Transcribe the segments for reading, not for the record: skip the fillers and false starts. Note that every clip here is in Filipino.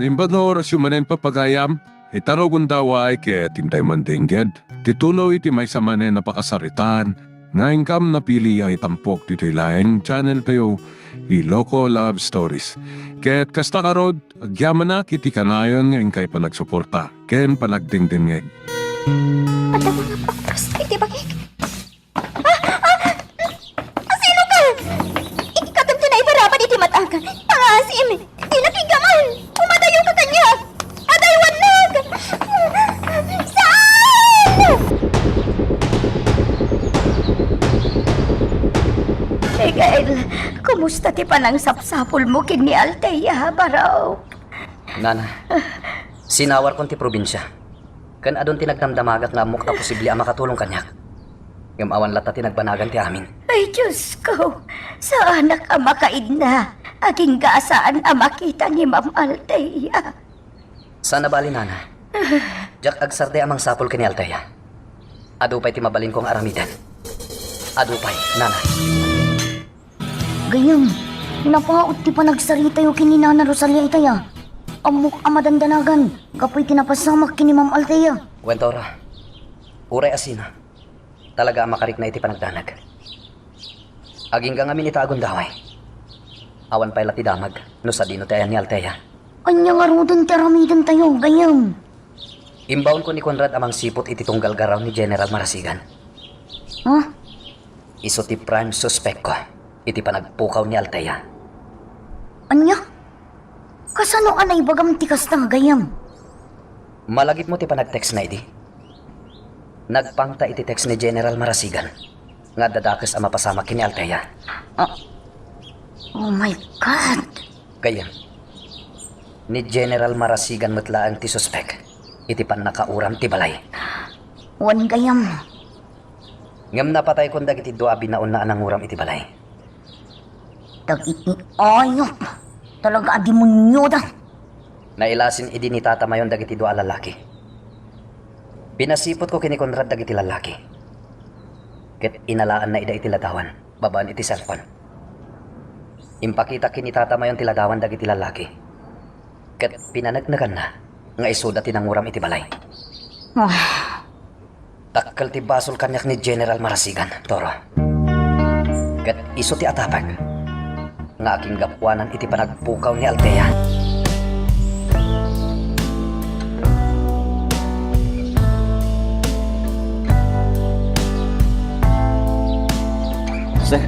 Imbador sumanen papagayam, itarogun daway kaya tintay mandingged. Tituloy iti may samanen napakasaritan, nga ingkam napili ang itampok dito ilaeng channel kayo, Iloko Love Stories. Kaya't kasta karod, agyaman na kiti kanayon nga ingkay panagsuporta, ken panagdingdingeg. At ang mga pakros, iti bakik. Sino ka? Ikikaganto na ibarapan iti matakan. Pangasim, inakigaman. Umadayo ka kanya. Adaywan nag. Saan? Miguel, kumusta ti panang sapsapul mo kini Althea, baraw? Nana, sinawar kon ti probinsya. Kan adon tinagdamdamagak nga mukta posible ang makatulong kanyak. Yamawan lata tinagbanagan ti amin. Ay, Diyos ko, sa anak ang makaid na, aging gasaan ang makita ni Ma'am Althea. Sana bali, Nana. Jak agsarde amang sapol kini Althea. Adupay ti mabalin kong aramidan. Adupay, Nana. Gayam, napaot ti pa nagsarita yung kini Nana Rosalia itaya. Amok amadandanagan, kapoy tinapasamak kini Ma'am Althea. Wentora, uray asina. Talaga ang makarik na iti panagdanag. Aging nga ngamin itagon daway. Awan pa'y lati damag, no sa dino tayo ni Althea. Anya nga rodon taramidan tayo, gayam. Imbawon ko ni Conrad amang sipot iti tunggal garaw ni General Marasigan. Ha? Iso ti prime suspect ko, iti panagpukaw ni Althea. Anya? Kasano anay bagam tikas na gayam? Malagip mo ti panag-text na iti. Nagpangta iti text ni General Marasigan. Nga dadakas ang mapasama kini Althea. Oh my God! Kaya, ni General Marasigan matlaan ti suspect. Iti pan nakauram ti balay. Wan gayam. Ngam napatay kong dagiti doa binaon na anang uram iti balay. Dagit ni ayop. Talaga adimonyo da. Nailasin idi ni tata mayon dagiti doa lalaki. Pinasipot ko kini Conrad dagiti lalaki. Ket inalaan na ida iti ladawan, babaan iti cellphone. Impakita kini tata mayon ti ladawan dagiti lalaki. Ket pinanagnagan na, nga isuda tinanguram iti balay. Takkal ti basol kanyak ni General Marasigan, Toro. Ket iso ti atapag. Nga aking gapwanan iti panagpukaw ni Althea. Sir,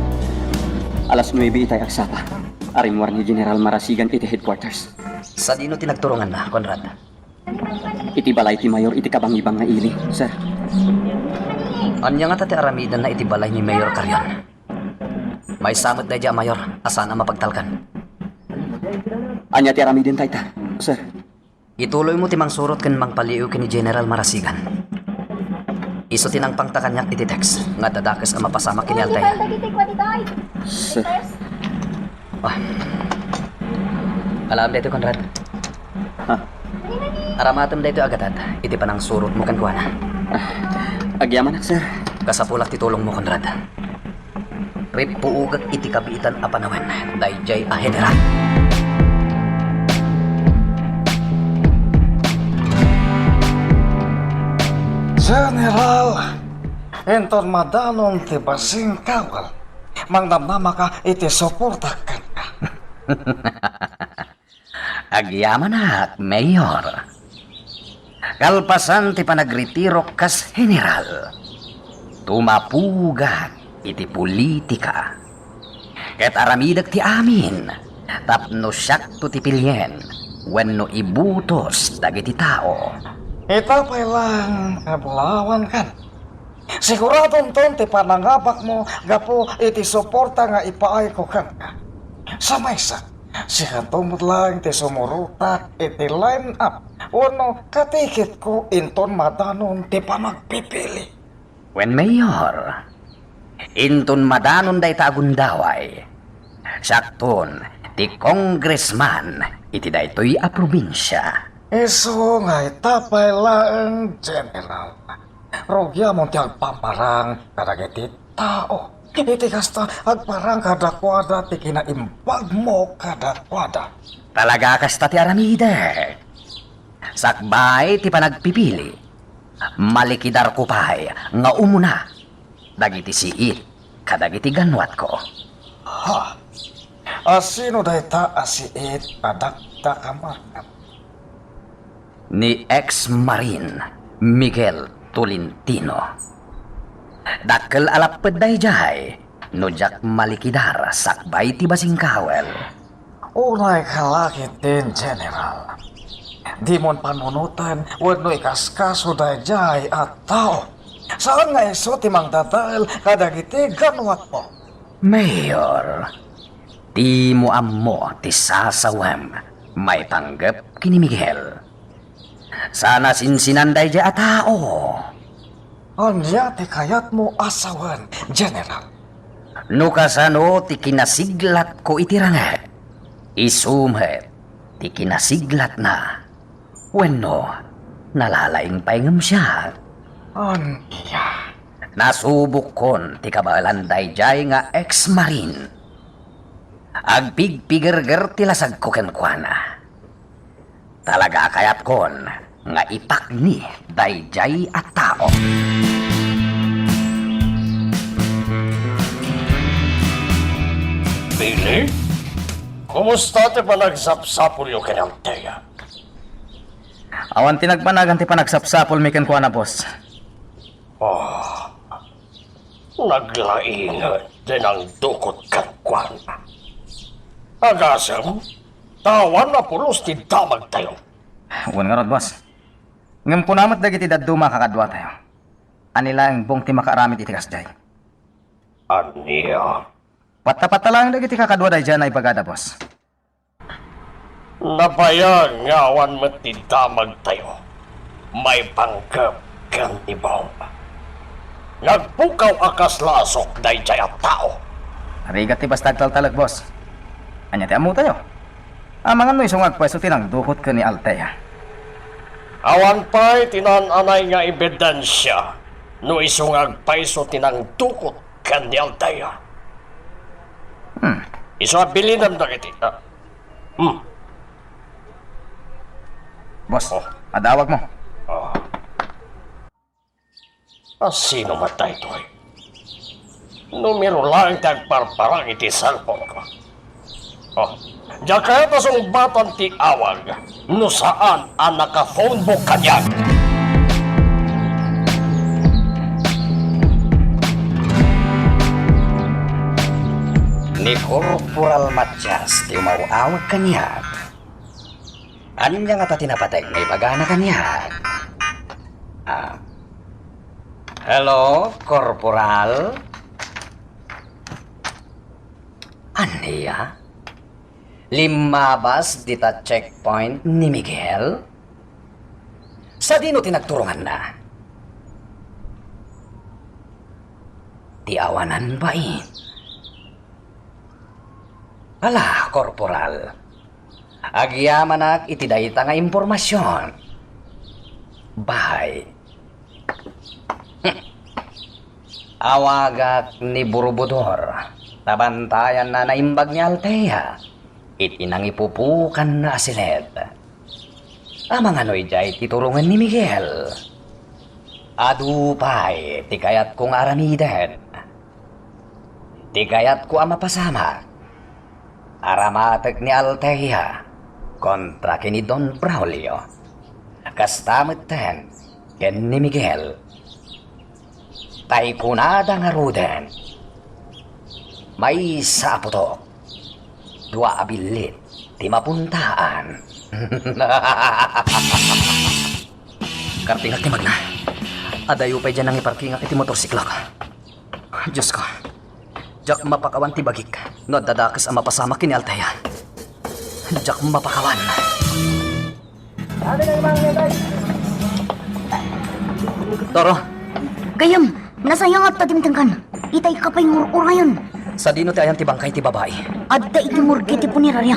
alas 9 itay agsapa. Arimwar ni General Marasigan iti headquarters. Sa dino tinagturungan na, Conrad? Iti balay ti mayor iti kabangibang nga ili, sir. Anya nga tati aramidan na iti balay ni Mayor Carion. May samot na dya, Mayor. Asan ang mapagtalkan? Anya ti aramidin tayta, sir. Ituloy mo timang surot ken mang paliw kini General Marasigan. Iso tinang pangtakanyak iti text nga dadakas ang mapasama kini Althea. Sir. Alam dito, Conrad. Ha? Aramatam dito agatat. Iti panang surot mo kan kuana. Agyaman na, sir. Kasapulak titulong mo, Conrad. Rip puugat iti kabitan a panawen. Dayjay a general. General, enton madanon ti basing kawal. Mangnamnama ka iti suporta ka. Agyaman na, Mayor. Kalpasan ti panagretiro kas general. Tumapugat iti politika. Ket aramidak ti amin. Tapno siyak to ti pilyen. Wenno ibutos dagiti tao. Itapay lang kabulawan kan. Siguradong ton ti panangabak mo gapo iti suporta nga ipaay ko kan. Sa maysa, si katumot lang ti sumurutak iti line up. Wano katikit ko inton madanon ti panagpipili. When Mayor, inton madanon day tagundaway. Sakton, ti congressman iti daytoy a probinsya. Iso nga itapay lang, General. Rogya mo ti agpamarang kadagiti tao. iti kasta agparang kadakwada ti kinaimbag mo kadakwada. Talaga kasta ti aramide. Sakbay ti panagpipili. Malikidar ko pa'y nga umuna. Dagiti siit, kadagiti ganwat ko. Ha? Sino dayta asiit padakta kaman? Ni ex-marine Miguel Tolentino. Dakkel alapad dayjay, no jak malikidar sakbay ti basingkawel. Unay kalakit din, General. Di mon panunutan, wag no ikaskaso dayjay at tao. Saan nga iso timang dadail kadagiti ganwat mo? Mayor, di mo ammo ti sasawem, may tanggap kini Miguel. Sana sinsinanday di a tao. Anya ti kayat mo asawan, General. No kasano ti kinasiglat ko itiranget. Isumhet ti kinasiglat na. Wenno, nalalaing paingam siya. Anya. Nasubok kon ti kabalanday jay nga ex-marine. Agpigpigirger ti lasag ko kenkwana. Talaga kayat kon nga ipakni dayjay at tao. Billy? Kumusta ti panagsapsapol yung kinamteya? Awan tinagpanagan ti panagsapsapol mi ken kuana boss. Naglaingan din ang dukot kankwan. Agasam, tawan na pulos ti damag tayo. Wan nga rod boss. Ngem punamat dagiti dadduma kakadwa tayo. Anila ang bong ti makaaramid iti kasjay. Aniya, Patapata lang dagiti kakadwa dayjan ay bagada boss. nabayang ngawan mo ti damag tayo. May panggap kang ibaw. Nagpukaw akas lasok day jay at tao. Arigat ti bastag taltalag boss. Anya ti amu tayo. Amangan no isong agpwesto tinang dukot ka ni Altea. Awan pa'y tinananay nga ebidensya no isungag paiso tinang dukot kanyal tayo. Iso abilinan na kiti. Boss, Oh. adawag mo. Sino matay to eh? Numero lang tagparparang iti cellphone ko. Diya kaya tasong batang ti awag no saan ang naka-phone book kanyan. Ni Corporal Matias ti umawawag kanyag. Anya nga ta tinapatay ngay pagana kanyag. Hello, Corporal? Aniya? Limabas dita checkpoint ni Miguel? Sa dino tinagturungan na? Tiawanan ba Ala, Corporal. Agyaman iti dayta nga impormasyon. Bahay. Awagak ni Burubudor. Tabantayan na naimbag ni Altea. Itinang ipupukan na asilid. Amang ano'y jay titurungan ni Miguel. Adupay, tikayat kong aramiden. Tikayat ko ang mapasama. Aramatek ni Altea kontra kini Don Braulio. Kastamit ten ken ni Miguel. Tay kunada nga ruden. May saputo. Dua abilit ti mapuntaan. Kartingak ti magna. Adayo pa dyan ang iparkingak iti motorsiklo ko. Diyos ko. Diyak mapakawan ti bagik. No dadakas ang mapasama kini Altea. Diyak mapakawan. Toro, Gayam, nasayang at tadimtangkan. Itay ka pa'y ngurur ngayon. sa dino ti ayan ti bangkay ti babae. Adda iti murgi ti punirarya.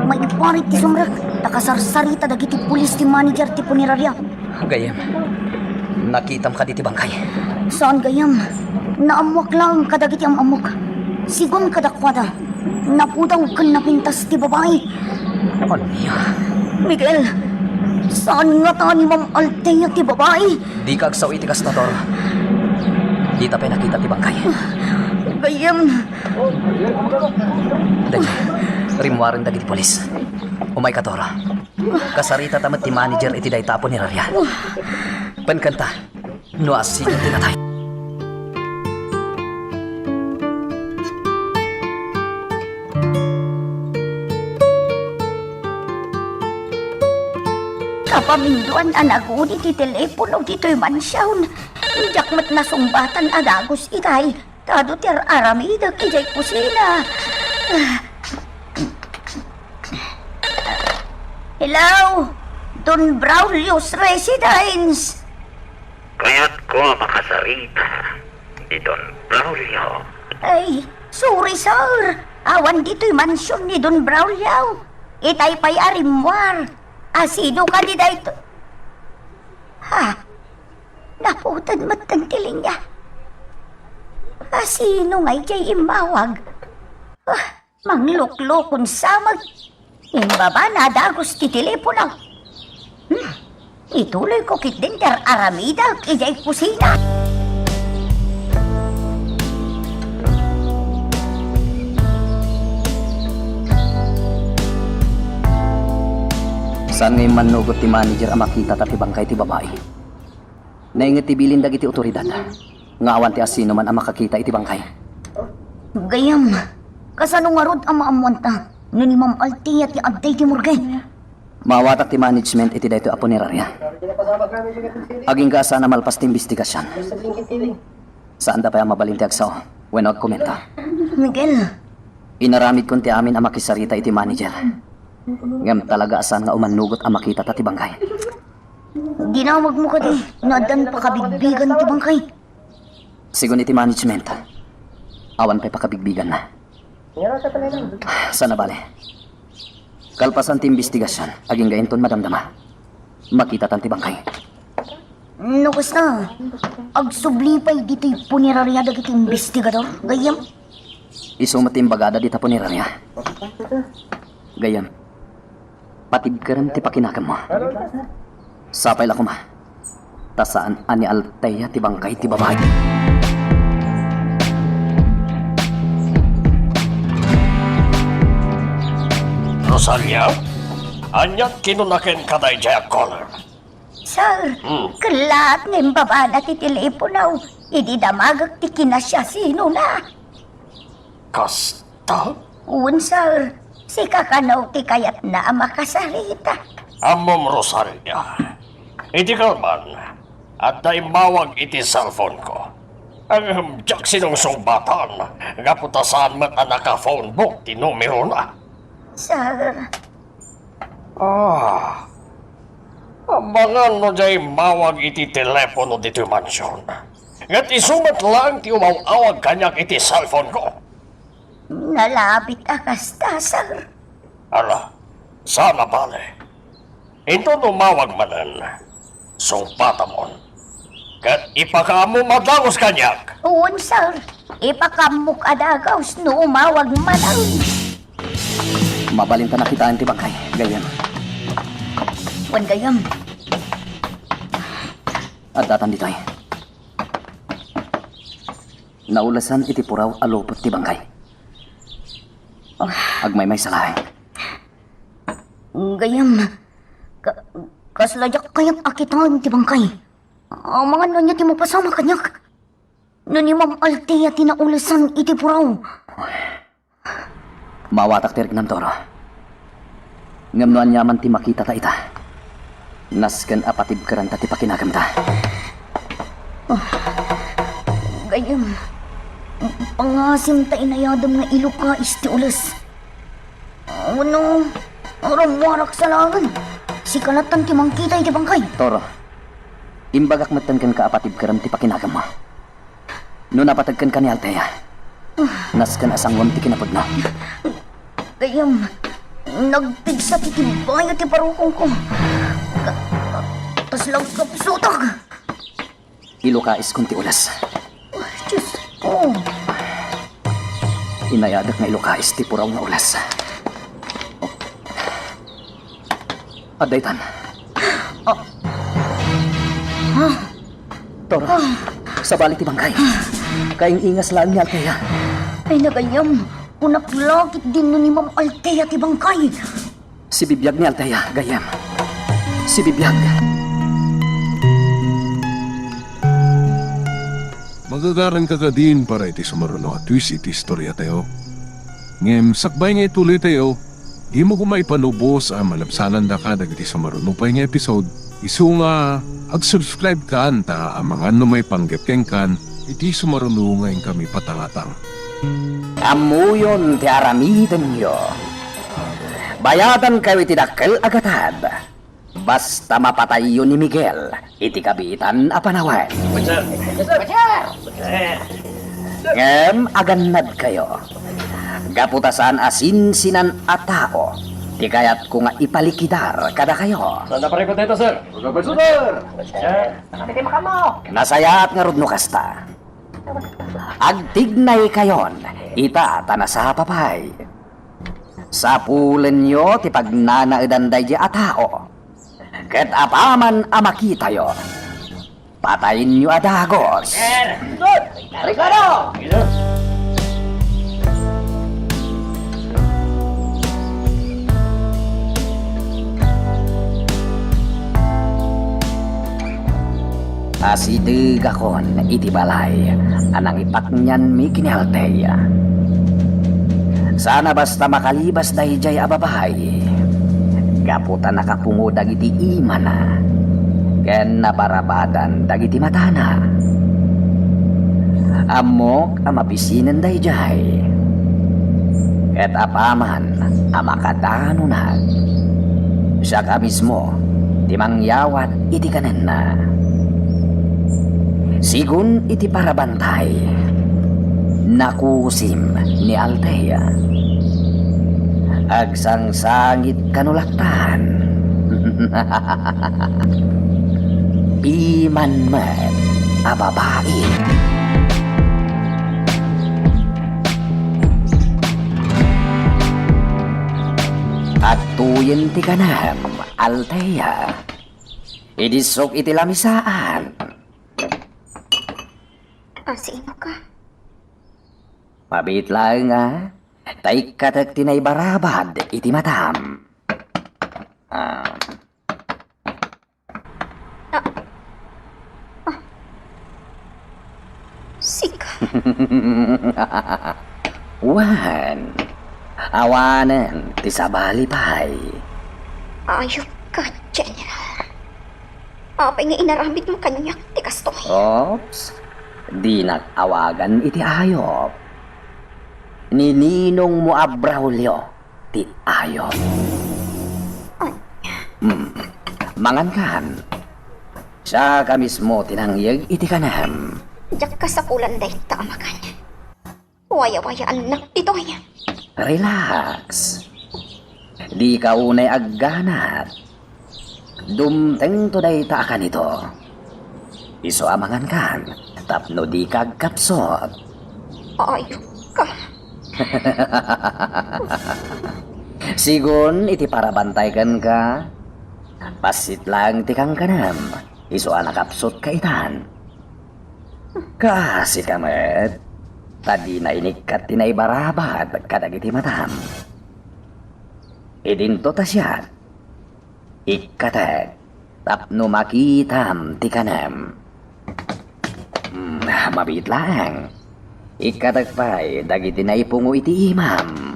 May iparit ti sumrak. Takasarsarita dagiti pulis ti manager ti punirarya. Gayem, Nakitam ka diti bangkay. Saan gayam? Naamwak lang kadagiti ang amok. Sigon kadakwada. Napudaw kan napintas ti babae. Ano niya? Miguel, saan nga ta ni Ma'am Althea ti babae? Di ka agsaw iti kas na, Toro. Di ta pa nakita ti bangkay. Gayam, Dali, rimwarin dagiti polis. Umay ka, Toro. Kasarita tamat ti manager iti day tapo ni Raria. Pankanta, no asigin tinatay. kapaminduan anago ti telepono dito'y mansyawn. Jakmat na sumbatan adagos itay. Tado ti aramida kijay kusina. Hello, Don Braulio's Residence. Kaya't ko makasarita ni Don Braulio. Ay, sorry sir. Awan dito'y mansyon ni Don Braulio. Itay pa'y arimwar. Asino ka ni dayto? Ha? Naputan matang tiling niya. Asino nga'y jay imawag? Mangluklokon samag. Imbaba na dagos ti telepono. Ituloy ko kit din der aramida kijay kusina. Saan ngayon manugot ti manager ang makita ta ti bangkay ti babae? Naingat ti bilin dagiti otoridad. Nga awan ti asino man ang makakita iti bangkay. Gayam, kasano nga rod ang maamuanta? No ni Ma'am Althea ti Abday ti Murgay. Mawatak ti management iti dayto apo ni Raria. Aging kaasa na malpas ti investigasyon. Saan da pa ang mabalinti agsaw? When komenta. Miguel, Inaramid kon ti amin ang makisarita iti manager. Ngam talaga asan nga umanugot ang makita ta ti bangkay. dinawag mo ka di. Nadan pa kabigbigan ti bangkay. Sigun iti management. Awan pa'y pakabigbigan na. Sana bale. Kalpasan ti investigasyon, aging gainton madamdama. Makita tan ti bangkay. No kasta, agsublipay dito'y punirarya dagiti investigador. Gayam, Isumat ti imbagada di tapo ni Raria. Gayam. Patibkaran ti pakinakam mo. Sapay la kuma. Tasaan ani Althea ti bangkay ti babae. Rosalia, anyat kinunaken kaday Jack Collar. sir, kalat ng baba na ti telepono. Idi damagag ti kinasya sino na. Kasta? Un sir, si kakanaw ti kayat na makasarita. Amom Rosalia, iti kalman, at naimawag iti cellphone ko. Ang Jack sinong sumbatan, kaputasan mat ang naka-phone book, ti numero na. Sir, Abangan no jay mawag iti telepono dito mansyon. Ngat isumat lang ti umawawag kanyak iti cellphone ko. nalapit akasta sir. Ala, sana bale. Ito numawag manan. Sumpatamon. Kat ipakamu madagos kanyak. Un sir, ipakamuk adagaws no umawag manang. Mabalinta na kitaan ti bangkay. Gayam. Wan gayam, At datan ditoy. Naulasan iti puraw alupot ti bangkay. Agmay-may salahay. gayam. Kaslajak kayat akitaan ti bangkay. Ang mga nanya ti mapasama kanyak. No ni Ma'am Althea tinaulasan iti puraw. Mawatak ti Rignam Toro. Ngamnoan yaman ti makita ta ita. Nasken apatib karanta ti pakinagam ta. Gayam, pangasim ta inayadam nga ilo ka isti ulas. Ano, warak sa langan. Si kalatan ti mangkita iti bangkay. Toro, imbagak matan kan ka apatib karam ti pakinagam mo. No napatagkan ka ni Althea. Nasken asangwam ti kinapod na. Gayam, nagpigsa ti tibayo ti parukong ko. Tas lang kapsutag. Ilokais kunti ulas. Diyos ko. Inayadak nga Ilokais ti puraw nga ulas. Adaytan. Toro, sa balik ti bangkay. Kaing ingas lang ni Althea. Ay nagayam. Unaklagit din no ni Ma'am Althea ti bangkay. Si bibiyag ni Althea, gayam. Si bibiyag. Magagaran ka ka din para iti sumaruno at twist iti istorya tayo. Ngem, sakbay nga ituloy tayo, di mo kumay panubos ang malapsanan da ka dagiti sumaruno pa nga episode. Isu nga, ag-subscribe ka anta ang mga may panggepkeng kan, iti sumaruno ngayon kami patangatang. Amuyon ti aramiden nyo. Bayadan kayo iti dakkel agatad. Basta mapatay yun ni Miguel, iti kabitan a panawan. Ngem, aganad kayo. Gaputasan asin sinan a tao. Di kayat ko nga ipalikidar kada kayo. Saan na pareho tayo, sir? Nasayaat nga rudno kasta. Agtignay kayon, ita tanasa papay. Sa pulen nyo, ti pagnanaidanday di a tao. Ket apaman a makita yo. Patayin nyo a dagos. Ricardo! Asidig akon iti balay, anang ipaknyan mi kinialteya. Sana basta makalibas dayjay a babae. Gaputan nakapungo dagiti imana. Ken nabarabadan dagiti matana. Amok a mabisinan dayjay. Ket apaman a makadanunan. Siya ka mismo, ti mangyawat iti kanen na. Sigun iti parabantay, nakusim ni Althea. Agsangsangit kanulaktan. Piman man a babae. At tuyen ti kanam, Althea. Idisok iti lamisaan. Sino ka? Mabit lang nga. Tay katak tinay barabad iti matam. Sika. Wan. Awanan ti sabalipay. Ayok ka, General. Apay nga inaramid mo kanyak, ti kastoy. Ops. Di nag-awagan iti ayop. Nininong mo Abraulio ti ayop. Mangan kan. Siya ka mismo tinangyag iti kanam. Diyak ka sa pulan day tamakan. Waya-waya anak dito yan. Relax. Di ka unay agganat. Dumteng to day ta ka nito. Iso amangan kan. Tapno di ka kapsot. Ayok ka. Sigon iti parabantay kan ka. Pasit lang ti kang kanam. Iso anakapsot ka itan. Kasi kamet. Tadi na inikat tinay barabat kadagiti matam. Idinto ta siya. Ikatek. Tapno makitam ti kanam. Mabit lang. Ikatagpay, dagiti na ipungo iti imam.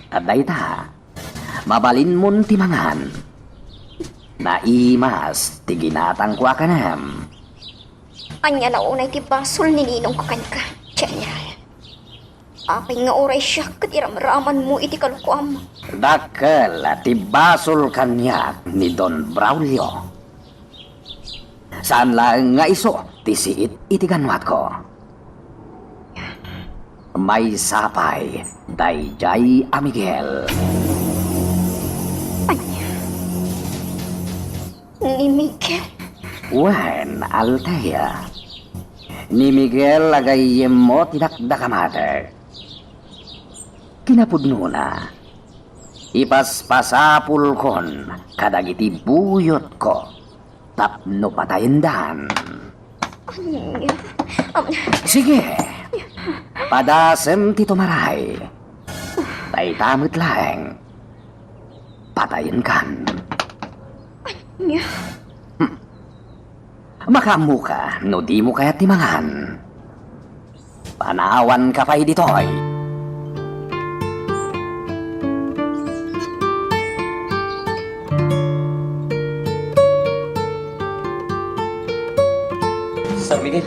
Aday ta, mabalin mon ti mangan. Naimas, ti ginatang ko akanam. Anya na unay ti basol ni Ninong ko ka, General. Apay nga oray siya, katiram-raman mo iti kalukuam. Dakkel ti basol kanyak ni Don Braulio. Saan lang nga iso ti siit iti ganwat ko. May sapay, dayjay a Miguel. Ay, Ni Miguel. Wen, Althea. Ni Miguel agayem mo tinakdakamate. Kinapudno na. Ipaspasapul kon kadagiti buyot ko. Tapno patayendan. Sige. Padasem ti tumaray. Tay tamit laeng. Patayin kan. Makamuka, no di mo kaya timangan. Panawan ka pa'y ditoy. Sir Miguel,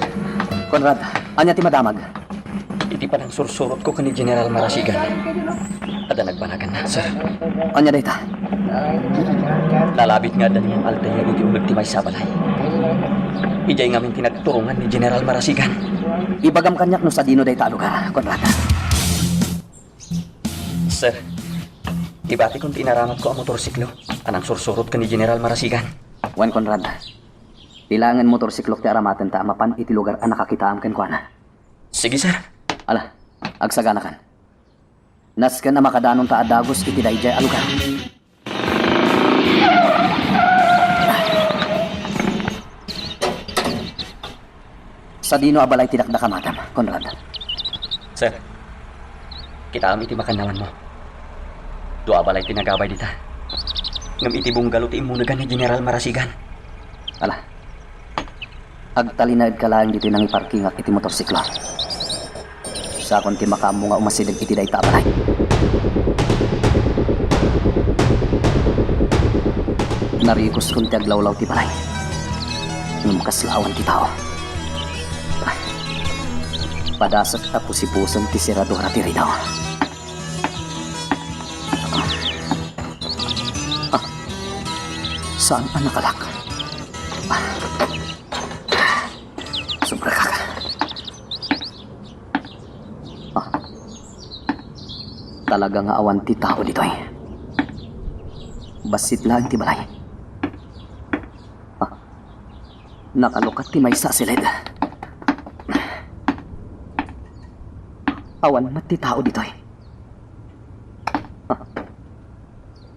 Conrad, anya ti madamag. iti pa ng sursurot ko kani General Marasigan. Ada nagbanagan na, sir. Anya dayta. Lalabit nga dan yung Althea iti ulag ti may sabalay. Ijay ngamin tinagturungan ni General Marasigan. Ibagam kanyak no sa dino dayta lugar, Conrad. Sir, ibati kong tinaramat ko ang motorsiklo. Anang sursurot ka ni General Marasigan. Wan Conrad. Tilangan motorsiklok ti aramaten ta mapan iti lugar ang nakakitaam ken kuana. Sige, sir. Ala, agsagana kan. Nasken na makadanon ta adagos iti dayjay a lugar. Sa dino abalay tinakdakamatam, Conrad. Sir, kita am iti makanawan mo. Dua balay tinagabay dita. Ngam iti bunggalo ti imunagan ni General Marasigan. Ala. Agtalinad ka lang dito nang iparking iti motorsiklo. Sa akong ti makamu nga umasilig iti dayta abalay. Narikos kong ti aglawlaw ti balay. Ngam kaslawan ti tao. Padasat ako si pusan ti siradora ti rinaw. Saan ang nakalak? Sobra ka. Talaga nga awan ti tao dito eh. Basit lang ti balay. Nakalukat ti may sasilid. Awan mat ti tao dito eh.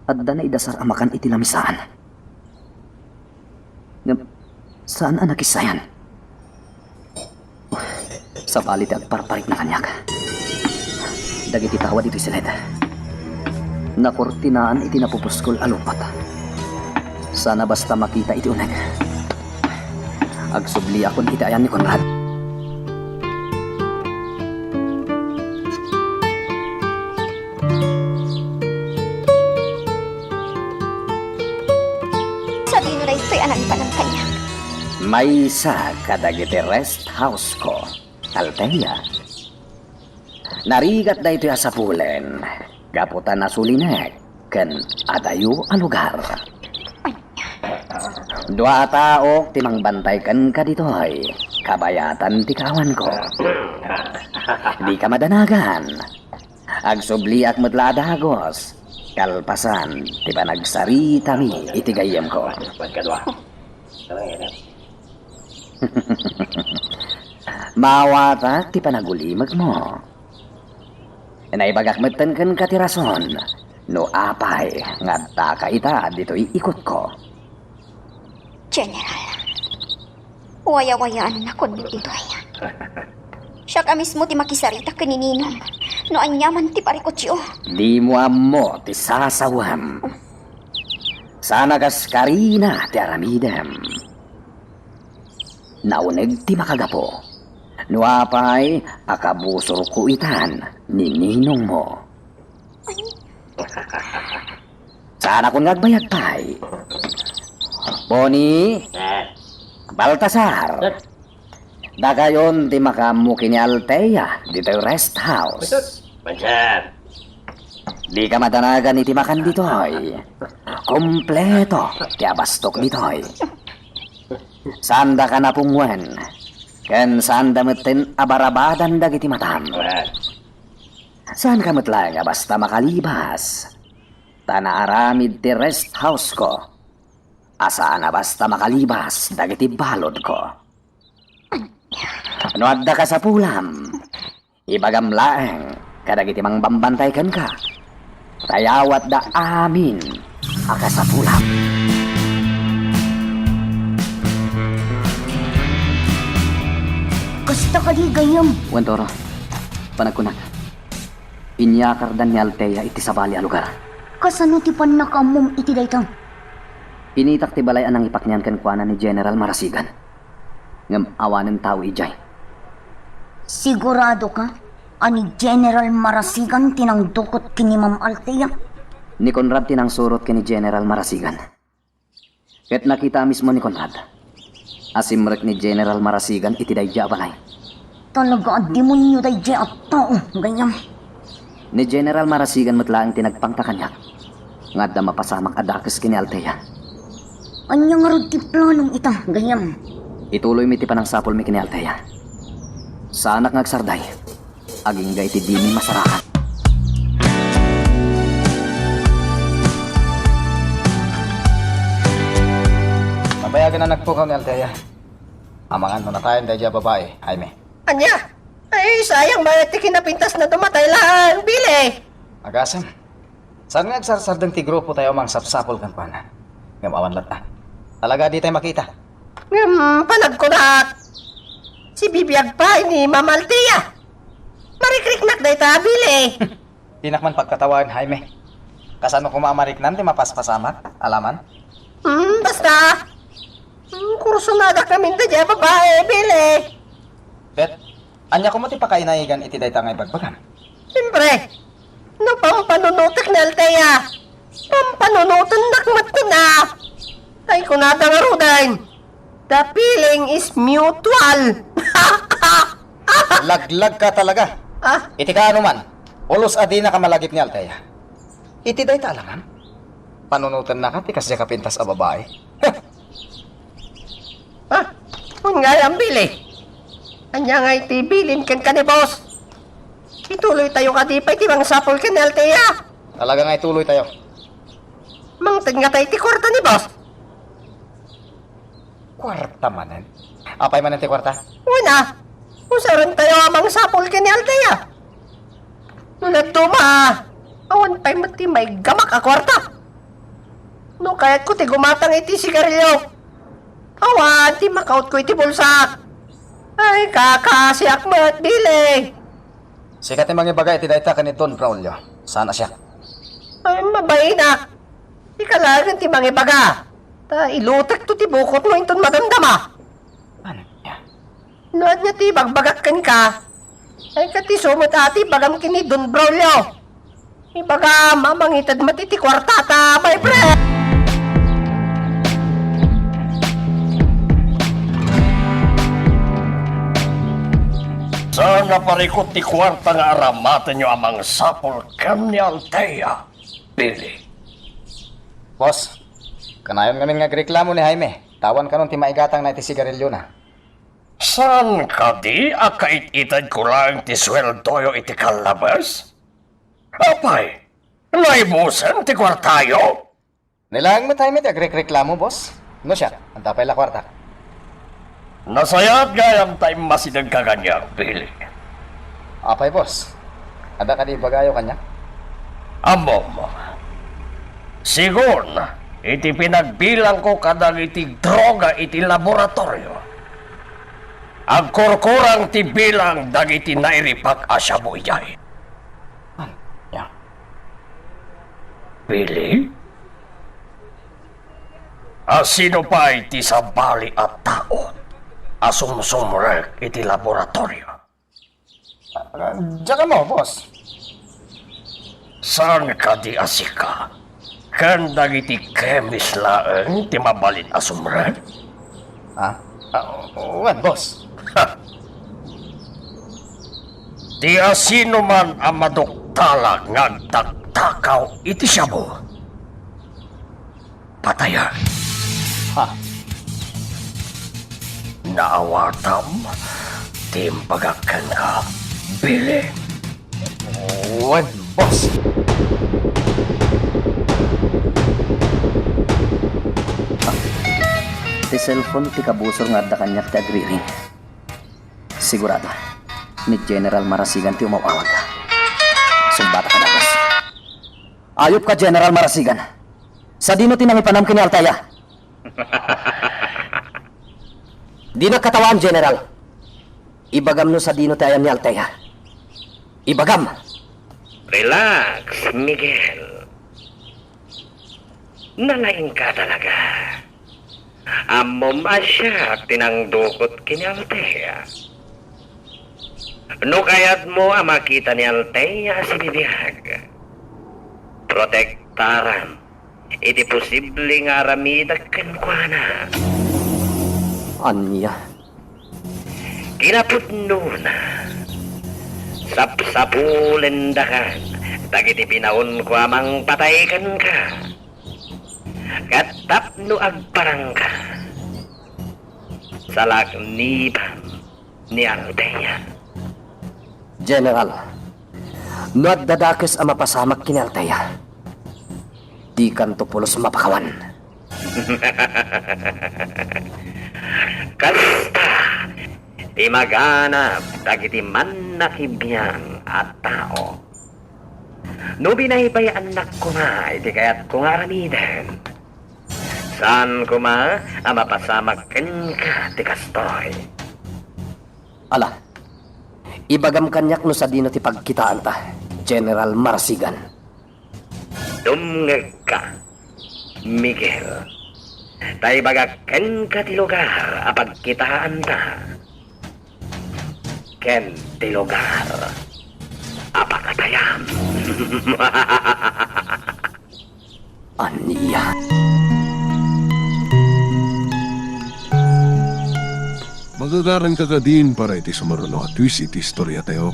Adda na idasar amakan iti lamisaan. Saan ang nakisayan? Sa balit agparparik na kanyak. Dagiti tawa dito silid. Nakortinaan iti napupuskol alupat. Sana basta makita iti uneg. Agsubli akon iti ayan ni Conrad. Sa dino na ito'y anan pa ng kanya. May isa kadagiti rest house ko, Althea. Narigat na ito'y asapulen. Gaputan na sulinek, ken adayo a lugar. Dua tao timang bantay kan ka ditoy. Kabayatan ti kawan ko. Di ka madanagan. Agsubli ak madladagos. Kalpasan, ti ba nagsarita mi iti gayem ko. Mawata ti panagulimag mo. Naibagak meten ken katirason. No apay, ngadta ka ita dito'y ikot ko. General, waya-wayaan na kon dito ay. Siya ka mismo ti makisarita kanininong. No anyaman ti parikotyo. Di mo amo ti sasawam. Sana kas karina ti aramidem. Nauneg ti makagapo. Nuapay akabusor ko itan ni ninong mo. Sana kung nagbayag pay. Boni, Baltasar. Dagayon ti makamuki ni Althea dito yung rest house. Mansyar. Di ka madanagan iti makan ditoy. Kompleto ti abastok ditoy. Sanda ka na pungwen. Ken sanda meten abarabadan dagiti matam. Saan ka metlang nga basta makalibas? Tanaaramid ti rest house ko. Asa na basta makalibas dagiti balod ko. Ano adda ka sa pulam? Ibagam laeng kadagiti mang bambantay kan ka. Tayawat da amin aka sa pulam. Gusto ka di gayam. Wantoro, panagkunat. Inyakar dan ni Altea iti sabali a lugar. Kasano ti panakamum iti daytang? Initak ti balay anang ipaknyan kan kuana ni General Marasigan. Ngam awanen tao ijay. Sigurado ka? Ani General Marasigan tinangdukot kini Ma'am Altea? Ni Conrad tinang surot kini General Marasigan. Ket nakita mismo ni Conrad. Asimrek ni General Marasigan iti dayja balay. Talaga ang demonyo dayja at tao, gayam. Ni General Marasigan matlaang tinagpangta kanyak. Ngadda mapasamak adakes kini Altea. Anyang arod ti planong ita, gayam. Ituloy mi ti panang sapol mi kini Altea. Sa anak ngagsarday, aging gay ti dimi masarakan. Mabayagan na nagpukaw ni Altea. Amangan mo na tayo dahil babae, Jaime. Anya? Ay, sayang ba iti kinapintas na dumatay lang, Bili? Agasam. Saan nga agsarsardang ti grupo tayo mang sapsapol kan pana? Ngamawan lata. Talaga di tayo makita. Panag ko na. Si bibiyag pa ni Ma'am Altea. Marikriknak na ita, Bili. Tinakman pagkatawan, Jaime. Kasano kumamariknan, di mapaspasamat, alaman? Basta. Kursunada kami dyan, babae, Bili. Bet, anya ko mo ti pakainaigan iti day tangay bagbagan. Siyempre. No pampanunutak na Altea. Pampanunutan nakmat ko na. Ay kunada nga rudain. The feeling is mutual. Laglag ka talaga. Ah, Iti ka ano man, ulos adi na kamalagip ni Altea. Iti day ta alaman. Panunutan na ka, ti kasya kapintas a babae. kung nga ang Bili. Anya nga iti bilin kan ka ni boss. Ituloy tayo ka di pa iti mga sapol ka ni Altea. Talaga nga ituloy tayo. Mang tinga tayo iti kwarta ni boss. Kwarta manen. Apay manen ti kwarta? Una, usaran tayo amang sapol ka ni Altea. Nunad tuma, awan pa'y mati may gamak a kwarta. No kaya't ko ti gumatang iti sigarilyo. Awan, ti makaut ko iti bulsa. Ay, kakasiak mo at Bili. Sikat yung mga bagay iti dayta kanit Don Braulio. Sana siya. Ay, mabay na. Ikalagan ti mga baga. Ta ilutak to ti bukot mo inton madamdama. Ano niya? Noad niya ti bagbagakan ka. Ay kati sumot ati bagam kini Don Braulio. Ibaga mamangitad matiti kwartata, my friend. Saan naparikot ti kwarta nga aramatan nyo amang sapol kam ni Altea, Bili? Boss, kanayon kami nga reklamo ni Jaime. Tawan ka nun ti maigatang na iti sigarilyo na. Saan ka di akait-itad ko lang ti sweldoyo iti kalabas? Apay, naibusan ti kwartayo? Nilang mo Jaime ti agreklamo, boss. No siya, ang tapay la kwarta. Nasayat gayam tayo masidang kaganyang, Bili. Apay, boss. Ada ka di bagayo kanya? Amom, sigon, iti pinagbilang ko kadang iti droga iti laboratorio. Agkurkurang ti bilang dagiti nairipak asya mo iyay. Ya. Bili? Sino pa iti sabali at taon? Asumsumrek iti laboratorio. Diyan ka mo, boss. Saan ka di asika? Kan dagiti kemis laeng ti mabalin asumrek? Ha? Wan, boss. Di asino man ang maduktalag ngagtaktakaw iti siya mo. Patayan. Ha? Naawatam, timbagakan ka, Bili. Wan, boss. Ti cellphone ti kabusor nga adda kanyak ti agriring. Sigurado, ni General Marasigan ti umawawag ka. Sumbata ka na, boss. Ayop ka, General Marasigan. Sa dino tinang ipanam kini Altaya. Di na katawaan, General. Ibagam no sa dino tayo ni Altaya. Ibagam! Relax, Miguel. Nalain ka talaga. Amo masya tinangdukot kini Altea. No kayat mo ang makita ni Altea si bibiyag. Protektaran. Iti posible nga ramidag kankwana. Anya? Kinapudno na. Sapsapulen da kan. Dagiti pinaon ko amang pataykan ka. Katapno agparang ka. Salak nibam ni Altea. General, no agdadakes ang mapasamak kini Altaya. Di kanto pulos mapakawan. Kasta, di maganap dagiti man nakibiyang at tao. No binahibay anak ko nga, iti kayat ko nga ramidan. Saan ko ma, ang mapasamak ka, ti kastoy. Ala, ibagam kanyak no sa dino ti pagkitaan ta, General Marasigan. Dumngeg ka, Miguel. Tay bagaken ka ti lugar, apagkitaan ta. Ken ti lugar, apakatayam. Anya? Magagaran ka ka din para iti sumaruno at twist iti istorya tayo.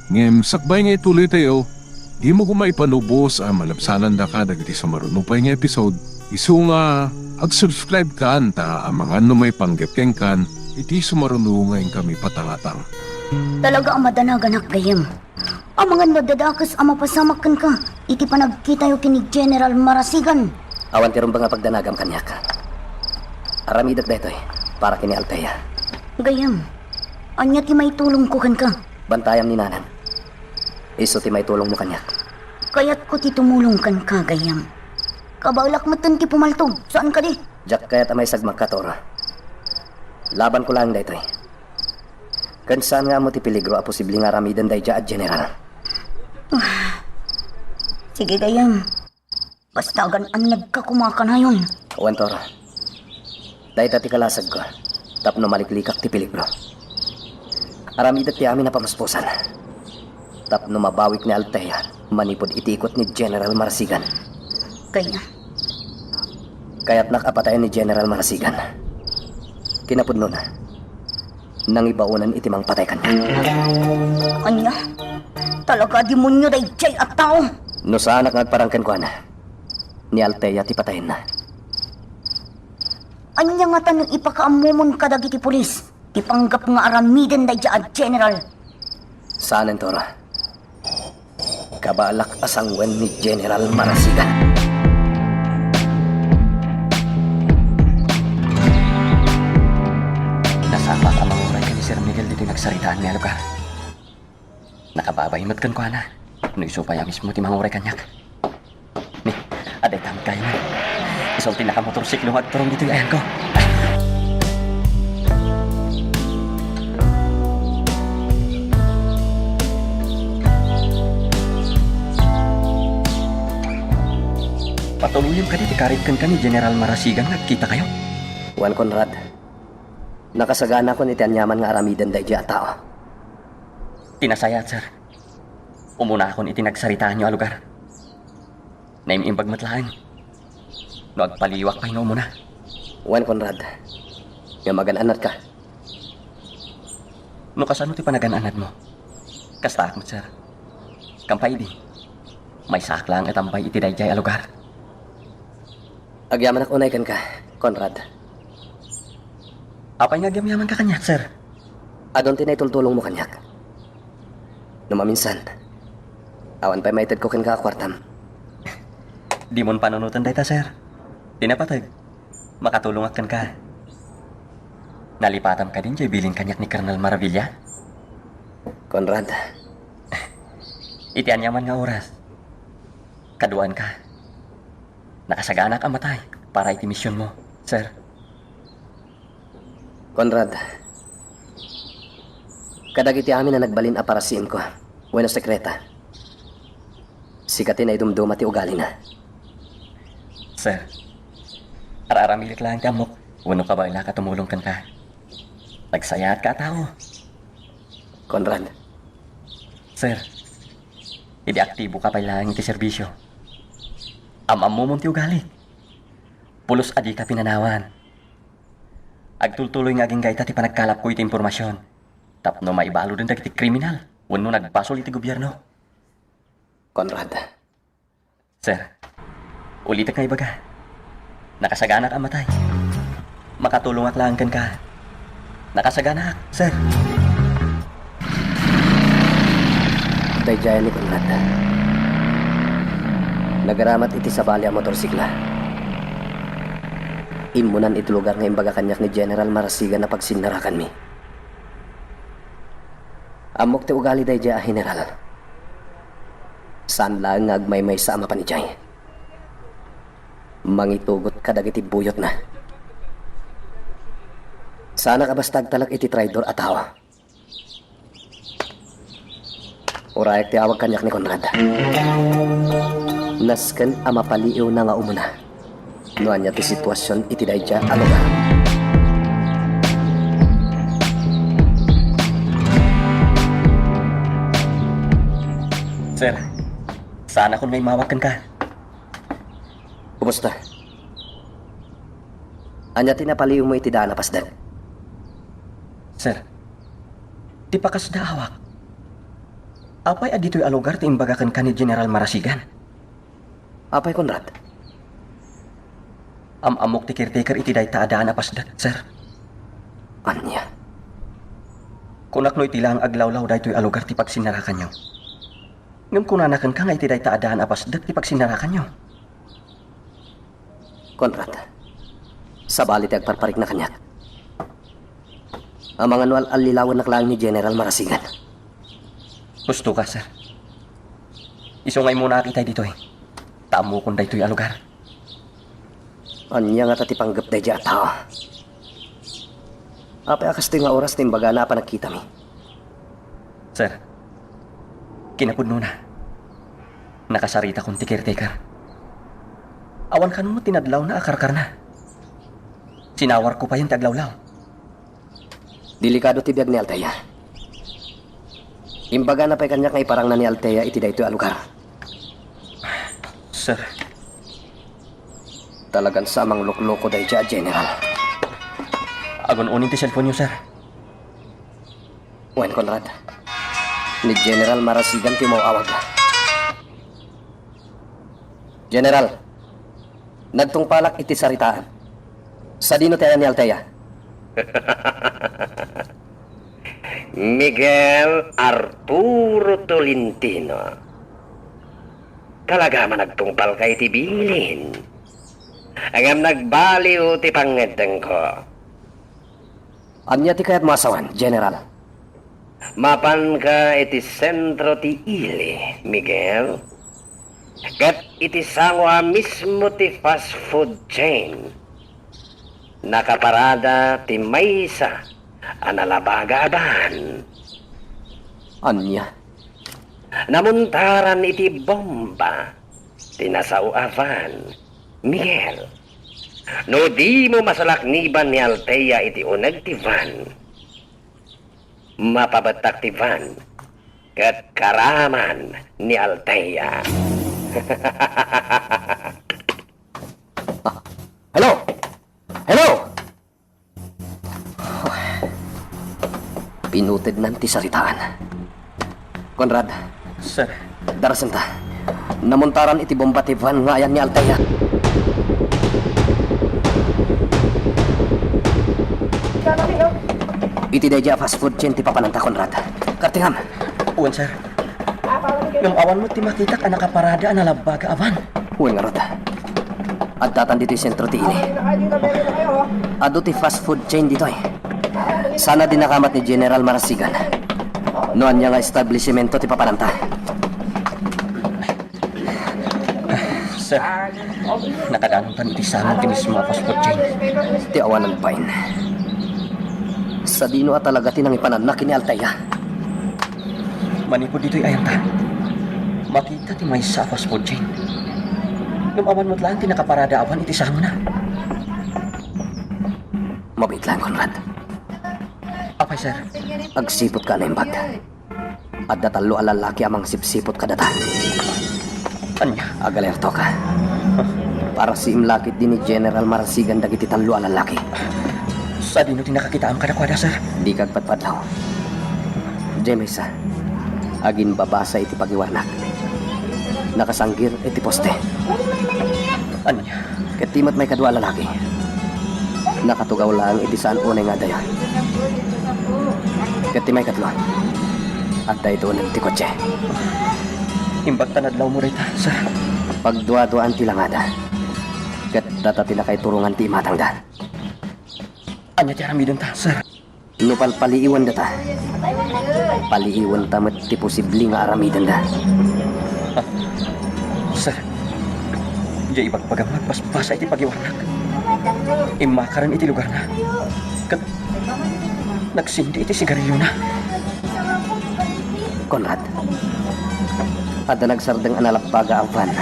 Ngem, sakbay nga ituloy tayo, di mo kumaipanubos ang malabsanan da ka dagiti sumaruno pa nga episode. Isu nga, ag-subscribe ka anta ang mga numay panggepkeng kan, iti sumaruno ngayon kami patangatang. Talaga ang madanagan gayam. Ang mga nadadakas ang mapasamakan ka. Iti pa nagkita yung kini General Marasigan. Awan ti rumba nga pagdanagam kanyak. Aramidak daytoy, para kini Altaya. Gayam, anya ti may tulong ko kan ka. Bantayam ni nanan. Iso ti may tulong mo kanyak. Kaya't ko ti tumulong kan ka, gayam. Kabalak matan ti pumaltog. Saan ka di? Jak kaya't amay sagmag katora. Laban ko lang daytoy. Kansan nga mo ti peligro a posible nga ramidan dayja at General. Sige, gayam. Basta gan ang nagkakumaka na yun. Awan tora. Dayta ti kalasag ko. Tapno maliklikak ti peligro. Aramidat ti amin na pamaspusan. Tapno mabawik ni Altea. Manipod itiikot ni General Marasigan. Kaya, Kaya't nakapatayan ni General Marasigan. Kinapudno na. Nang ibaunan itimang patay kanya. anya? Talaga demonyo day jay at tao. No sa anak ngagparangken ko na. Ni Altea ti patayin na. Anya nga tanong ipakaamumon kadagiti pulis. Ipanggap nga aramiden day at General. Saanen tora? Kabalak asangwen ni General Marasigan. Nasapat ang manguray ka ni Sir Miguel dito nagsaritaan niya lugar. Nakababayimot kan ko na. No isupaya mismo ti manguray kanyak. Ni, aday tamit kayo na. Isulti nakamotorsiklo at turong dito yung ayan ko. Patuloy yung kaditi karitkan ka ni General Marasigan. Nagkita kayo? Juan Conrad. Nakasagana ko ni Tianyaman nga aramidan day at tao. Tinasayat, sir. Umuna ako ni itinagsaritaan nyo a lugar. Naimimbag matlahan. No agpaliwak pa muna. Juan Conrad. Nga magananat ka. No kasano ti panagananat mo? Kastak mo, sir. Kampay di. May saklang itampay itidayjay a lugar. Agyaman ako unay kan ka, Conrad. Apay nga agyam-yaman ka kanyak, sir? Adon tinay tultulong mo kanyak. Numaminsan, awan pa'y maited ko kan ka akwartam. Di mon panunutan day ta, sir. Tinapatag. Makatulong akan ka. Nalipatam ka din dyan bilin kanyak ni Colonel Maravilla. Conrad, Iti anyaman nga oras. Kaduan ka. Nakasagana ka matay para iti misyon mo, sir. Conrad. Kadagiti amin na nagbalin a para siim ko. Bueno, sekreta. Sikatin ay dumduma ti ugali na. Sir, araramilit lang ka mo. Wano ka ba ila ka tumulong kan ka? Nagsayat ka tao. Conrad, Sir, hindi aktibo ka pa ilang iti serbisyo. Amam mo mong ti ugali. Pulos adi ka pinanawan. Agtultuloy nga aging gaita ti panagkalap ko iti impormasyon. Tapno maibalo din dagiti kriminal. Wano nagbasol iti gobyerno. Conrad. Sir, ulitak nga ibaga. Nakasaganak ang matay. Makatulong ak lang kan ka. Nakasaganak, sir. Dayjay ni Conrad. Nagaramat iti sabali ang motorsikla. Imunan iti lugar nga imbaga kanyak ni General Marasigan na pagsinarakan mi. Amok ti ugali dayjay a general. Saan lang nga agmaymay sa ama pa ni Jay. Mangitugot kadagiti buyot na. Sana kabastag talak iti traidor at hawa. Urayak ti awag kanyak ni Conrad. Nasken ama paliiw na nga umuna. Nuan niya ti sitwasyon iti dayja ano ba? Sir, sana kung may mawakan ka. Kumusta? Anya tinapaliw mo iti daan na pasdan. Sir, di pa kas daawak. Apay adito'y alugar ti imbagakan ka ni General Marasigan. Apay Conrad? Amok ti caretaker iti day taadaan na pasdan, sir. Anya? Kunak no iti lang aglawlaw dayto'y alugar ti pagsinarakan nyo. Ngam kunanakan ka nga iti day taadaan na pasdan ti pagsinarakan nyo. Conrad, sabali ti agparparik na kanyak. Ang mga nual alilawan na klang ni General Marasigan. Gusto ka, sir. Isungay muna kita dito eh. Tamo kung dayto'y alugar. Anya nga tatipanggap day at tao. Apay akas ti nga oras timbaga na pa nagkita mi. Sir, kinapudno na. Nakasarita kong ti caretaker. Awan ka mo tinadlaw na akarkar na. Sinawar ko pa yung taglawlaw. Delikado ti biyag ni Altea. Imbaga na pa'y kanyak nga iparang na ni Altea iti daytoy alugar. Sir, Talagang samang lukloko day dya, General. agon unin ti cellphone nyo, sir. Wen Conrad, ni General Marasigan ti mo awag. General, nagtungpalak iti saritaan. Sa dino tayo ni Altea. Miguel Arturo Tolentino. Talaga man nagtungpal kay ti bilin. Angam nagbaliw ti pangedeng ko. Anya ti kayat masawan, General. Mapan ka iti sentro ti ili, Miguel. Kat iti sangwa mismo ti fast food chain. Nakaparada ti maysa analabagaban. Anya? Namuntaran iti bomba. Tinasauavan. Miguel. No di mo masalakniban ni Altea iti unag ti van. Mapabatak ti van. Kat karaman ni Altea. Hello? Hello? Pinuted nan ti saritaan. Conrad, Sir, darasan ta. Namuntaran iti bomba ti van nga ayan ni Altea. Iti dayja fast food chain ti papananta, Conrad. Kartingam. uwan, sir. Ngam awan mo ti makita ka nakaparada na labaga avan. Uy nga rod. At datan dito sentro ti ini. Ado ti fast food chain dito eh. Sana din nakamat ni General Marasigan. Noan niya nga establishmento ti papananta. Sir, nakadaan pa ti sanang ti mismo fast food chain. Ti awan ng pain. Sa dino at talaga ti nang ipananak ni Altaya. Manipod dito'y ayanta. Makita ti may sa fast food chain. Lumawan mo't lang ti nakaparada awan iti samo na. Mabait lang, Conrad. Apay, sir. Agsipot ka na imbag. At datalo alalaki amang sipsipot ka data. Anya? Agalerto ka. Para si imlakit din ni General Marasigan dagiti talo alalaki. Sa dino ti nakakita ang kadakwada, sir. Di kagpatpadlaw. Jemesa, agin babasa iti pagiwarnak. Nakasanggir iti poste. Anya? Katimat may kadwa lalaki. Nakatugaw lang iti saan unay nga dayon. Kati may katlo. At dahi doon iti kotse. Imbag tanadlaw mo rita, sir. Pagdua-duaan ti langada. Kat data tinakay turungan ti matangda. Anya ti aramidon ta, sir. Nupal paliiwan data. Paliiwan tamat ti posible nga aramidan da. Sir, di ibagpagang magpaspasa iti pagiwarnak. Imakaran iti lugar na. Kat nagsindi iti sigarilyo na. Conrad, ada nagsardeng analakbaga ang van.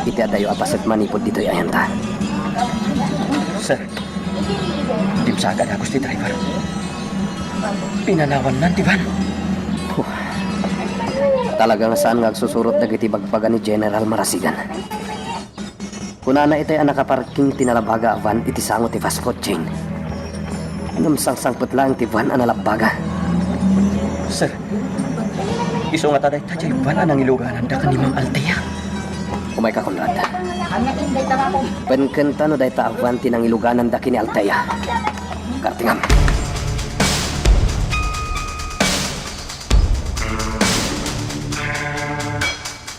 Iti adayo apaset manipod dito'y ayanta. Sir, dimsaga na gusti driver. Pinanawan nan, di ba? Talagang saan nga susurot dagiti bagbaga ni General Marasigan. Kunana itay ang nakaparking tinalabaga van iti sango ti fast food chain. Sangput lang ti van analabaga. Sir, iso nga taday tajay van anang iluganan da kan ni Ma'am Althea. Umay ka, Conrad. Penkenta no day ta van tinang iluganan da kini Althea. Kartingam.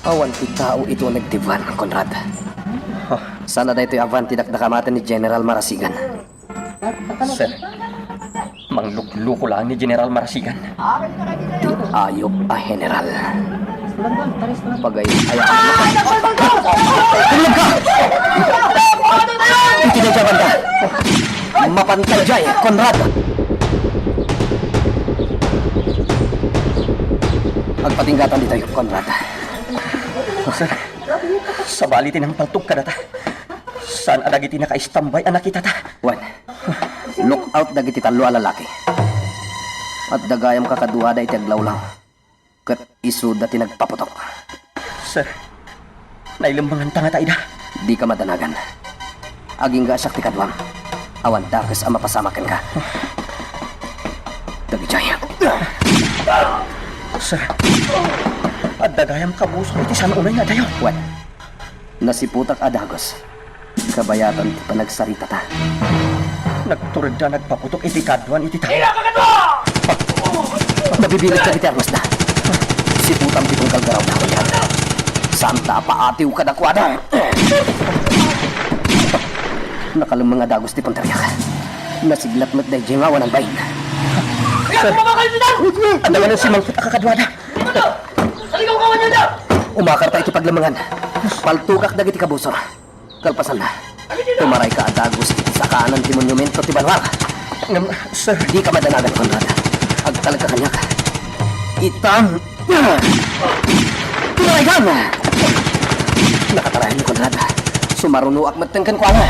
Awan ti tao ito nagtivan, Conrad. Sana da ito'y avan tinakdakamatan ni General Marasigan. Sir, manglukluko lang ni General Marasigan. Ti ayok a general. Pagay ayaan mo. Tulog ka! Itinadyawan ka! Mapantay jay, Conrad! Agpatinggatan dito yung Conrad. Sir, sa balitin ang paltog ka data. Saan adagiti naka-istambay anak kita ta? Wan, look out dagiti talo a lalaki. At dagayam kakaduha da iti aglawlaw. Kat isu dati nagpaputok. Sir, nailambangan tanga taida. Di ka madanagan. Aging gasak ti kadwam. Awan dakes ang mapasamakan ka. Dagijaya. Sir, at dagayam kabuso iti saan unay nga tayo. Wan, nasiputak adagos. Kabayatan ti panagsarita ta. Nagturod na nagpaputok iti kadwan iti tayo. Nabibilit ka iti armas na. Siputam ti tungkal garaw na kuyan. Santa paatiw ka dakwada. Nakalumang adagos ti pantaryak. Nasiglat mat day jengawan ang bayin. Sir, ang dagan si Mang Puta kakadwada. Umakar ta iti paglamangan. Paltukak dagiti kabusor. Kalpasan na. Tumaray ka adagos iti sakaanan ti monumento ti Banwar. Sir, Di ka madanagan, Conrad. Agtalag ka kanyak. Itang... Tumaray ka! Nakatarayan ni Conrad. Sumarunuak matengkan ko nga.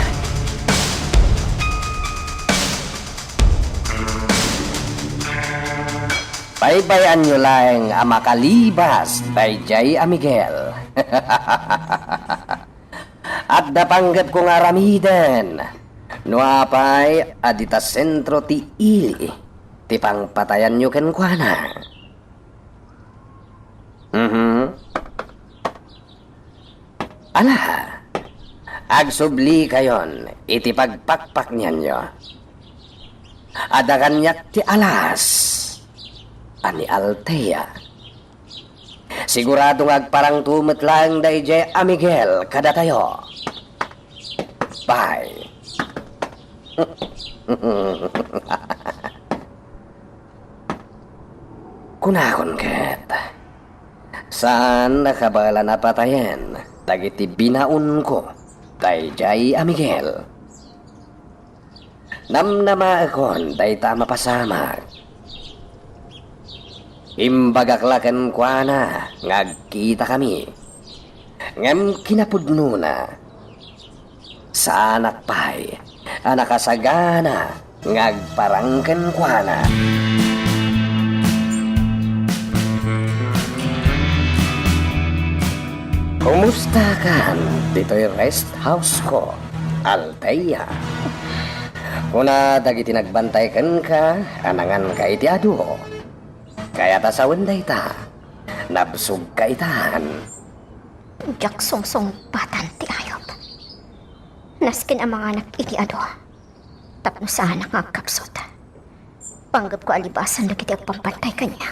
Baybayan nyo lang ang makalibas by Jay Amiguel. At dapanggat ko nga ramidan. Nuapay adita sentro ti ili. Ti pangpatayan nyo ken kuana. Ala, agsubli kayon iti pagpakpak niyan nyo. Ada kanyak ti alas. Ani Althea. Sigurado agparang tumet lang day Jay Amiguel kada tayo. bay. Kunakon ket. Saan nakabala na patayen? Dagiti binaun ko. Dayjay a Miguel. Namnama akon dayta mapasamak. Imbagaklaken kwa na, ngagkita kami. Ngem kinapudno na. Sa anak pay, anakasagana, ngagparangken kwa na. Kumusta kan? Dito'y rest house ko, Althea. Kuna dagiti nagbantay ken ka, anangan ka iti adu. Kaya ta sa wenday ta, nabsug ka itahan. Jak songsong batan ti ayop. Naskin ang mga anak iti ado. Tapno sa anak nga kapsot. Panggap ko alibasan na kita pampantay kanya.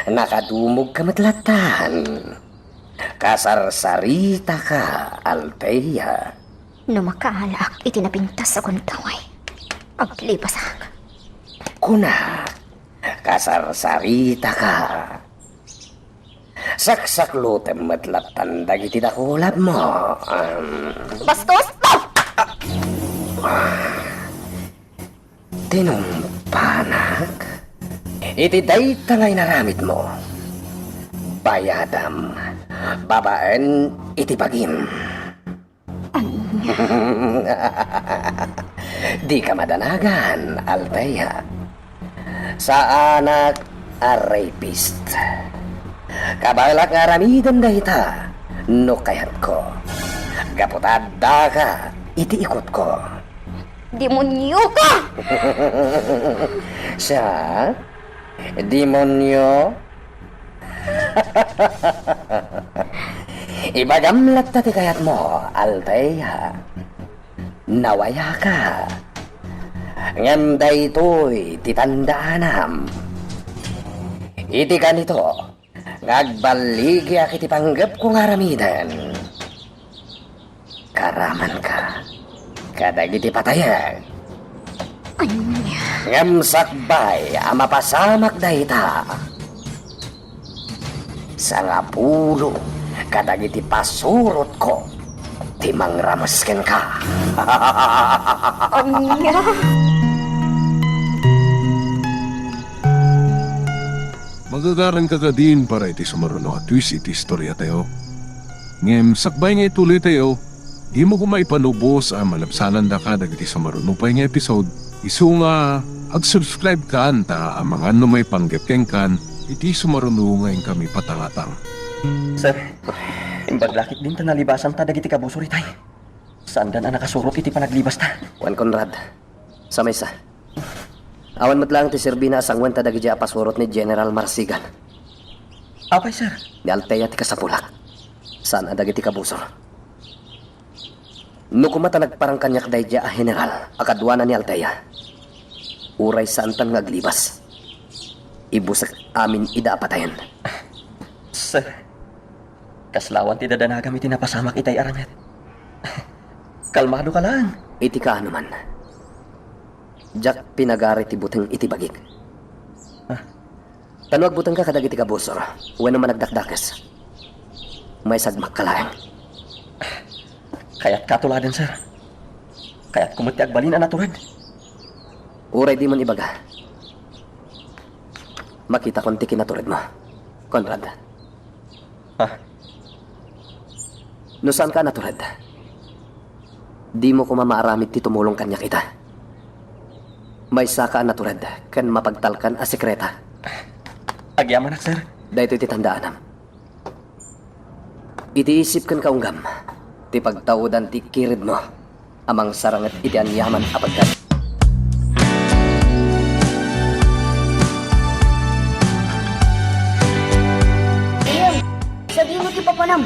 Nakadumog ka matlatan. Kasarsarita ka, Althea. No makaalak iti napintas sa kuntaway. Aglibasak. Kuna, kasarsarita ka. Saksaklutem matlatan dagiti dakulap mo. Bastos! Tinumpanak? Iti dayta ngay naramit mo. Bayadam, babaen iti bagim. Di ka madanagan, Althea. Sa anak a rapist. Kabalak nga ramidan dayta, no kayat ko. Gaputada ka, iti ikot ko. Demonyo ka! Siya? Demonyo? Ibagamlat na ti kayat mo, Althea. Nawaya ka. Ngem daytoy titandaanam. Iti kanito, ngagbaligi ak iti panggap kong aramidan. Karaman ka. Kadagiti patayan. Anya? Ngem sakbay amapasamak dayta. Sa nga pulo, kadagiti pasurot ko, timang ramasken ka. Anya? Magagaran ka din para iti sumaruno at twist iti istorya tayo. Ngem sakbay nga ituloy tayo, di mo kumay panubos ang malabsanan da ka dagiti sumaruno pa nga episode. Isu nga, ag-subscribe ka anta ang mga may panggapkeng kan, iti sumaruno ngayon kami patangatang. Sir, imbaglakit din ta nalibasan ta dagiti kabusuri tay. Saan dan ang nakasurot iti panaglibas ta? Juan Conrad, sa maysa. Awan mo't lang ti Serbina asangwan ta dagiti pasurot ni General Marsigan. Apay, sir. Ni Althea ti kasapulak. Saan dagiti kabusor? No kumata nagparang kanyak dayja a general, akadwa na ni Althea. Uray saan tan ngaglibas. Ibusak amin ida patayan. Sir, kaslawan ti dadanagam iti napasamak itay aranget. Kalmado ka lang. Iti ka ano man. Jack pinagari ti buteng iti bagik. Tanuag buteng ka kadag iti kabusor. Uwan naman nagdakdakas. May sagmak ka lang. Kaya't katuladan, sir. Kaya't kumuti agbalin ang naturad. Uray di man ibaga. Makita konti kinatulad mo. Conrad. Ha? No saan ka natulad? Di mo ko mamaaramid ti tumulong kanya kita. May saka natulad kan mapagtalkan a sekreta. Agyaman ak, sir. Dahito iti tandaanam. Itiisip kan kaunggam. Ti pagtaudan ti kirid mo. Amang sarangat iti anyaman apagkat. Ayun, sabihin mo ti papanam.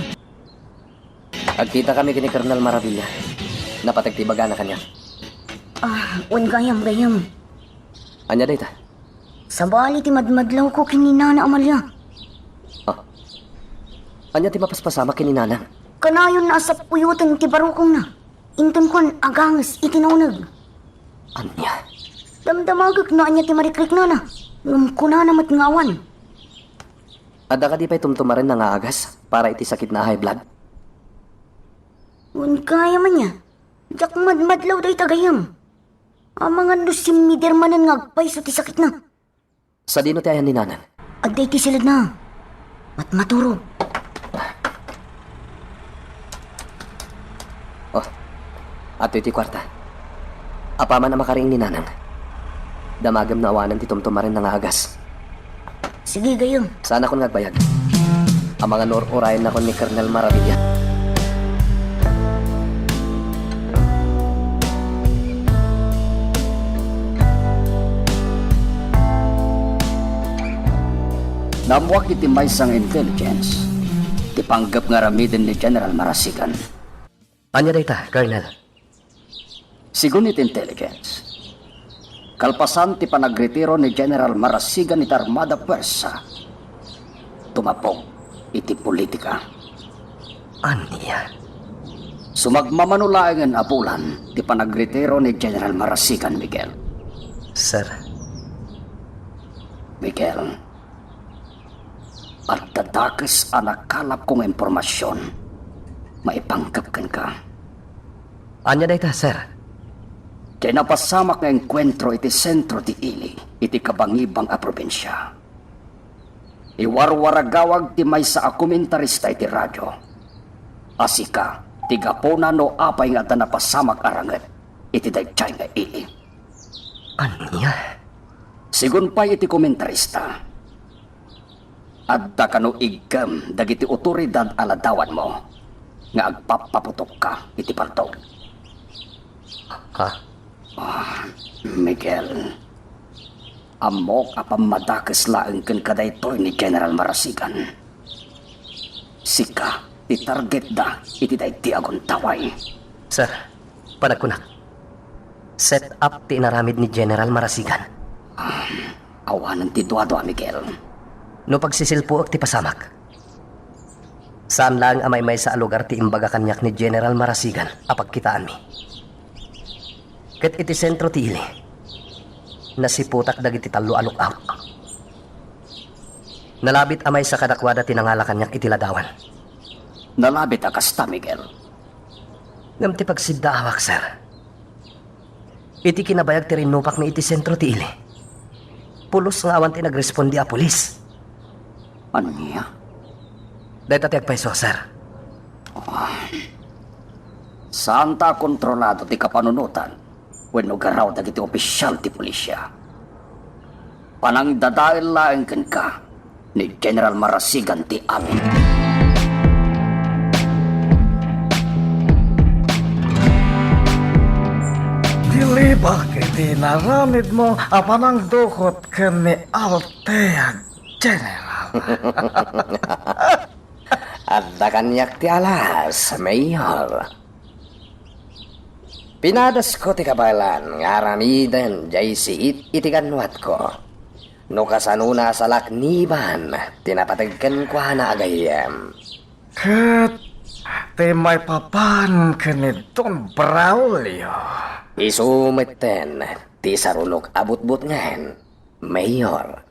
Agkita kami kini Colonel Maravilla. Napatagtibaga na kanya. Un gayam. Anya dayta? Sa bali ti madmadlaw ko kinina na Amalia. Anya ti mapaspasama kini Nana. Kanayon na sa puyutan ti barukong na. Inton kon agangas itinunag. Anya? Damdamagak na anya ti marikrik na na. Kuna na matngawan. Ada ka di pa'y tumtumarin na nga agas para iti sakit na high blood? Un kaya man niya. Jak madmadlaw day tagayam. Ang mga nusim midermanan nga agpay sa ti sakit na. Sa dino ti ayan ni nanan? Agday ti silad na. At maturo. Oh, ato iti kwarta. Apaman na makaring ni nanang. Damagam na awanan ti tumtumarin na nga agas. Sige gayam. Sana kon nagbayag. Ang mga nor-orayan na kon ni Colonel Maravilla. Nabuwag iti maysang intelligence. Ti panggap nga ramidin ni General Marasigan. Anya dayta, Colonel? Sigun iti intelligence. Kalpasan ti panagretiro ni General Marasigan iti Armada Pwersa. Tumapog iti politika. Anya? Sumagmamanulaengan apulan ti panagretiro ni General Marasigan, Miguel. Sir, Miguel, at dadakis anakalap kong impormasyon, maipangkapkan ka. anya dayta, sir? Kaya napasamak nga enkwentro iti sentro ti Ili, iti kabangibang a probinsya. Iwarwaragawag ti may sa akumentarista iti radyo. Asika, ti gapona no apay nga da napasamak aranget, iti dayjay nga Ili. Anya? Sigun pa iti komentarista. At da kano igam dagiti otoridad aladawan mo, nga agpapaputok ka iti paltog. Ha? Miguel, amok apamadakes laeng ken kadaytoy ni General Marasigan. Sika, itarget da iti dayti aguntaway. Sir, panagkunak. Set up ti inaramid ni General Marasigan. Awanan ti duwa-duwa, Miguel. No pagsisilpuok ti pasamak. Saan lang amay may sa lugar ti imbaga kanyak ni General Marasigan apagkitaan mi. Ket iti sentro ti Ili. Nasiputak dagiti talo alok-out. Nalabit amay sa kadakwada tinangala kanyak iti ladawan. Nalabit akasta, Miguel. Ngam ti pagsiddaawak, sir. Iti kinabayag ti rinupak ni iti sentro ti Ili. Pulos nga awan ti nagrespondi a pulis. Ano niya? Dahil tati agpaiso, sir. Saan ta kontrolado ti kapanunutan? Wenno garaw dagiti opisyal ti pulisya. Panang dadail laeng ken ka ni General Marasigan ti amin. Dilibak iti naramid mo apanang dukot ken ni Altea General. Adda kanyak ti alas, Mayor. Pinadas ko ti kabalan, nga ramiden, jay siit iti kanwat ko. No kasanuna sa lakniban, tinapatagkan ko na agayam. Ket, ti may papan ken ni Don Braulio. Isumiten, ti sarunok abot-bot ngayon, Mayor.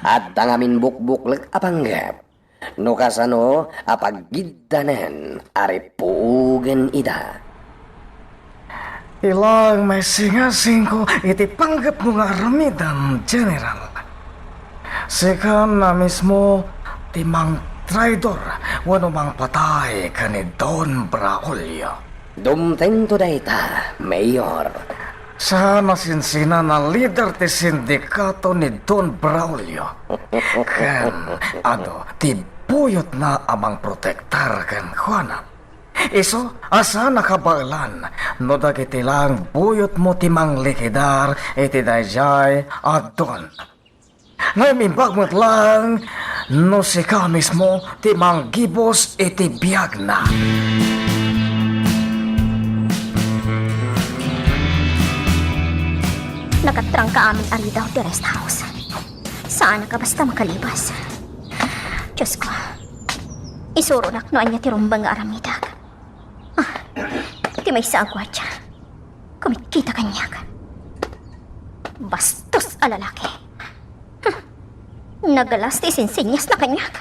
At tangamin bukbuklag apanggap, no kasano apagiddanen, aripugen ida. Ilang may singasing ko iti panggap mo nga ramidan, General. Sikan na mismo ti mang traidor wano mang patay ka ni Don Braulio. Dumteng to dayta, Mayor. Sa nasinsina na leader ti sindikato ni Don Braulio. Ken, ti buyot na amang protektar ken Juana. Iso, asa nakabailan, no dagiti lang buyot mo timang likidar, iti dayjay at don. Ngayon mo't lang, no si ka mismo timang gibos iti biyag na. Nagatrang ka amin ari daw ti rest house. Saan ka basta makalibas? Diyos ko, Isuro nak no anya ti rumbang nga aramidag. Ti may sa agwadya. Kumikita kanyak. Bastos a lalaki. Nagalas ti sinsinyas na kanyak.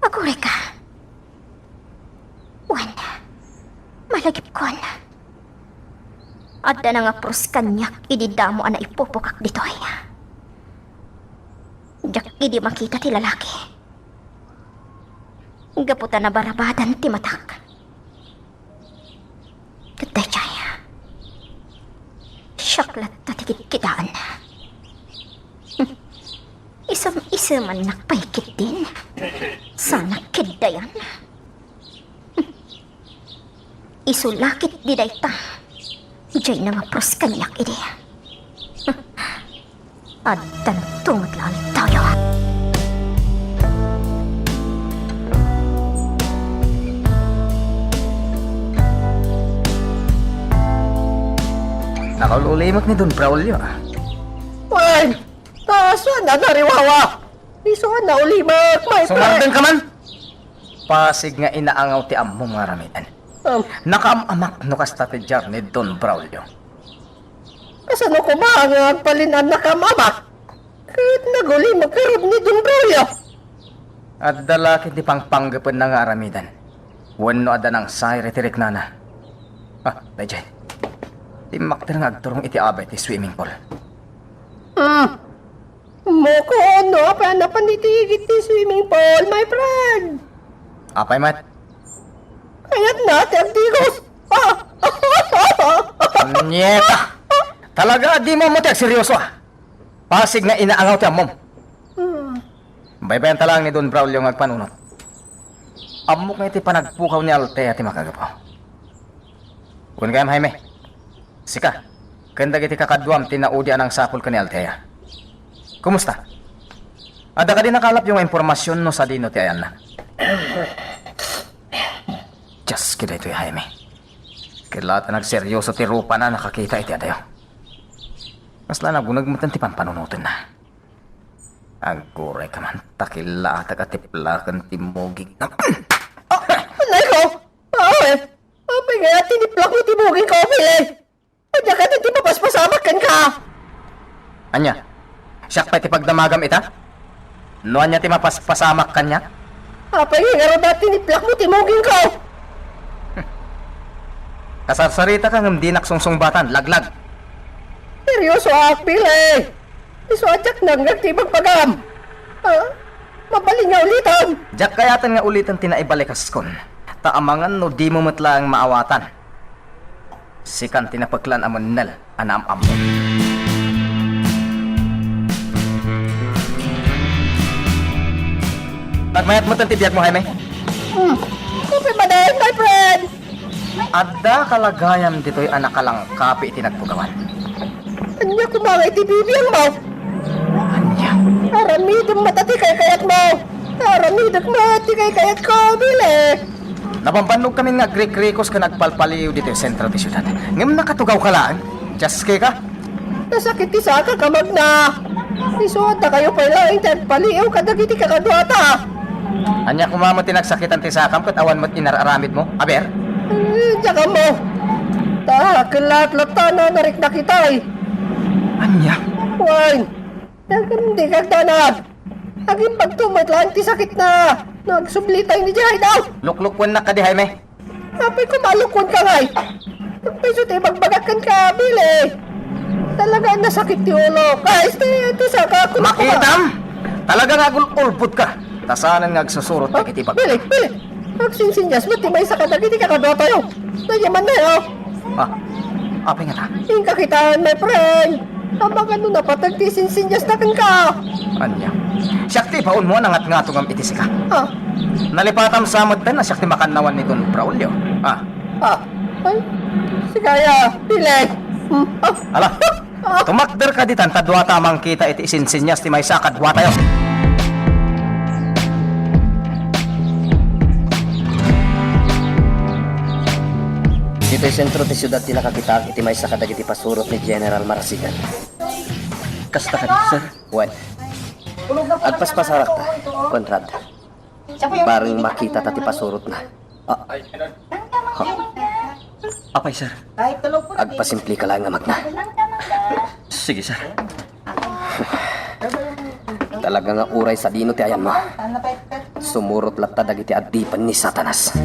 Agure ka. Wan, malagip kon. Adda na nga pros kanyak ididamo ana ipupukak ditoy. Jak idi makita ti lalaki. Gaputa na barabadan ti matak. Katay jaya. Syaklat tatikit kitaan. Isam-isaman nakpaikit din. Sana kidayan. Isulakit di dayta. Diyay na nga pros kanyak idi. Adda na tungot lang tayo. Nakaulimak ni Don Braulio. Wan! Saan na nariwawa? Isuan na ulimak, my Sumardin ka man! Pasig nga inaangaw ti among nga ramitan. Nakaamamak no kasta ti jar ni Don Braulio. Kasano ko ba ang palinan na kamamak? Kahit nagulimak karod ni Don Braulio. At dalaki ti pangpanggapan na nga ramitan. Wano ada ng sayre ti Riknana. Dajay. Timak ti nga agturong iti abay ti swimming pool. Moko ano pa na panitigit ti swimming pool, my friend. Apay mat? Kaya't natin ang tigos. Nyeta! Talaga di mo mutik, seryoso Pasig nga inaangaw ti amom. Baybayan talang ni Don Braulio ng agpanunot. Amok nga iti panagpukaw ni Altea ti makagapaw. Kung kayam Jaime, sika, kandag iti kakadwam tinaudi anang sapul ka ni Altea. Kumusta? Ada ka din nakalap yung impormasyon no sa dino ti ayan na. Diyos kita ito Jaime. Kilata nagseryoso ti rupa na nakakita iti adayo. Masla nagunagmutan ti pampanunutin na. Agure ka man, takila at agatiplakan ti moging na. Anay ko! Apay nga tiniplak mo ti buging ko, Pili. Adya ka ti papaspasamak kan ka. Anya, siyak pa ti pagdamagam ita? No anya ti mapaspasamak kanya? Apay nga ro dati tiniplak mo ti buging ko. Kasarsarita ka ng dinak sungsung-batan, laglag. Seryoso Pili. Iso adyak nang nagtibag pagam. Mabaling nga ulitan. Diyak kayatan nga ulitan tinaibalikas kon. Taamangan no di mo matla ang maawatan. Sikan tinapaglan amon nel, anam amon. Nagmayat mo tibiyag mo, Jaime? Kapi madahin, my friend. Adda kalagayan dito'y anak kalang kapi itinagpugawan. Anya kumangay ti bibiyang mo. Anya? Aramidong matati kay kayat mo. Aramidong mati kay kayat ko, Bile. Napambanog kami nga Greek-Ricos ka nagpalpaliw dito yung sentro di syudad. Ngayon nakatugaw ka lang. Just kay ka? Nasakit ti sa kakamag na. Isuot na kayo pala yung tagpaliw kadagiti kakadwata. Anya kumamot tinagsakitan ti sakam kat awan mo't inararamid mo? Aber? Tsaka mo. Kilat-lata na narik na kitay. Anya? Wine. Hindi kagdanag. Aging pagtumatlan ti sakit na. Nagsublitay ni Jahay daw. Luklukwan na ka di, Jaime. Apay kumalukon ka ngay. Nagpiso ti magbagakan ka, Bile. Talaga nasakit ti ulo. Kahit ti saka Makitam! Talaga nga ulput ka. Tasanan nga agsusurot na kitibag. Bile. Magsinsinyas mo ti may sakadagiti kakadwa tayo. Nagyaman na yun. Apay nga ta. Yung kakitaan, my friend. Abang ano na patagtisinsinyas na kan ka. Anya? Siyakti, paun mo nangat nga tungam itisi ka. Nalipatam samad na siyakti makanawan ni Don Braulio. Ay, sigaya, Bile. Ala, tumakder ka ditan, tadwa tamang kita iti isinsinyas ti may sakadwa tayo. Dito yung sentro ti syudad ti nakakita iti may sakadag iti pasurot ni General Marasigan. Kasta ka dito, sir? Wan. Agpaspasarak ta, Conrad. Baring makita tati pasurot na. Apay, sir. Agpasimpli ka lang nga magna. Sige, sir. Talaga nga uray sa dino ti ayan mo. Sumurot latta dagiti adipan ni Satanas.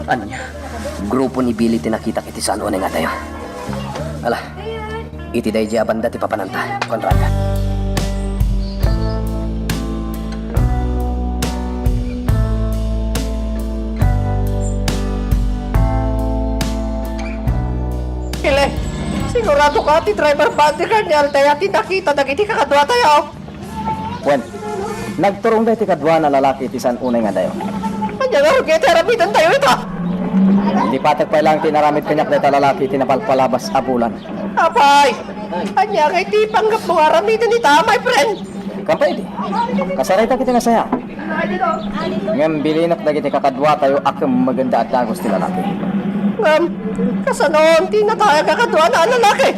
Anya? Grupo ni Billy tinakita kiti saan nga tayo. Ala, iti day di abanda ti papananta, Conrad. Ile, sigurado ka ti driver bandi ka ni Altaya tinakita dagiti kakadwa tayo. Wen, nagturong dahi ti kadwa na lalaki ti san unay nga dayo. Anya nga rin kaya terapitan tayo ito. Hindi patek pa lang tinaramit kanyak dahi ta lalaki tinapalpalabas abulan. Apay, anya nga iti panggap mo aramitan ni ta, my friend. Kampay di, kasaray ta kiti nga saya. Ngam bilinap dagiti kakadwa tayo akam maganda at lagos ti lalaki. Kasanoon, tinataya kakadwa na ang lalaki.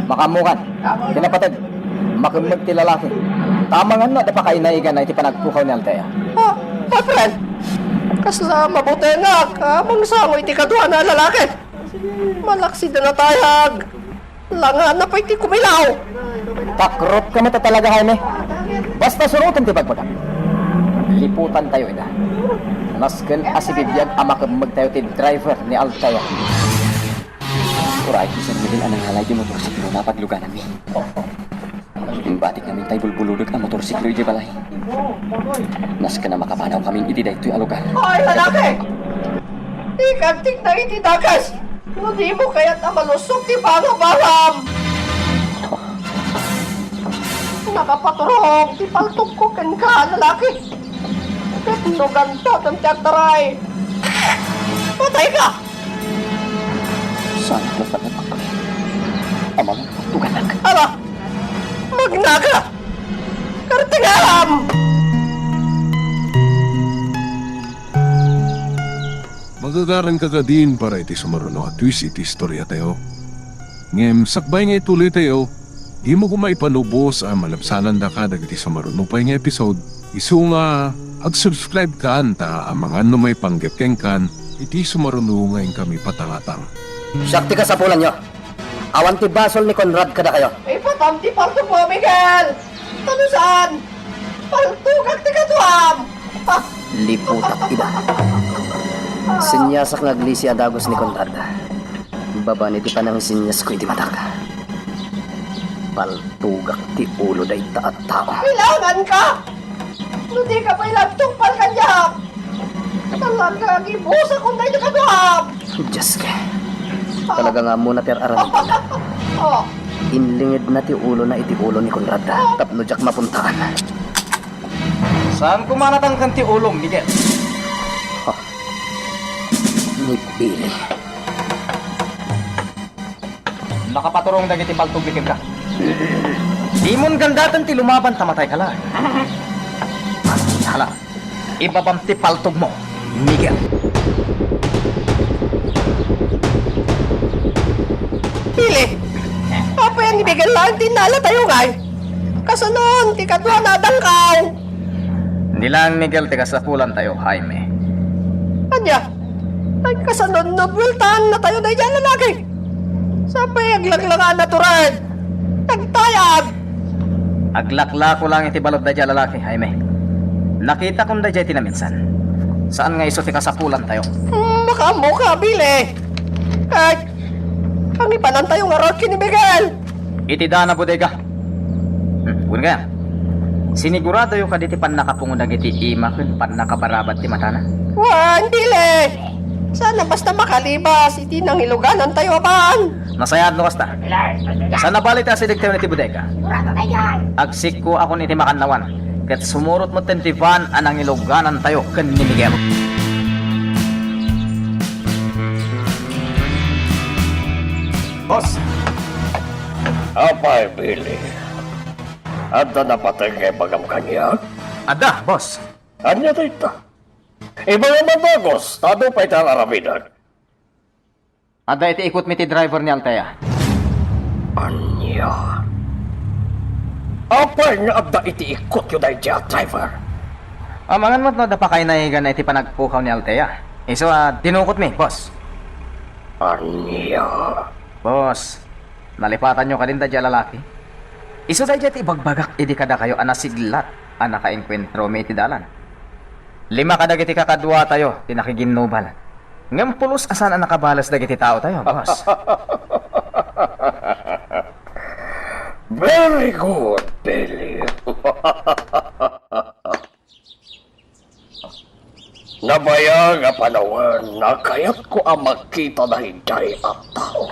Makamukan, pinapatid, makimag ti lalaki. Tama nga no, dapat kainaigan na iti panagpukaw ni Altea. My friend, kasla mabuti nga, kamang sangoy ti kadwa na ang lalaki. Malaksi na natayag. Langan na pa iti kumilaw. Takrot ka mata talaga, Jaime. Basta surutan ti bagbaga. Liputan tayo ina. Nasken asibibiyag amakabag tayo ti driver ni Altaya. Uray, isang bilin anang halay di motorsiklo na pagluganan mi. Batik namin tayo bulbuludog ang motorsiklo di balay. Nas ka na makapanaw kaming iti daytoy alugan. Ay, lalaki! Ikantik na iti dagas. Hindi mo kaya't amalusok ti banga-bangam. Nakapaturong ti paltok ko ken ka, lalaki. No ganto ng tiyataray. Patay ka! Saan ka pa napak? Amang tuganak. Ala! Magnaga! Kartingaram! Magagaran ka din para iti sumaruno at twist iti istorya tayo. Ngem, sakbay nga ituloy tayo, di mo kumay panubos ang malapsanan da ka dagiti sumaruno pa nga episode. Isu nga, ag-subscribe ka anta ang mga numay panggapkeng kan, iti sumaruno ngayon kami patangatang. Syakti ka sa pulan nyo. Awan ti basol ni Conrad kada kayo. May patam ti paltok mo, Miguel! Ano saan? Paltukak ti katuam! Liputak ida. Sinyasak naglisi adagos ni Conrad. Baba ni ti panang sinyas ko iti matak. Paltugak ti ulo day taat tao. Kailangan ka! Hindi ka pa ilagtungpal kanyak! Talaga, ibusa kung tayo katuam! Diyos ka. Talaga nga muna ter aram. Oh, Inlingid na ti ulo na iti ulo ni Conrad. Tapno jak mapuntaan. Saan kumanatang kan ti ulong, Miguel? Ni Billy. Nakapaturong dagiti paltog bikim ka. Di mon gandatan ti lumaban tamatay ka lang. Hala, ibabam ti paltog mo, Miguel. Pili! Apa yan ibigay lang tinala tayo ngay? Kasanon, ti katwa na dangkaw! Nilang Miguel tiga sa pulan tayo, Jaime. Anya? Ay kasanon na bultan na tayo na yan lalaki! Sapay aglaglangan na turad! Nagtayag! Aglakla ko lang iti balot da dya lalaki, Jaime. Nakita kong da dya tinaminsan. Saan nga iso ti kasapulan tayo? Makamo ka, Bili! Kahit ang ipanan tayo nga rod ni Miguel! Iti da na bodega. Kun kaya, sinigurado yung kaditi pan nakapungundag iti ima kun pan nakabarabat ti matana. Wan, Bili! Sana basta makalibas, iti nang iluganan tayo apaan! Nasayad no kasta. Sa nabalit si diktayo ni ti bodega. Agsik ko ako ni ti makanawan. Kat sumurot mo tentivan anang iluganan tayo ken ni Miguel. Boss! Apay, Billy. Anda na patay kay bagam kanya? Ada, boss. Anya dito? Iba naman bagos, tado pa itang aramidan. Ada iti ikot mi ti driver ni Altea. Anya? Apay nga adda iti ikot yun ay driver. Amangan mo't no, dapa kayo naigan na iti panagpukaw ni Altea. Iso, dinukot mi, boss. Anya. Boss, nalipatan nyo ka din dadya lalaki. Iso dadya ti ibagbagak, idi kada kayo anasiglat, anaka-enkwentro mi iti dalan. 5 kada giti kakadwa tayo, tinakiginnubal. Ngam pulos asan ang nakabalas dagiti tao tayo, boss. Very good, Billy. Nabayag nga panawan na kaya't ko ang makita na hinday at tao.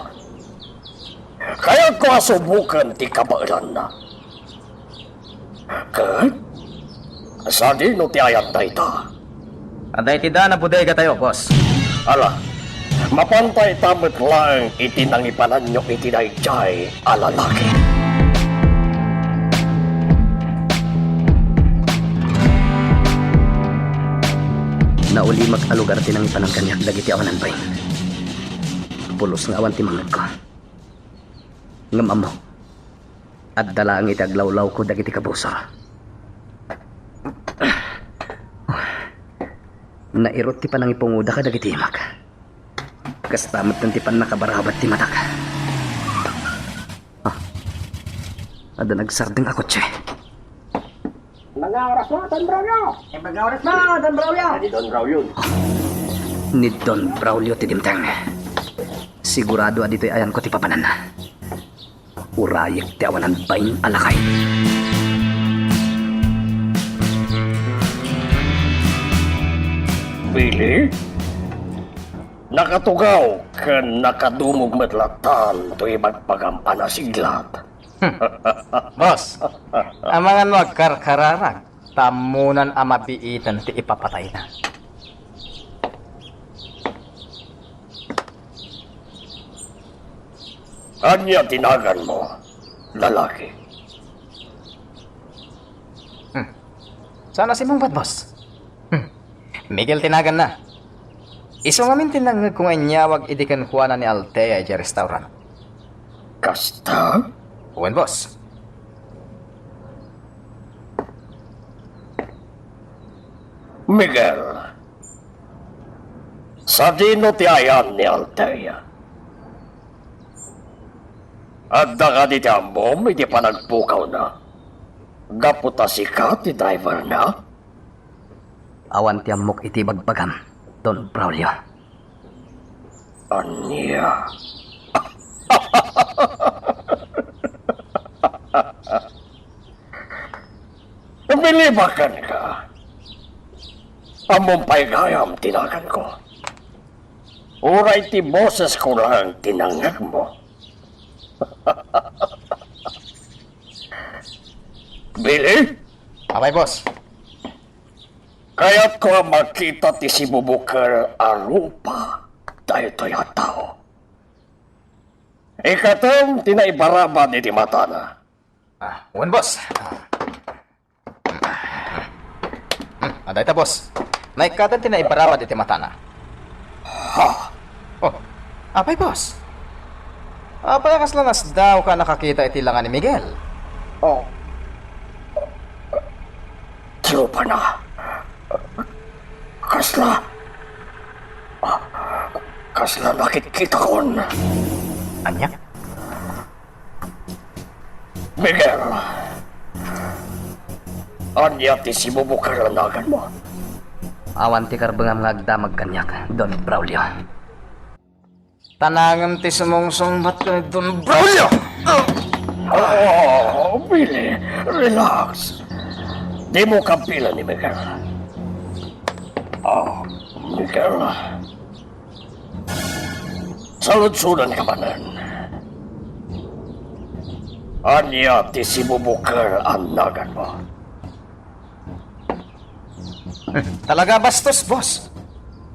Kaya't ko asubukan ti kabailan na. Kat, sa di no ti ayat na ita. Anday ti da na bodega tayo, boss. Ala, mapantay tamit lang itinangipanan nyo itinayjay alalaki. Nauli mag-alugar tinang ipanang kanyak dagiti awanan bay. Pulos nga awan ti mangad ko. Ngam amo. At dala ang itaglawlaw ko dagiti kabusor. Nairot ti panang ipunguda ka dagiti imak. Kastamat ng ti pan nakabarabat ti matak. Ada nagsardeng ako, tse. Ni Don Braulio ti dimtang. Sigurado adito'y ayan ko ti papanan. Urayek ti awanan bain alakay. Billy, nakatugaw ka nakadumog matlatan to ibagpagampan na siglat. Boss, amangan mo agkarkararag, tamunan ang mabiitan ti ipapatay na. Anya tinagan mo, lalaki. Sana si mong bat, boss? Miguel tinagan na. Iso ngamin tinangag kung anyawag idikan kuwanan ni Altea di restaurant. Kasta? Uwan, boss. Miguel, sa dino ti ayan ni Altea. At daga di tambom, hindi pa nagpukaw na. Gaputa si ka, ti driver na. Awan ti amok iti bagbagam, Don Braulio. Anya. Bilibakan ka. Among paigayam tinagan ko. Uray ti boses ko lang tinangag mo. Billy? Abay, boss. Kaya't ko ang makita ti si Bubukar arupa dahil to'y tao. Ikatang tinaibaraba ni ti mata na. Uwan, boss. Aday ta, boss. Naikatan tinaibaraba di ti mata na. Ha? Oh, abay, boss. Abay, kaslangas daw ka nakakita iti langan ni Miguel. Oh. Tropa na. Kasla nakikita kon. Anya? Miguel. Anya ti si Bubukar anagan mo. Awan ti karbengam ngagdamag kanyak, Don Braulio. Tanangam ti sumungsumbat ka ni Don Braulio! Oh, Billy, relax. Di mo kampila ni Miguel. Oh, Miguel. Salud-sudan ka manan. Anya ti si Bubukar anagan mo. Talaga bastos, boss.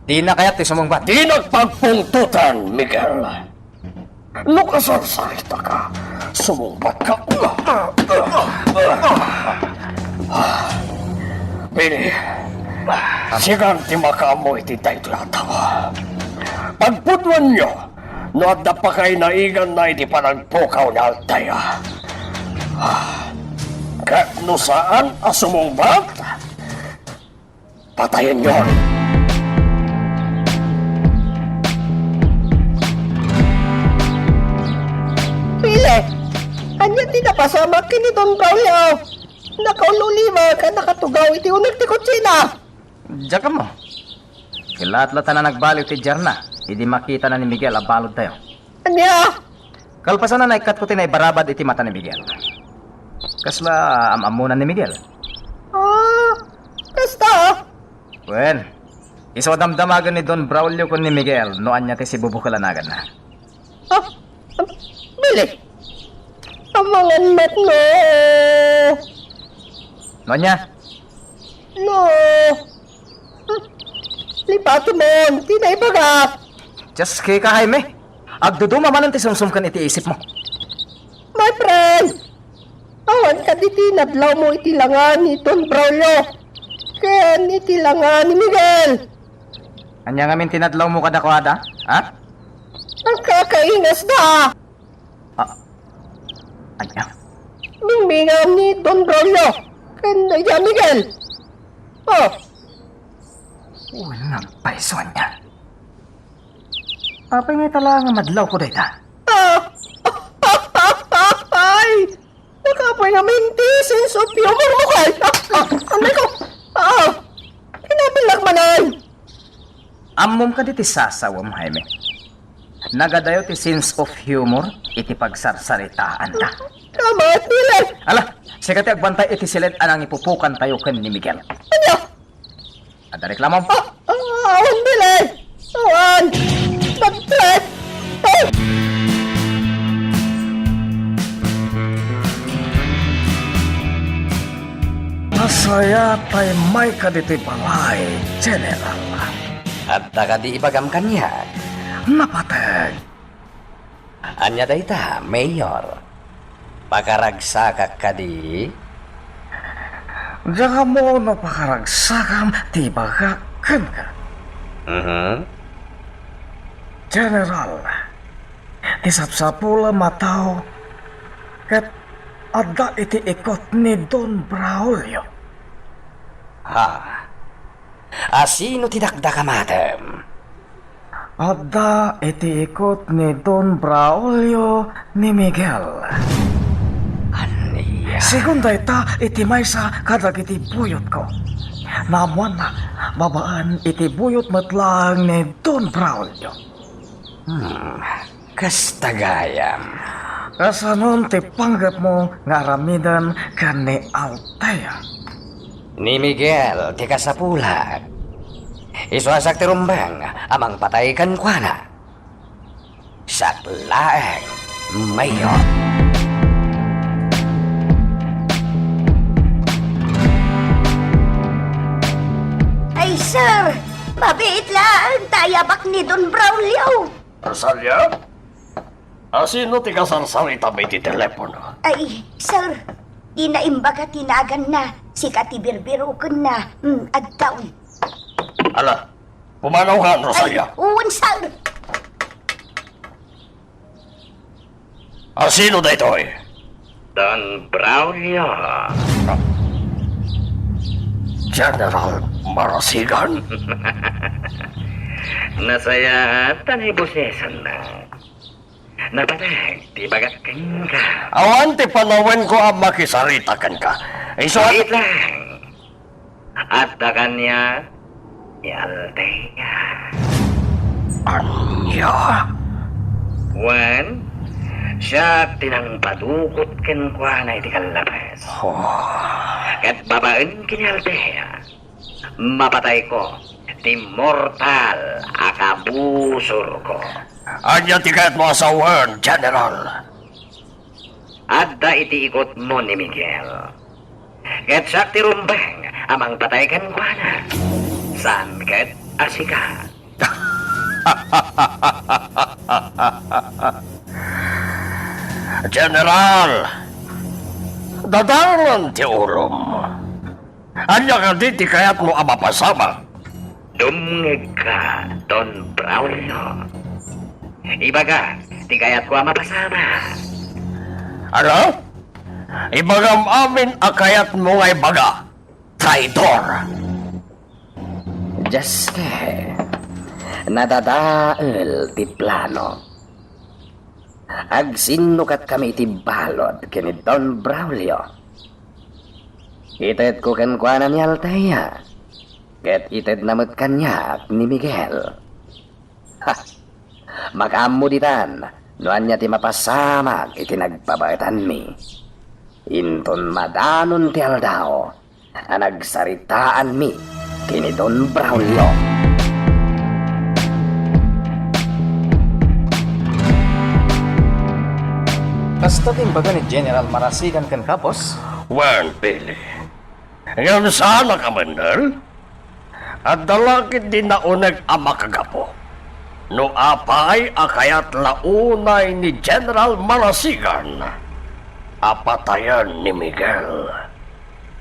Di na kaya ti sumungbat. Di nagpagpungtutan, Miguel. Lukasarsarita ka. Sumumbat ka. Billy, sigang timakamoy ti tayo tulatawa. Pagpudwan nyo, no at pa kayo naigan na iti panagpukaw na Altea. Kat no saan asumumbat? patayin yon. Pile! Anya ti napasama kini Don Braulio. Nakaululima ka nakatugaw iti unag ti kutsina. Diyan ka mo. Kilat-lata na nagbaliw ti Jarna. Hindi makita na ni Miguel abalod tayo. Anya? Kalpasan na naikat ko tinay barabad iti mata ni Miguel. Kasla amamunan ni Miguel. Kasta? Wen, iso damdamagan ni Don Braulio kun ni Miguel noan niya ti si bubukalanagan na. Bili! Amangan mat no! Noan niya? No! Lipato mon, tinay baga! Just kay ka Jaime. Agduduma man ang ti sumsum kan iti isip mo. My friend! Awan ka di tinadlaw mo itilangan ni Don Braulio. Ken itilangan ni Miguel. Anya nga min tinadlaw mo kada kuada? Ha? Ang kakaingas da! Anya? Mingmingan ni Don Braulio. Ken Daya Miguel. Oh, Unang paiso niya. Apay may tala nga madlaw ko dayta. ay! Nakapoy nga minti sense of humor mo kay. Anay ko. Kinabilag manan. Ammom ka diti sasawam, Jaime. Nagadayo ti sense of humor iti pagsarsaritaan ta. Tama at nilay. Ala, sikat ti agbantay iti silid anang ipupukan tayo ken ni Miguel. Ano? Ada reklamom? Awan nilay. Awan. Nag-trek. Masaya tayo may kadito'y palay, General. At takadi ibagam kanya. Napatag. Anya dayta, Mayor. Pagaragsakak kadi. Diyan mo napakaragsakam tibagakan ka. General, tisapsapula mataw kat ada iti ikot ni Don Braulio. Ha? Asino tidakda ka, madam? Ada iti ikot ni Don Braulio ni Miguel. Aniya. Segunda ita iti maysa kadag iti buyot ko. Namuan na babaan iti buyot matlang ni Don Braulio. Kastagayam. Kasanon ti panggap mo nga aramidan ka ni Altea. Ni Miguel, ti kasapulat. Isuasak ti rumbang, amang patay kan kuana. Satlaeng, Mayor. Ay, sir! Mabait lang! Tayabak ni Don Braulio! Rosalia? Sino ti kasarsarita may ti telepono? Ay, sir! Di na imbaga tinagan na. Si katibirbirukan na. Adtaw. Ala, pumanaw ka, Rosalia. Ay, uwan, sir! Sino da ito eh? Don Braulio. General Marasigan? Nasaya tanay busesan na. Napatag, di bagat ka. Awan ti panawen ko ang makisaritakan ka. So, Wait lang. At da kanya, Altea. Anya? Wan, siya tinang padukot ken kwa na iti kalabas. Kat babaan kini Altea. Mapatay ko, ti mortal akabusor ko. Anya ti kahit mo asawan, General? Adda iti ikot mo ni Miguel. Ket sak ti rumbang amang patay kan kwa na. San ket asika. General, dadalan ti urom. Anya ka di ti kayat mo amapasama. Dumngeg ka, Don Braulio. Ibaga, ti kayat ko mapasama. Ano? Ibagam amin akayat mo ngay baga. Traitor. Jaske, nadadael ti plano. Agsinukat kami iti balod kini Don Braulio. Ited ko ken kuana ni Althea. Ket ited namut kanyak ni Miguel. Ha! Magamo ditan, noan niya ti mapasamag iti nagpabaitan mi. Inton madanon ti Aldao, nagsaritaan mi kini Don Braulio. Basta timbaga ni General Marasigan kan kapos. Wan, Billy. Ngayon sana ka mandal? At dalakit din na unag ama kagapo. No apay akayat launay ni General Marasigan. Apatayan ni Miguel.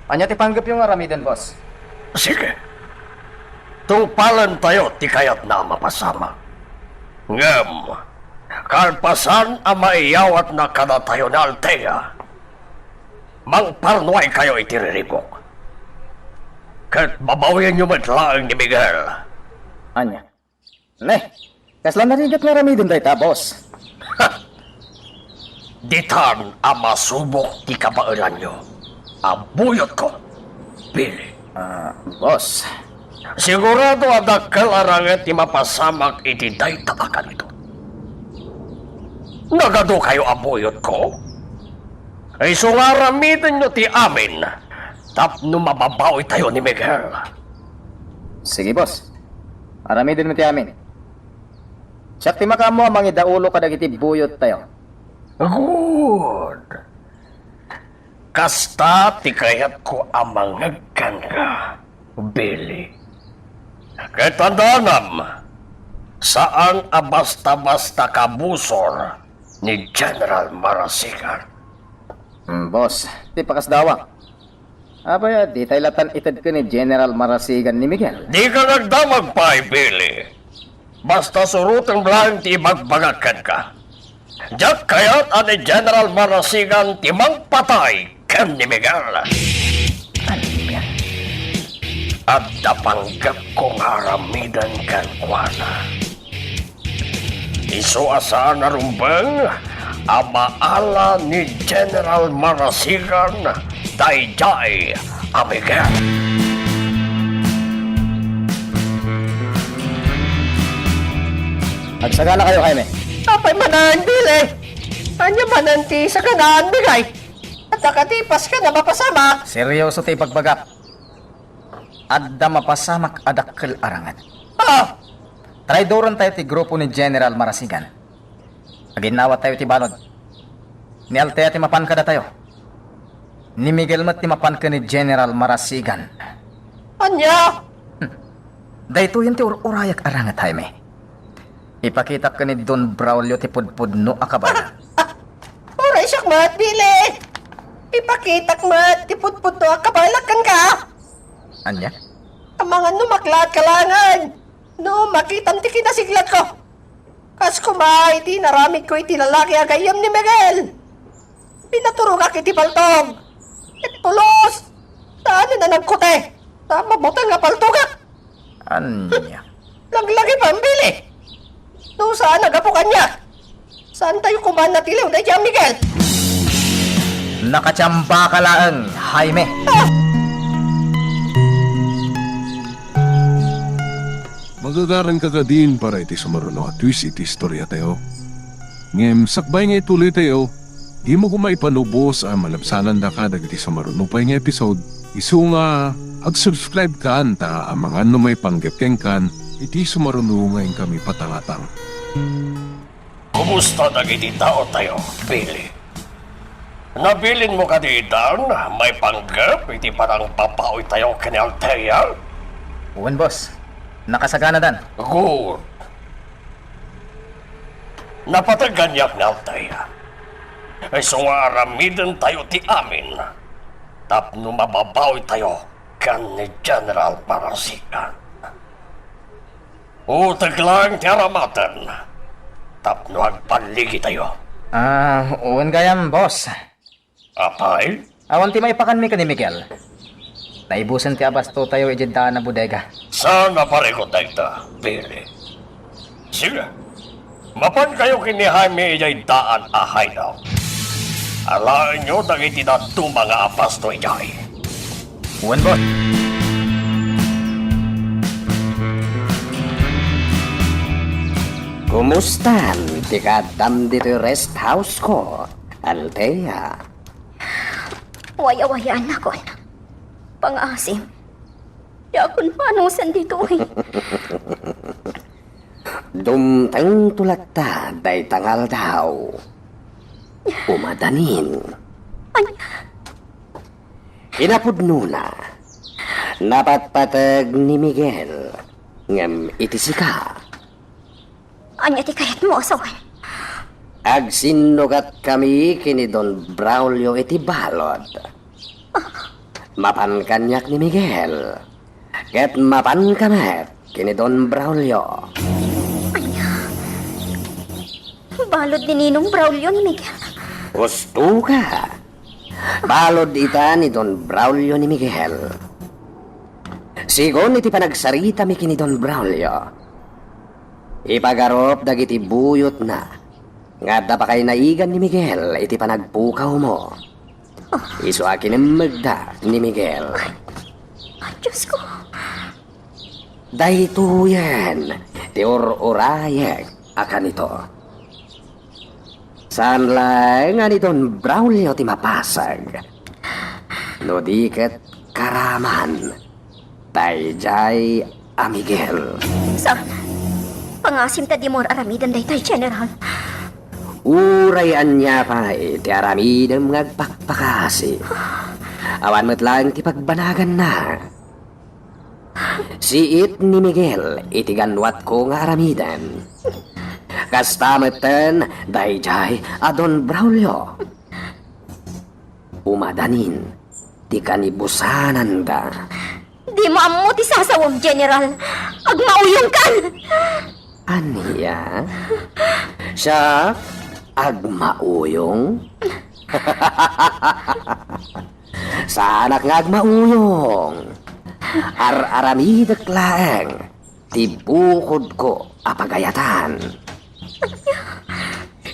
Anya ti panggap yung aramidan, boss. Sige. Tungpalan tayo ti kayat na mapasama. Ngam, kalpasan ang maiyawat na kada tayo na Althea. Mangparnuay kayo itiriribok. Kat babawian nyo matlaang ni Miguel. Anya? Ne, kasla narigat nga aramidan tayo ta, boss. Ditan ang masubok ti kabailan nyo. Ang buyot ko, Billy. Boss. Sigurado ada kalarangan ti mapasamak iti day tabakan ito. Nagado kayo ang buyot ko? Ay sungaramitin nyo ti amin. Tapno mababawi tayo ni Miguel. Sige, boss. Aramidan mo ti amin. Siyak ti makamo ang mga idaulo kadag iti buyot tayo. Good. Kasta ti kayat ko ang mangagkan ka, Billy. Katandanam, saan a basta-basta kabusor ni General Marasigan? Boss, ti pakasdawa. Abaya, di tayo latan itad ka ni General Marasigan ni Miguel. Di ka nagdamag pa, Billy. Basta surutan lang ti magbagakan ka. Diyak kaya't ni General Marasigan ti mangpatay kan ni Miguel. At napanggap kong haramidan kan kuana. Iso asaan na rumbang amaala ni General Marasigan dayjay a Miguel. Nagsagana kayo, Jaime. Apay manan, Billy. Anya mananti sa kanaan, bigay. At nakatipas ka na mapasama. Seryoso ti pagbagap. Adda mapasamak adakkel arangan. Ah! Traidoran tayo ti grupo ni General Marasigan. Aginawa tayo ti balod. Ni Althea ti mapan kada tayo. Ni Miguel mat ti mapan ka ni General Marasigan. Anya? Dahito yun ti urayak arangat, Jaime. Ipakita ka ni Don Braulio ti pudpudno akabala. Oray siyak mat, Billy. Ipakitak mat, tipudpud to akabalakan ka. Anya? Ang mga numaklat kalangan. No, makitan ti kinasiglat ko. Kas kumay, di naramid ko iti lalaki agayam ni Miguel. Pinaturog ak iti paltog. At pulos. Saan na nagkute? Tama butang nga paltogak. Anya? Laglagi pa ang Billy. No, saan nagapukan niya? Saan tayo kumahan na tiliw na dyan, Miguel? Nakachamba ka laang, Jaime. Magagaran ka din para iti sumaruno at twist iti istorya tayo. Ngem, sakbay nga ituloy tayo, di mo kumaipanubos ang malabsanan da ka iti sumaruno pa yung episode. Isu nga, ag-subscribe ka anta ang mga may panggapkeng kan, iti sumaruno ngayon kami patangatang. Kumusta naging tao tayo, Billy? Nabilin mo ka ditan, may panggap, iti parang papaoy tayo kani Althea? Uwan, boss. Nakasagana dan. Good. Napataganyak na Althea. Ay sungaramidan tayo ti amin. Tapno mababawi tayo kan ni General Marasigan. Utag lang ti aramatan. Tapno agpaligi tayo. Uwan gayam, boss. Apay? Awan ti maipakan mi ka ni Miguel. Taibusan ti abasto tayo ijidaan na bodega. Sana pare ko dagta, Billy. Sige. Mapan kayo kini Jaime ijay daan ahay daw. Alaan nyo dagiti na mga apasto ijay. Uwan bot. Kumusta? Tikadam dito rest house ko, Althea. Waya-wayaan ako. Pang-asim. Di ako manusan dito eh. Dumtang tulata, day tangal daw. Umadanin. Ay, Inapudno na. Napatpatag ni Miguel. Ngam itisika. anya ti kayat mo asawan. Agsinugat kami kini Don Braulio iti balod. Mapan kanyak ni Miguel. Ket mapan kamet kini Don Braulio. Balod ni Ninong Braulio ni Miguel. Gusto ka? Balod ita ni Don Braulio ni Miguel. Sigon iti panagsarita mi kini Don Braulio. Ipagarop dagiti buyot na. Nga pa kay naigan ni Miguel iti panagpukaw mo. Isu akin ang magda ni Miguel. Diyos ko. Dahito yan. Ti or-orayek akan ito. Saan lang nga ni Don Braulio ti mapasag. No diket karaman. Tayjay a Miguel. Saan? Pangasim ta di mo aramidan day tay, General. Urayan niya pa ti aramidem ngagpakpakasi. Awan mo't lang ti pagbanagan na. Siit ni Miguel iti ganwat ko nga aramidan. Kastametan dayjay a Don Braulio. Umadanin ti kanibusanan da. Di mo ammo ti sasawam, General. Agmauyong kan! Aniya? Siya agmauyong? Sanak nga agmauyong. Ar-aramidak laeng. Tibukod ko apagayatan.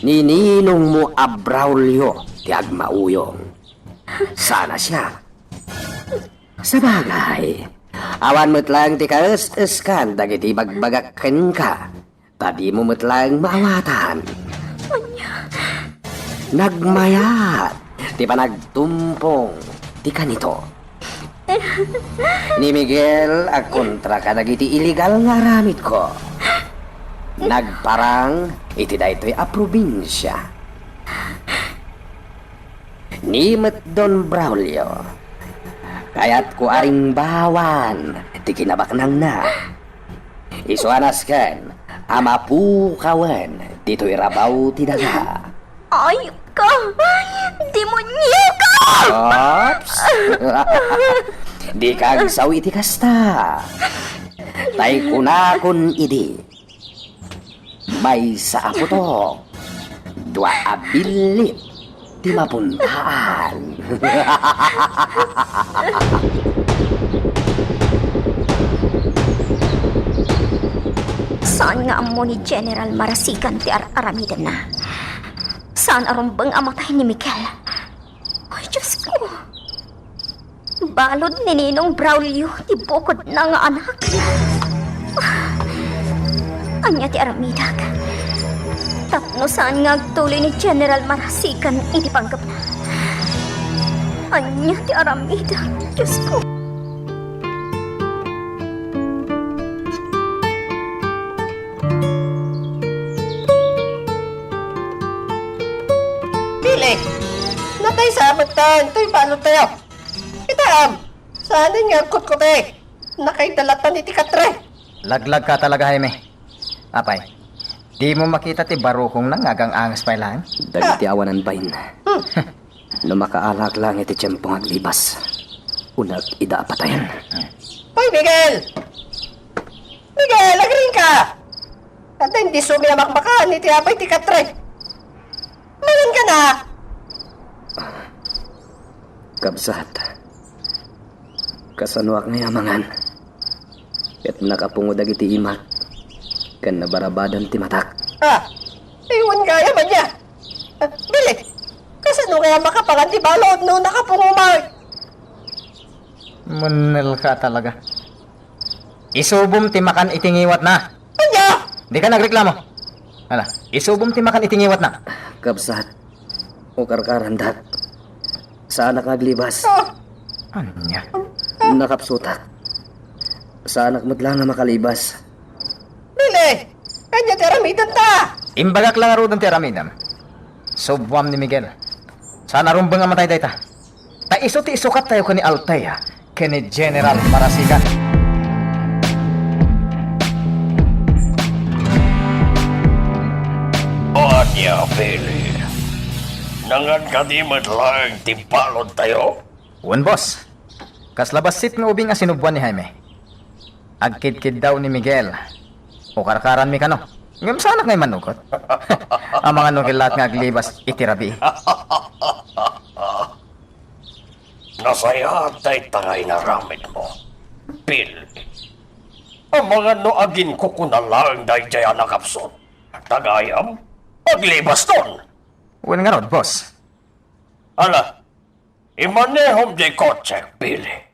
Nininong mo a Braulio ti agmauyong. Sana siya. Sa bagay, awan mo't lang ti kaes-eskan dagiti bagbagakken ka. Tadi mo mo't lang maawatan. Nagmayat, ti panagtumpong, ti kanito. Ni Miguel, ag kontra ka dagiti illegal nga aramid ko. Nagparang, iti daytoy a probinsya. Ni met Don Braulio, kaya't ko aring bawan, ti kinabaknang na. Isuanas ken, amapukawen, dito'y rabaw ti daga. Ay ka! Demonyo ka! Ops! Di kagsaw iti kasta. Tay kunakon idi. May sa ako to. Dua abilit ti mapuntaan. Saan nga amo ni General marasigan ti aramidan na? Saan arumbang amatay ni Miguel? Ay, Diyos ko. Balod ni Ninong Braulio ti bukod na nga anak. Anya ti aramidag. Tapno saan nga agtuloy ni General marasigan iti panggap na. Anya ti aramidag. Diyos ko. Pili! Natay sa abatan, to'y balot tayo. Itam! Saan nga angkot ko tayo? Nakaidalatan iti katre. Laglag ka talaga, Jaime. Apay, di mo makita ti barukong nang agang angas pa lang? Dagiti awanan bayin. No makaalak lang iti tiyempong aglibas. Unag ida patayan. Hoy, Miguel! Miguel, agring ka! At hindi sumi na makmakaan iti apay ti katre. Manan ka na! Kasanuak nga yamangan. Ket nakapungod iti imat. Kan nabarabadan ti matak. Iwan kaya man niya. Bili, kasano kaya makapangan ti balod no nakapungumay? Munel ka talaga. Isubom ti makan itingiwat na. Anya? Di ka nagreklamo. Ala, isubom ti makan itingiwat na. Kabsat. O karkarandat. Saan nakaglibas? Anya? Nakapsutak. Saan nakmadlang nga makalibas? Bili, kanya teramitan ta. Imbagak lang aro ti aramidam. Subwam ni Miguel. Sana rumbang nga matay ta. Ta iso ti isukat tayo kani Altea. Kani General Marasigan. Anya, Billy. Nangan ka di madlang timpalon tayo? Uwan, boss. Kaslabasit nga ubing nga sinubwan ni Jaime. Agkid-kid daw ni Miguel. O karkaran mi kano. Ngam sana ngay manukot. Ang mga nukilat nga aglibas itirabi. Nasaya tay tangay na ramid mo. Billy. Ang mga noagin ko kunalang dahi jaya nakapson. Tagayam, paglibas ton. Uwan nga rod, boss. Ala, imanehom di kotse, Billy.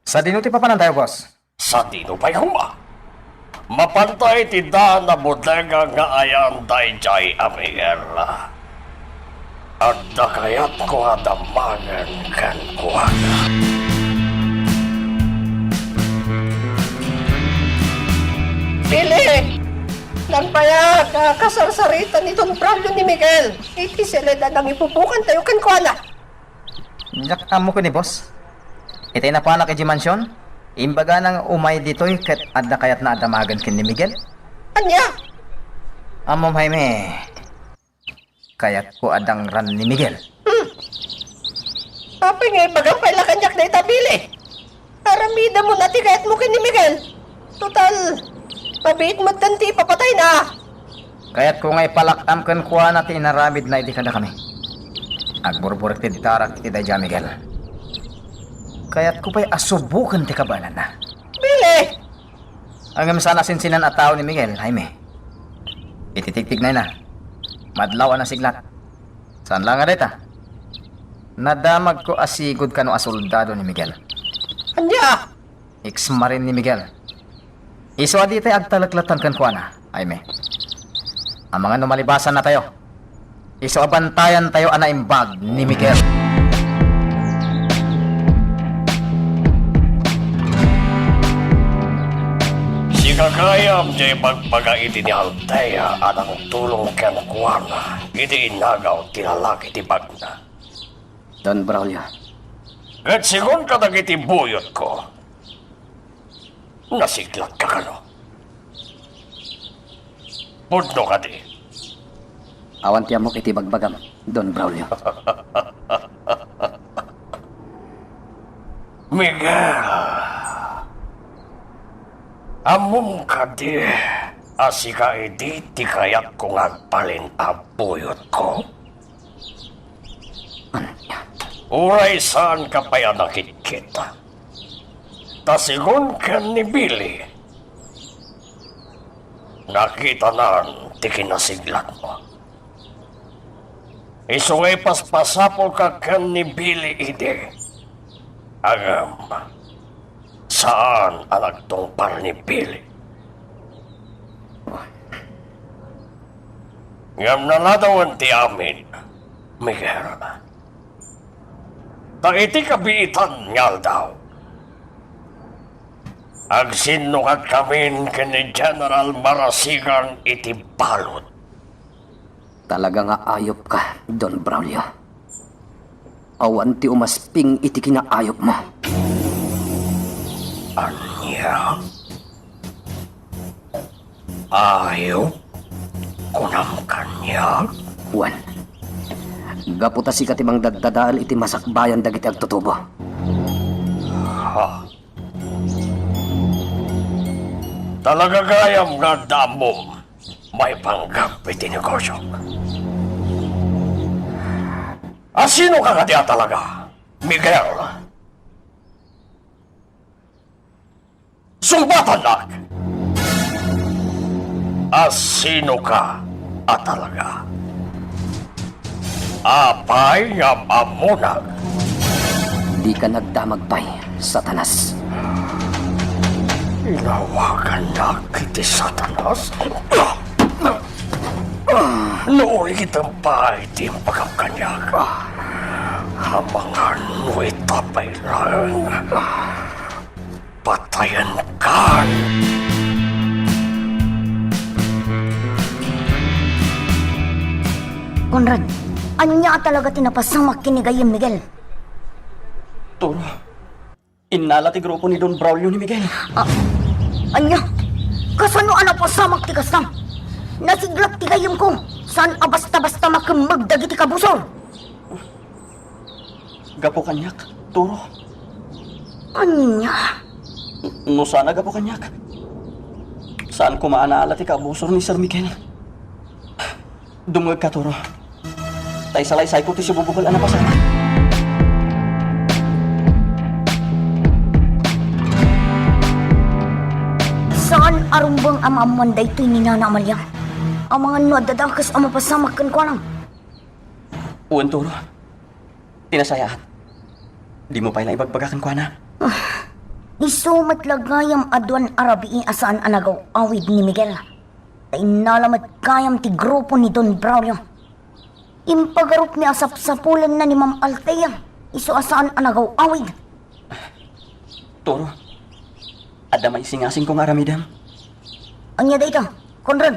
Sa dinuti pa tayo, boss. Sa dino pa'y huma. Mapantay ti da na bodega nga ayan dahi jay amigela. At dakayat ko nga damagan kan kuwaga. Bili, nang payag kasarsaritan ni Don Braulio ni Miguel. Iti sileda nang ipupukan tayo kan kuwana. Yak amo ko ni boss. Itay na pa na kay Mansion. Imbaga nang umay dito'y kat adda kayat na adamagan kin ni Miguel. Anya? Amom Jaime. Kayat ko adang ran ni Miguel. Apay nga ibagang pala kanyak na itabili. Aramida mo nati kayat mo kin ni Miguel. Total, pabiit mo tanti papatay na. Kayat ko ngay palakam kan kuha natin inaramid na iti kada kami. Agburburik ti ditarak iti dayja Miguel. Kayat ko pa'y asubukan ti kabanan na. Bili! Ang sana sinsinan at tao ni Miguel, Jaime. Ititigtig na. Madlaw na siglat. Saan lang nga dita? Nadamag ko asigod ka no asoldado ni Miguel. Anya? Iksmarin ni Miguel. Iso adi tayo agtalaklatan kan kuha na, Jaime. Ang mga numalibasan na tayo. Iso abantayan tayo anaimbag ni Miguel. Kagayam jay pagpagaiti ni Altea anang tulong ken kuwana. Iti inagaw tinalaki ti bagna. Don Braulio. At sigon ka iti buyot ko. Nasiglat ka kano. Pudno ka di. Awan tiyan mo kiti bagbagam, Don Braulio. Miguel. Amom ka di, asika edi ti kayat kong agpalin abuyot ko. Uray saan ka pa yan nakikita? Tasigon ka ni Billy. Nakita na ti kinasiglat mo. Isungay paspasapol ka ni Billy ide. Agam. Saan ang nagtungpar ni Billy? Ngam naladawan ti amin, Miguel. Ta iti kabiitan ngal daw. Agsinukat kami kini General Marasigan iti balot. Talaga nga ayop ka, Don Braulio. Awan ti umasping iti kinaayop mo. Anya? Ayaw? Kunang kanya? Juan, gaputa si katimang dadadaan iti masakbayan dagiti agtutubo. Ha? Talaga gayam nga damom may panggap iti negosyo. Sino ka kaya talaga, Miguel? Sumbatan nak! Asino ka at talaga? Apay nga mamunak. Di ka nagdamagpay, Satanas. Inawagan na kiti Satanas. Noon kitang paitim pagkakanyag. Habangan mo itapay lang. Patayan ka. Conrad, anya talaga tinapasamak kinigayim, Miguel. Toro, inala ti grupo ni Don Braulio ni Miguel. Anya, kasano anak pasamak ti kastam? Nasiglap ti gayim ko, saan basta-basta makimagdagi ti kabusor? Gapo kanyak, Toro. Anya, No sana gapo kanyak. Saan ko maanaala ti kabusor ni Sir Miguel? Dumagag ka, Toro. Tay salaysay ko ti sububukal ana pasama. saan arumbang amamuan da ito'y ni Nana Amalia? Ang mga nadadakas ang mapasamakan ko lang. Uwan, Toro. Tinasayaan. Di mo pa ilang ibagbagakan ko na. Isumat lagayam adwan arabi asaan anagaw awid ni Miguel. Ay nalamat kayam ti grupo ni Don Braulio. Impagarup ni asap-sapulan na ni Ma'am Althea. Isu asaan anagaw awid. Toro. Ada may singasing kong aramidam. Anya da ito, Conrad.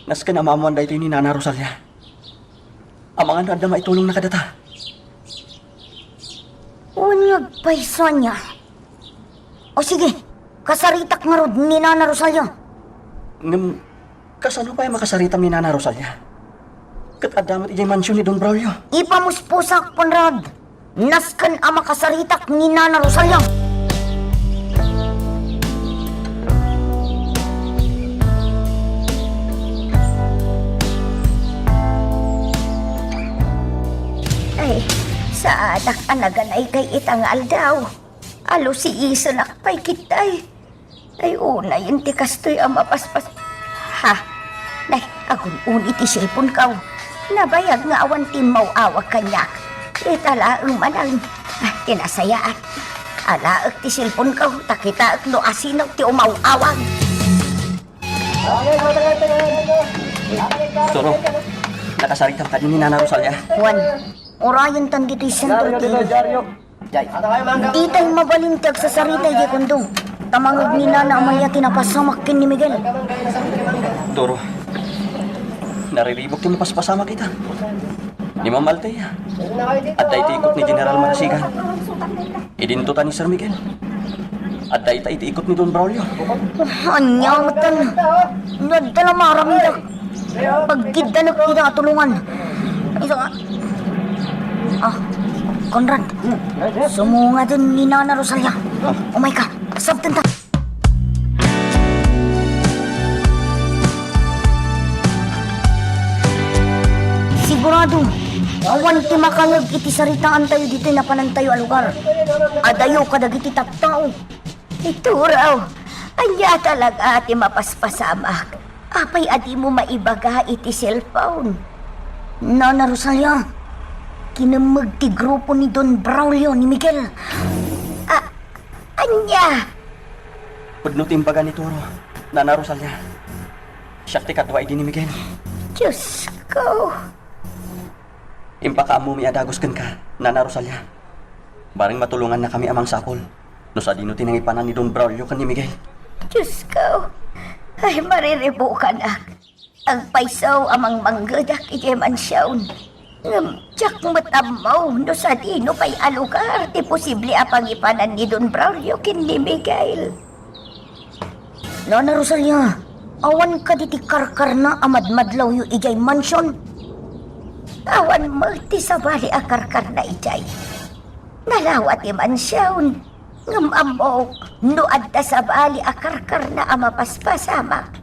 Nas ka na mamuan da ito ni Nana Rosalia. Amangan ada may tulong na kadata. Unyag paiso niya. O sige, kasaritak nga rod ni Nana Rosalia. Ngam, kasano pa yung makasaritam ni Nana Rosalia? Kat adamat ijay mansyon ni Don Braulio. Ipamuspusak, Conrad. Naskan ang makasaritak ni Nana Rosalia. Ay, sa anak anagan ay kay itangal daw. Alo si Isa nakpay kitay. Ay una yung tikastoy ang mapaspas. Ha? Nay, agun unit isilpon kaw. Nabayag nga awan timaw awag kanya. Italaang manang. Tinasayaan. Alaag ti silpon kaw. Takitaag no asinaw ti umaw-awag. Toro, nakasaritam ka din ni Nana Rosalia. Juan, orayan tan dito'y sentro ti. Di tayo mabalintag sa sarita di kundong. Tamangag ni Nana Amalia tinapasamakin ni Miguel. Toro, nariribok ti mapaspasama kita. Ni Ma'am Althea. At dahi ikot ni General Marasigan. Idintutan ni Sir Miguel. At dahi ikot ni Don Braulio. Anyamatan. Nadala maramida. Pagkida na kinatulungan. Isa nga. Conrad. Sumunga din ni Nana Rosalia. Oh my God. Sabtan ta. Sigurado. Awan ti makangag iti saritaan tayo dito na panantayo a lugar. Adayo kadag iti taптao. Ito raw. Anya talaga ati mapaspasamak. Apay adi mo maibaga iti cellphone. Nana Rosalia. Kinamag ti grupo ni Don Braulio ni Miguel. Anya? Pudno timbaga ni Toro, Nana Rosalia. Siya ti katwa ni Miguel. Diyos ko. Impaka mo mi adagos ken ka, Nana Rosalia. Baring matulungan na kami amang sapol. No sa dino tinangipanan ni Don Braulio kan ni Miguel. Diyos ko. Ay mariribo ka na. Ang paisaw amang manggadak iti mansyawn. Tiyak matamaw no sa dino pa'y alugar. Di posible apang ipanan ni Don Braulio kin ni Miguel. Nana Rosalia, awan ka diti karkar na amadmadlaw yu ijay mansyon. Awan mo ti sabali a karkar na ijay. Nalawat ti mansyon. Ngamamok no adda sabali a karkar na amapaspasamak.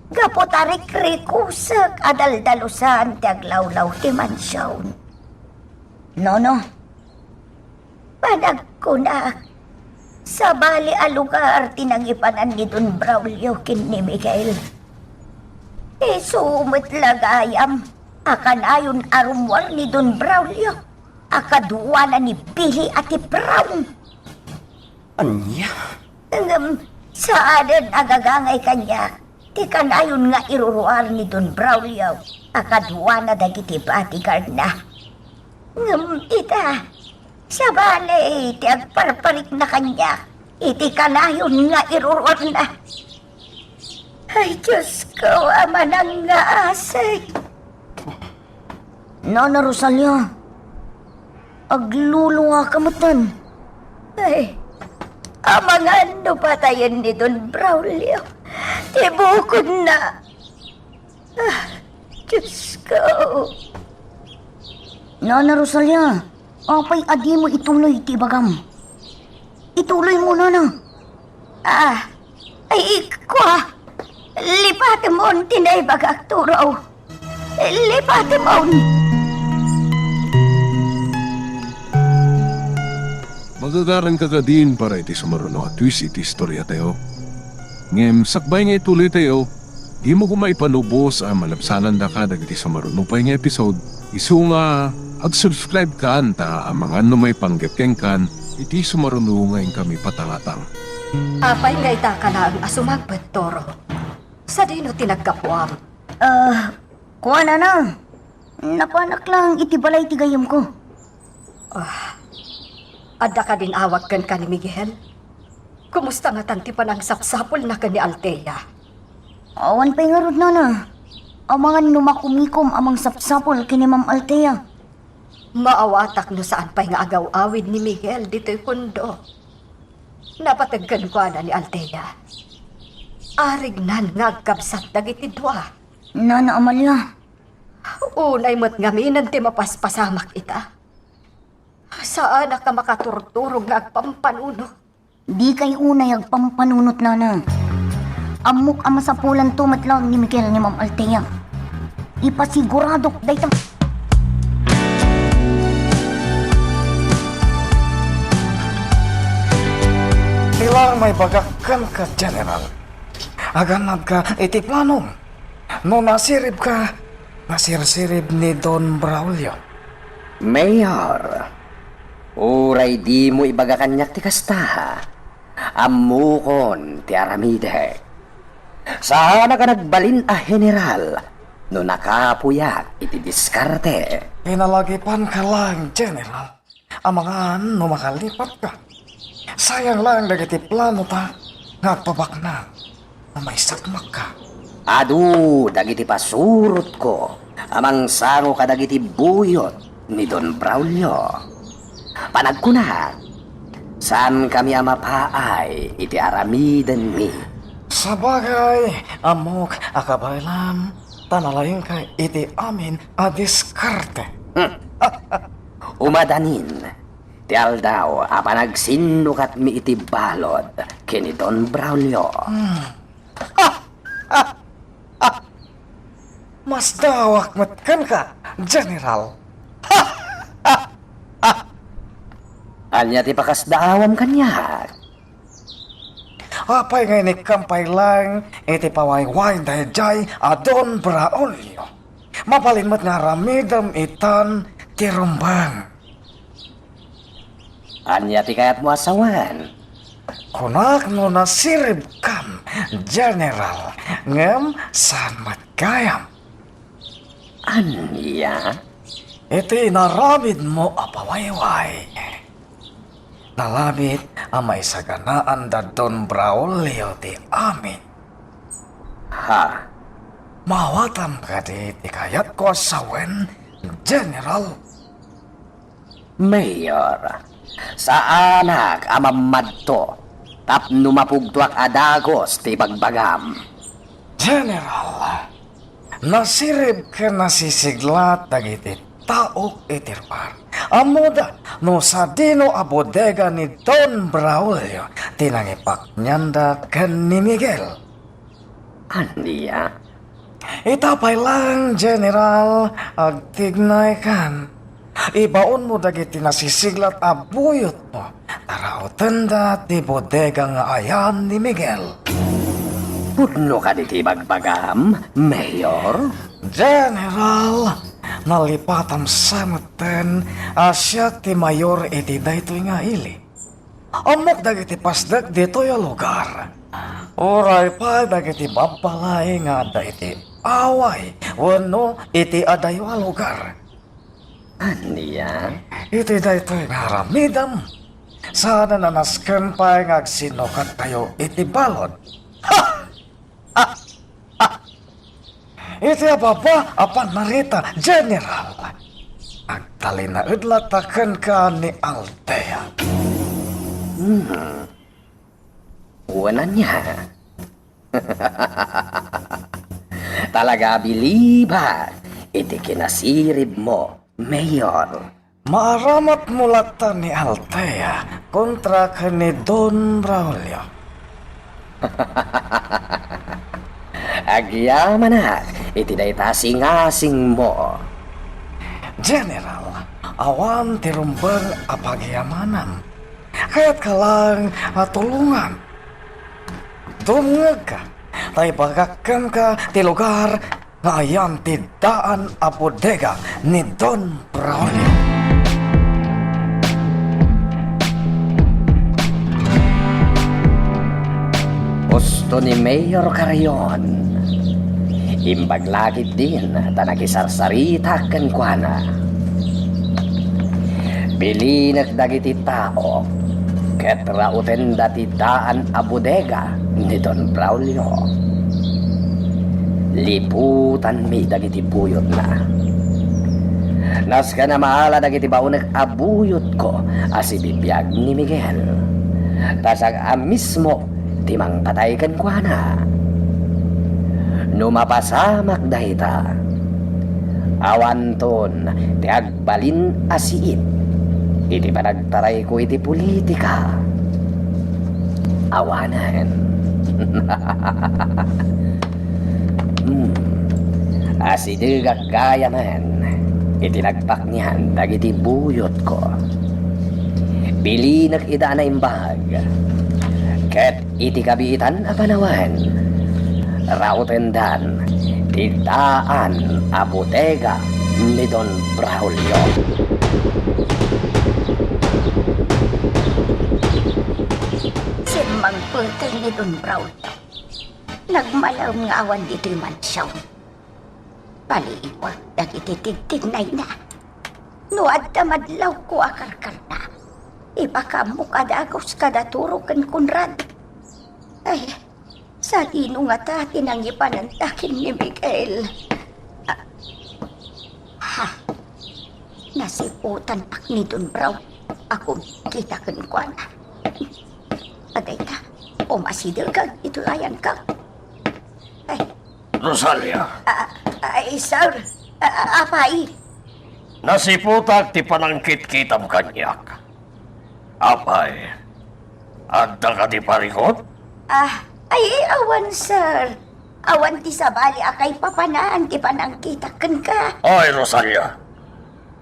Gapotarik rikusak adaldalusan ti aglawlaw ti mansyon. No. Panag ko na. Sa bali a lugar tinangipanan ni Don Braulio kin ni Miguel. Sumit lagayam, akanayon arumwar ni Don Braulio, akaduwa na ni Billy at ni Brown. Anya? Saanan agagangay kanya, ti kanayon nga iruruar ni Don Braulio, akaduwa na dagiti bodyguard na. Ita, sa bali, ti agparparik na kanya, iti kanayon nga iruruar na. Ay, Diyos ko, ama nang naasay. Nana Rosalia, aglulunga ka matan. Ay, amang ano patayan ni Don Braulio. Tibukod na. Diyos ko. Nana Rosalia, apay adi mo ituloy, tibagam. Ituloy mo, Nana. Ay, ikwa. Lipate mo ang tinay bagak turaw. Lipate mo. Magagaran ka din para iti sumaruno at twist iti istorya tayo. Ngem, sakbay nga ituloy tayo, di mo kumaipanubos ang malabsanan da ka dagiti sumaruno pa nga episode. Isu nga, ag-subscribe ka anta ang mga may panggapkeng kan, iti sumaruno ngayon kami patangatang. Apay nga itaka na ang asumagpet, Toro. Sa dino tinagkapuam. Kuha na. Napanak lang itibalay tigayam ko. Adda ka din awag kan ka ni Miguel? Kumusta nga tanti pa ng sapsapol na ka ni Althea? Awan pa'y nga rod, Nana. Amangan numakumikom amang sapsapol kini Ma'am Althea. Maawatak no saan pa'y nga agaw-awid ni Miguel dito'y kundo. Napatagkan ko na ni Althea. Arig nan nga agkabsat dagiti dua. Nana Amalia. Unay mo't ngaminan ti mapaspasamak ita. Saan ka makaturturog nga agpampanuno? Di kay unay agpampanunot, Nana. Amok ang masapulan tumatlaw ni Miguel ni Ma'am Althea. Ipasiguradok daytang... Ilang may bagakan ka, General. Aganad ka iti planong. No nasirib ka, nasirsirib ni Don Braulio. Mayor, uray di mo ibaga kanyak ti kastaha. Amukon ti aramide. Sana ka nagbalin a general no nakapuyak iti diskarte. Pinalagipan ka lang, General. Amangan no makalipat ka. Sayang lang dagiti plano ta. Nagpabak na may sakmak ka. Adu, dagiti pasurot ko. Amang sango ka dagiti buyot ni Don Braulio. Panagkuna, saan kami amapaay iti aramiden mi? Sabagay, amok akabaylam, tanalayin ka iti amin a diskarte. Umadanin, ti aldaw apanagsinukat mi iti balod kini Don Braulio. Mas dawak matkan ka, General. Anya ti pakasdaawam kanya. Apay ngay ni kampay lang, iti pawayway dayjay a Don Braulio. Mapalinmat nga ramidam itan ti rumbang. Anya ti kayat mo asawan. Kunak no nasirib kam, General, ngem saan matgayam. Anya? Iti naramid mo apawayway. Nalamit ang may saganaan da Don Braulio ti amin. Ha? Mawatam ka di ti kayat ko asawen, General. Mayor, sa anak amamadto, tapno mapugtuak adagos ti bagbagam. General, nasirib ka nasisiglat dagiti taok itirpar. Amuda no sa dino a bodega ni Don Braulio tinangipak nyanda ken ni Miguel. Anya? Itapay lang, General, agtignay kan. Ibaon mo dagiti nasisiglat a buyot mo Tarautanda ti bodega nga ayan ni Miguel. Pudno ka di bagbagam, Mayor? General, nalipatam samatan asya ti mayor iti daytoy nga ili. Amok dagiti pasdag dito yung lugar. Oray pa dagiti babalay nga iti away wano iti adayo a lugar. Aniya? Iti daytoy nga ramidam. Sana nanasken pa nga agsinukat kayo iti balod. Iti ababa apan narita, General. Agtalinaid lataken ka ni Althea. Wala niya. Talaga biliba. Iti kinasirib mo, Mayor. Maaramat mulata ni Althea kontra ka ni Don Braulio. Agyaman na, iti dayta singasing mo. General, awan ti rumbang apagyamanan. Kaya't ka lang matulungan. Dumngag ka, tay bagakan ka ti lugar nga ayan ti daan a bodega ni Don Braulio. Gusto ni Mayor Carayon. Imbaglagit din ta nagisarsarita ken kuana. Bilinak dagiti tao ket rauten dati daan a bodega ni Don Braulio. Liputan mi dagiti buyot na. Nas ka na maala dagiti baunek abuyot ko asibibiyag ni Miguel. Tasag mismo timang patay kan kuana. Numapasamak dahita. Awanton ti agbalin asiit. Iti panagtaray ko iti politika. Awanan. Asidegak gaya man. Itinagpak niyan dagiti buyot ko. Bilinak ida na imbag. Ket iti kabiitan a panawan. Rautendan tidaan a bodega ni Don Braulio. Simang putay ni Don Braulio. Nagmalaw nga awan dito'y mansyon. Paliiwag dagiti tigtignay na. Nuad madlaw ko akarkar na. Ipakamok adagos kadaturo ken Conrad. Ay, sa dino nga ta tinangipanantakin ni Miguel. Nasiputan pak ni Don Braulio. Ako kita ken kuana. Aday ka, umasidil kag itulayan ka. Ay, Rosalia, ay, sir, apay. nasiputak ti panangkit kitam kanyak. Apay, adda ka ti parikot? Ay, awan, sir. Awan ti sabali akay papanaan ti panangkitaken ka. Ay, Rosalia,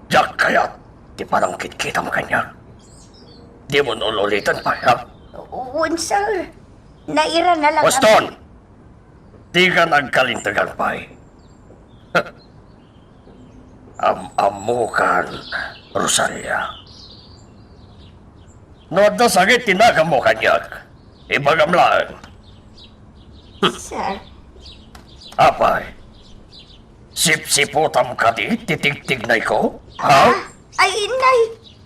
jak kayat ti panangkit kitam kanyak. Di mo nululitan pa, ha? Uwan, sir. Naira na lang. Boston! Di ka nagkalintagan pa, Amukan, Rosalia. No, da sakit tinagam mo kanyak. Ibagam lang. Sir, Apay, sip-siputam ka di, titig-tignay ko? Ha? ay, inay.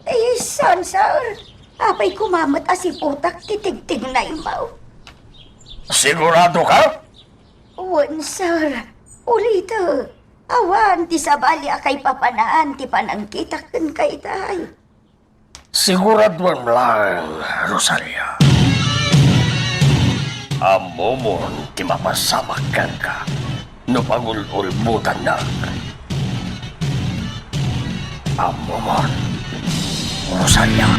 Ay, son, sir. Apay kumamat asiputak titigtig na imaw. Sigurado ka? Uwan, sir. Ulito. Awan, ti sabali akay papanaan, ti panangkitaken kay tay. Siguraduan lang, Rosalia. Amomon ti mapasamakan ka no pagululbutan na. Amomon, Rosalia.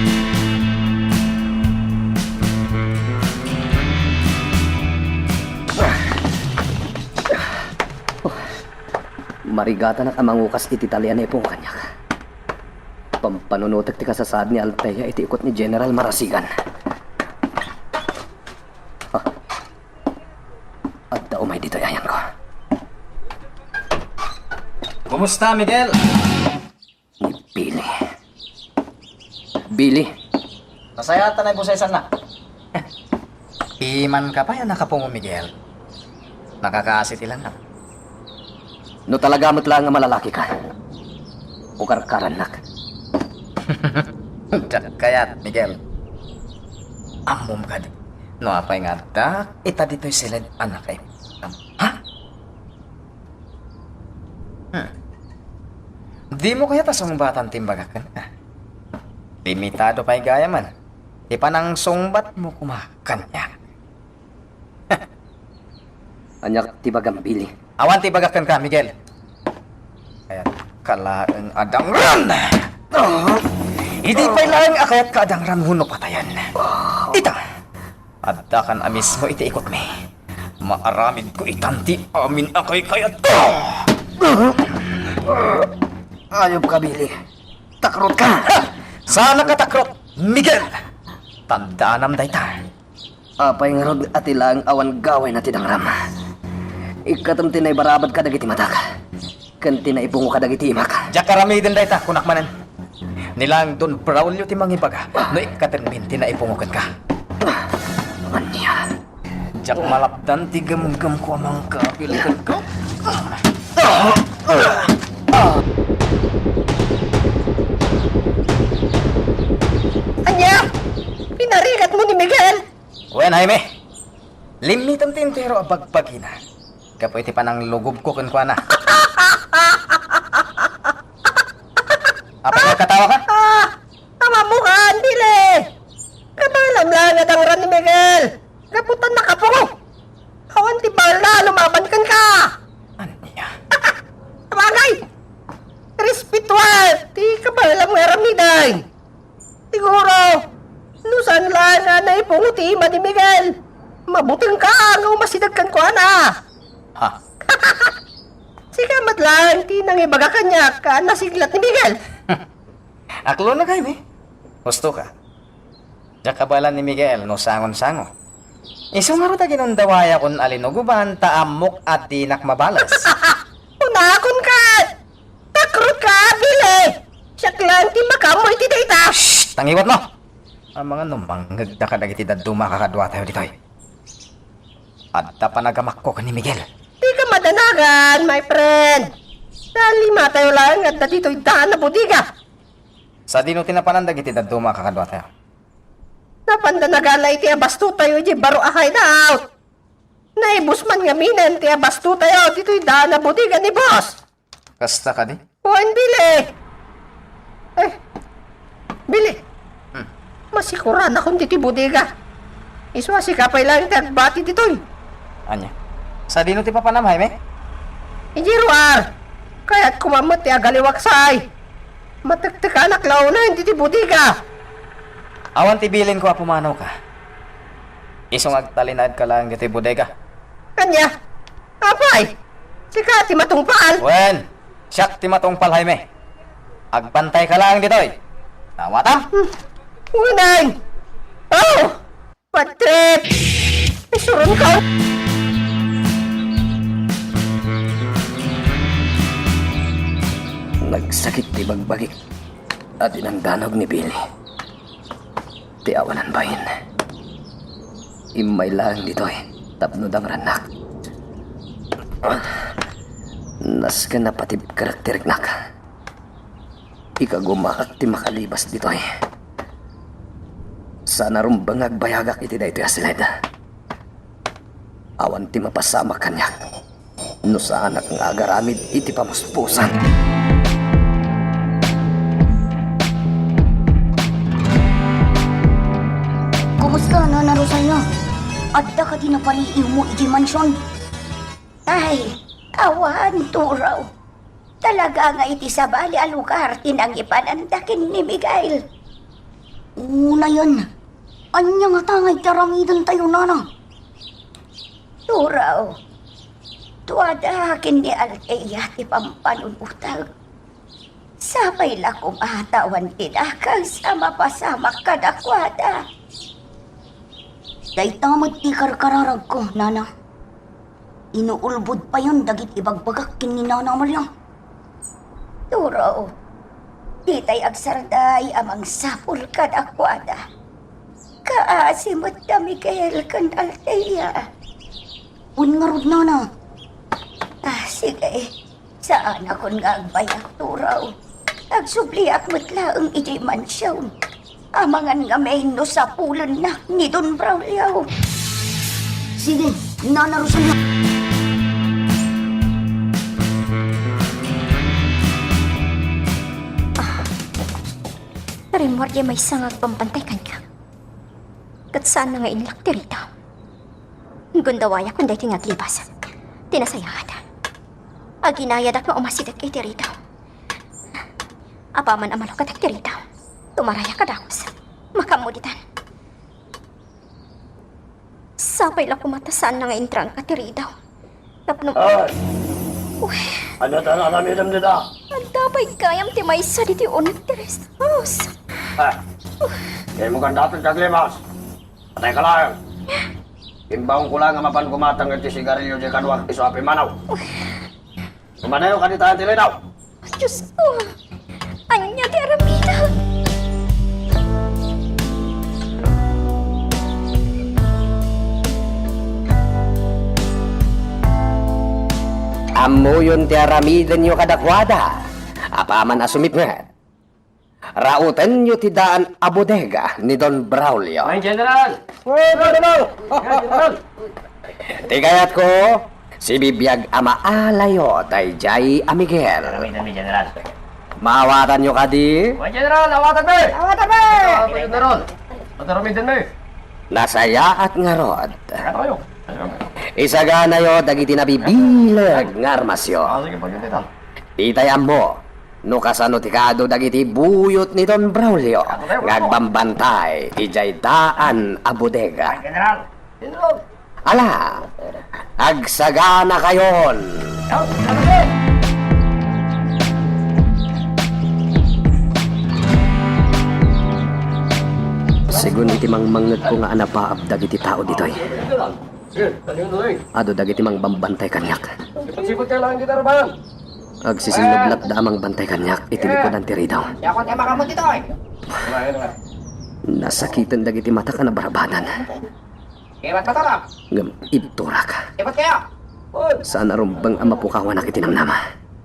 Marigata na kamangukas iti talyan na ipong kanyak. Pampanunutek ti kasasad ni Althea iti ikot ni General Marasigan. At umay dito ayan ko. Kumusta, Miguel? Ni Billy. Billy, Masaya tanay po sa isan na. Iman ka pa yan nakapungo, Miguel. Nakakasit ilan na. no talaga mo't lang nga malalaki ka. Ukarkaran nak. Kayat, Miguel. Amom ka di. No, apay nga da, ita dito'y silid anak kay. Ha? Di mo kaya tasong batang timbagakan ka? Limitado pa'y gaya man. Di pa nang sungbat mo kumakanya. Anyak tibagang Billy. Awan tibagakan ka, Miguel. Kaya kalaang adangran. Hindi pa'y lang akayat ka adangran huno patayan. Ita, adda kan amis mo itiikot me. Maaramid ko itanti amin akay kayat ko. Ayop ka, Billy. Takrot ka. Sana ka takrot, Miguel. Tandaan dayta. Apay nga rod at ilang awan gaway na tidang rama. Ikatam tinay barabad ka dagiti matak. Kan tinay ipungo ka dagiti imak. Diyak karami din dayta, kunakmanan. Nilang Don Braulio ti mangibaga. No ikatermin tinaipungukan ka. Anya. Diyak malapdan ti gam-gam ko amang kapilikan ka. Anya! Pinarigat mo ni Miguel! Wen, Jaime. Limitan tintero abagbagina. Kapoy ti panang lugob ko kunkwa na. Apa nga katawa ka? Tama mo ka, Andile! Kabalam lang at ang ran ni Miguel! Kaputan na ka po! Awan ti bala, lumaban kan ka! Anya? Sabagay! Respetwal! Ti kabalam nga ram ni Day! Siguro, nusan lang nga na ipunguti ima ni Miguel! Mabuting ka nga umasidagkan ko na! Ha? Sikamat lang, ti nang ibaga kanya ka nasiglat ni Miguel! Aklo na kayo, Gusto ka? Diyak kabalan ni Miguel no sangon-sango. Isungaro ta ginundawaya kun alinuguban taamok at tinak mabalas. Unakon ka! Takrot ka, Bile! Siyak lang ti makamoy ti dayta! Shhh! Tangiwat mo! Ang mga numanggag na kadagiti daduma kakadwa tayo dito. Adta pa nagamakko ka ni Miguel. Di ka madanagan, my friend! Dahil lima tayo lang at dito'y daan na budiga! Sa dino tinapanandag iti daduma kakadwa tayo. Napandanagala iti abasto tayo iti baro akay na out! Naibus man nga minen ti abasto tayo dito'y daan na budiga ni boss! Kasta ka di? Buwan, Bile! Eh, Bile! Masikuran akong diti budiga. Iswasi ka pa ilang tagbati dito'y. Anya? Sa dino ti papanam, Jaime? Ijiruar! Kaya't kumamot ti agaliwaksay. Matagtaka naklaw na hindi ti budiga. Awan tibilin ko apumanaw ka. Isong agtalinad ka lang dito bodega. Kanya? Apay! Sika ti matungpal. Wen! Siyak ti matungpal, Jaime. Agpantay ka lang dito'y. Tawatam? Unay! Oh! Patrip! Isuron ka! Nagsakit ti bagbagi. At inangdanog ni Billy. Ti awanan bayin. Imay lang dito tapno dang ranak. Nas ka na pati karakterik nak. Ikagumaak ti makalibas dito Sana rumbangag bayagak iti dayto asilid. Awan ti mapasama kanyak. No sa anak nga agaramid iti pamuspusan. Kumusta na narosayo? At da ka din na paliiw mo iti mansyon? Ay, awan turaw. Talaga nga iti sabali a lugar tinang ipanandakin ni Miguel. Una yun. Anya nga tangay karamidan tayo nana. Turaw. Tuwada akin ni Althea ti pampanunutag. Sabay la kumatawan tinakang sama pasama kadakwada. Day tamad ti karkararag ko, nana. Inuulbod pa yun dagit ibagbagak kin ni Nana Maria. Turo, di tay agsarday amang sapul kadakwada. Kaasimot na Miguel kan Altea. Ungarod, Nana. Sige, saan akong nga agbayak turaw? Agsubliak matlaang iti mansyon. Amangan nga no sa pulan na ni Don Braulio. Sige, Nana Rosalia. Rimorya may sangag pampantay kanya. Kat saan na nga inlak ti rito? Gundawaya kung dahi nga glibasan. Tinasayahan. Aginayad at maumasidat kay ti rito. Apaman amalo ka ti rito. Tumaraya ka dahos. Makamuditan. Sabay lang kumatasaan na nga intrang ka ti rito. Tapno... Ano tanong namin nila? Ang dabay kayam ti may sa diti unat ti rest house. Kaya mo kang dapat kaglimas. Patay ka lang. Imbaong ko lang nga mapan kumatang at sigarilyo di kanwag iso api manaw. Kumanayo ka di tayo tilinaw. Diyos ko. Anya ti Aramida. Amo yun ti aramidan nyo kadakwada. Apaman asumit nga. Rautan nyo ti daan a bodega ni Don Braulio. Ay, General! General! General! Tigayat ko, si Bibiyag amaalayo tay Jay Amiguel. Dami, General. Maawatan nyo ka di? Ay, General! Awatan mo! Awatan mo! General! Mataramidan mo! Nasaya at ngarod. Kaya tayo. Isagana yo dagiti nabibilag nga armasyo. Sige po yun dito. Titayam mo, no kasano tikado dagiti buyot ni Don Braulio. Ngagbambantay, ijay daan a bodega. General! General! Ala, agsagana kayon. Sigun iti mangmanget ko nga anapaap dagiti tao ditoy. Ado dagiti mang bambantay kanyak. Sipot kayo lang kita rabayan. Agsisinublat da amang bantay kanyak iti likodan ti ridaw. Yakot ay makamot ito eh. Nasakitan dagiti mata ka na barabadan. Ibat ka tarap. Ngam ibtura ka. Ibat kayo. Saan arumbang amapukawan na kitinamnama.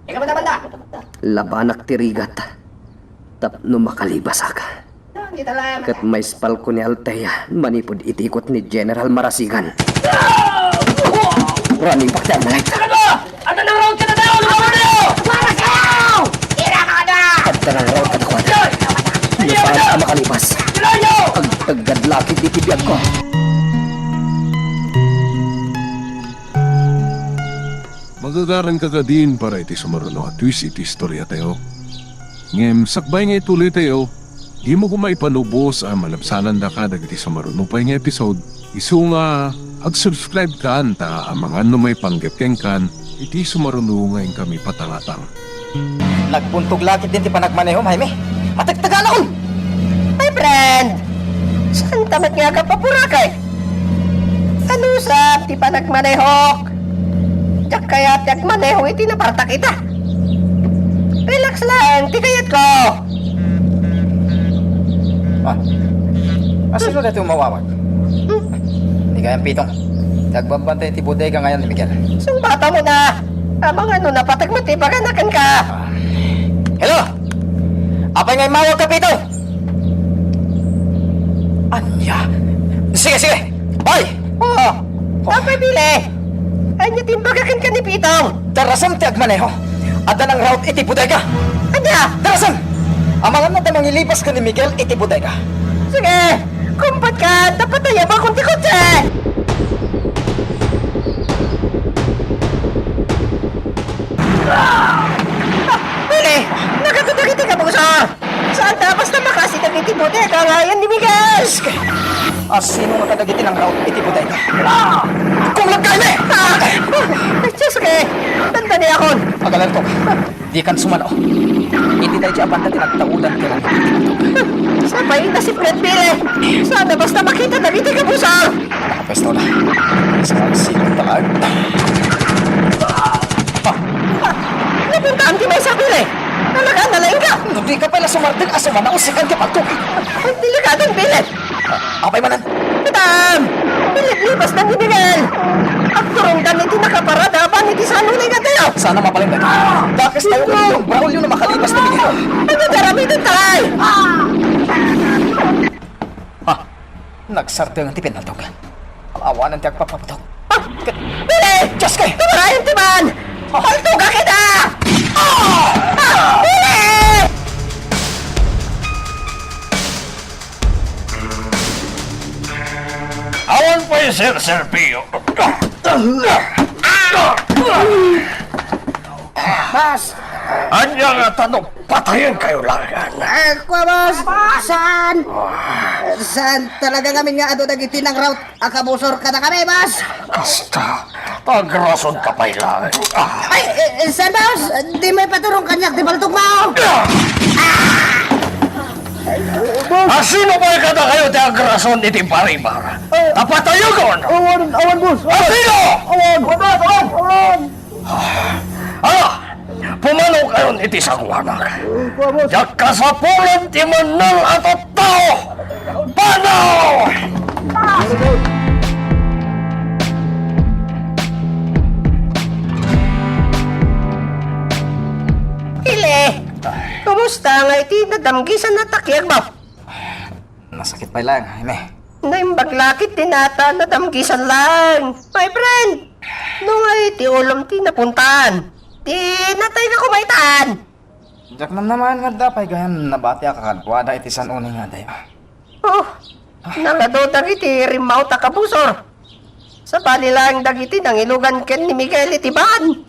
Ikaw banda-banda. Labanak ti rigat. Tapno makalibasa ka. Hindi talaga. Kat may spal ko ni Altea, manipod itikot ni General Marasigan. Running back down, malay. Ano nang road ka na daw? Lumawa na yun! Marasigaw! Tira ka na! At tarang raw katakwada. Nasaan ka makalibas? Aggadlakit di tibiyag ko. Magagaran ka din para iti sumaruno at twist iti istorya tayo. Ngem, sakbay nga ituloy tayo. Di mo kumay panubos ang malabsanan da ka dagiti sumaruno pa nga episode. Isu nga, ag-subscribe ka anta ang mga may panggapkeng kan iti sumaruno ngayon kami patalatang. Nagpuntog lakit din ti panagmanehom, Jaime. Matagtagalon! My friend! Saan tamat nga ka papurakay? Ano sa ti panagmanehok? Diyak kaya tiyak maneho iti naparta kita. Relax lang, tigayat ko! Sino na ito mawawag? Hindi kayang pitong. Nagbabantay ti bodega ngayon ni Miguel. Sung bata mo na! Amang ano na patagmatipaganakan ka! Hello! Apay ngay mawag ka pitong! Anya! Sige, sige! Bye! Oo! Apay bili! Ay niya timbagakan ka ni Pitong! Darasam ti agmaneho! Ada ng route iti bodega! Anya! Darasam! Amangan na damang ilibas ka ni Miguel iti bodega! Sige! Kumpat ka! Dapat na yabang kunti-kunti! Bili! Nakatutagiti ka, Buso! Saan tapos na makasidag iti bodega ngayon ni Miguel? Sino nga kadagiti ng raut iti buday ka? Kung lagkay Diyos ka Tanda niya akon. Agalan to. Di kan sumano. Iti tayo siya banda tinagtaudan ka lang. Sabay na si Fred Pile. Sana basta makita na hindi ka busa. Nakapesto na. Isang silong talag. Napuntaan ti may sabile. Talaga nalain ka. Hindi ka pala sumartin asumana o sikan ka pagto. Ang delikadong bilet. Apay manan. Madam! Bilit-lipas na ni Miguel. Ang turunggan iti nakaparada pa iti sanulay ka tayo. Sana mapalimdag. Dakas tayo kung yung Braulio na makalipas na bigyan. Ang nagaramitin tayo. Nagsarte ang tipin na ito. Awanan tiyag papaputok. Bili! Diyos kay! Tumarayan timan! Paltuga kita! Bili! Awan pa yung Sir Pio. Boss! Anya nga tanong, patayin kayo lang yan. Boss! Saan? Saan talaga kami nga ado dagiti ng route? Akabusor ka na kami, boss! Basta, pagrason ka pa lang. Ay, saan, boss? Di may paturong kanyak, di baltog mo! Sino ba kada kayo ti agrason iti paribar? Napatayo kon! Awan, boss! Sino? Awan! Pumanaw kayo iti sangwanak. Diyak kasapulan ti manal at tao! Panaw! Ile! Kumusta nga iti nadamgisan na takyag ba? Nasakit pa lang, Jaime. Naimbaglakit tinata nadamgisan lang. My friend! Nung ay ti ulam ti napuntaan. Ti natay ka kumaitaan. Diyak naman nga dapay gayan nabati akakadwada iti sanuni nga dayo. Oh, nangado dagiti rimaw ta kabusor. Sa bali lang dagiti nang ilugan ken ni Miguel itiban.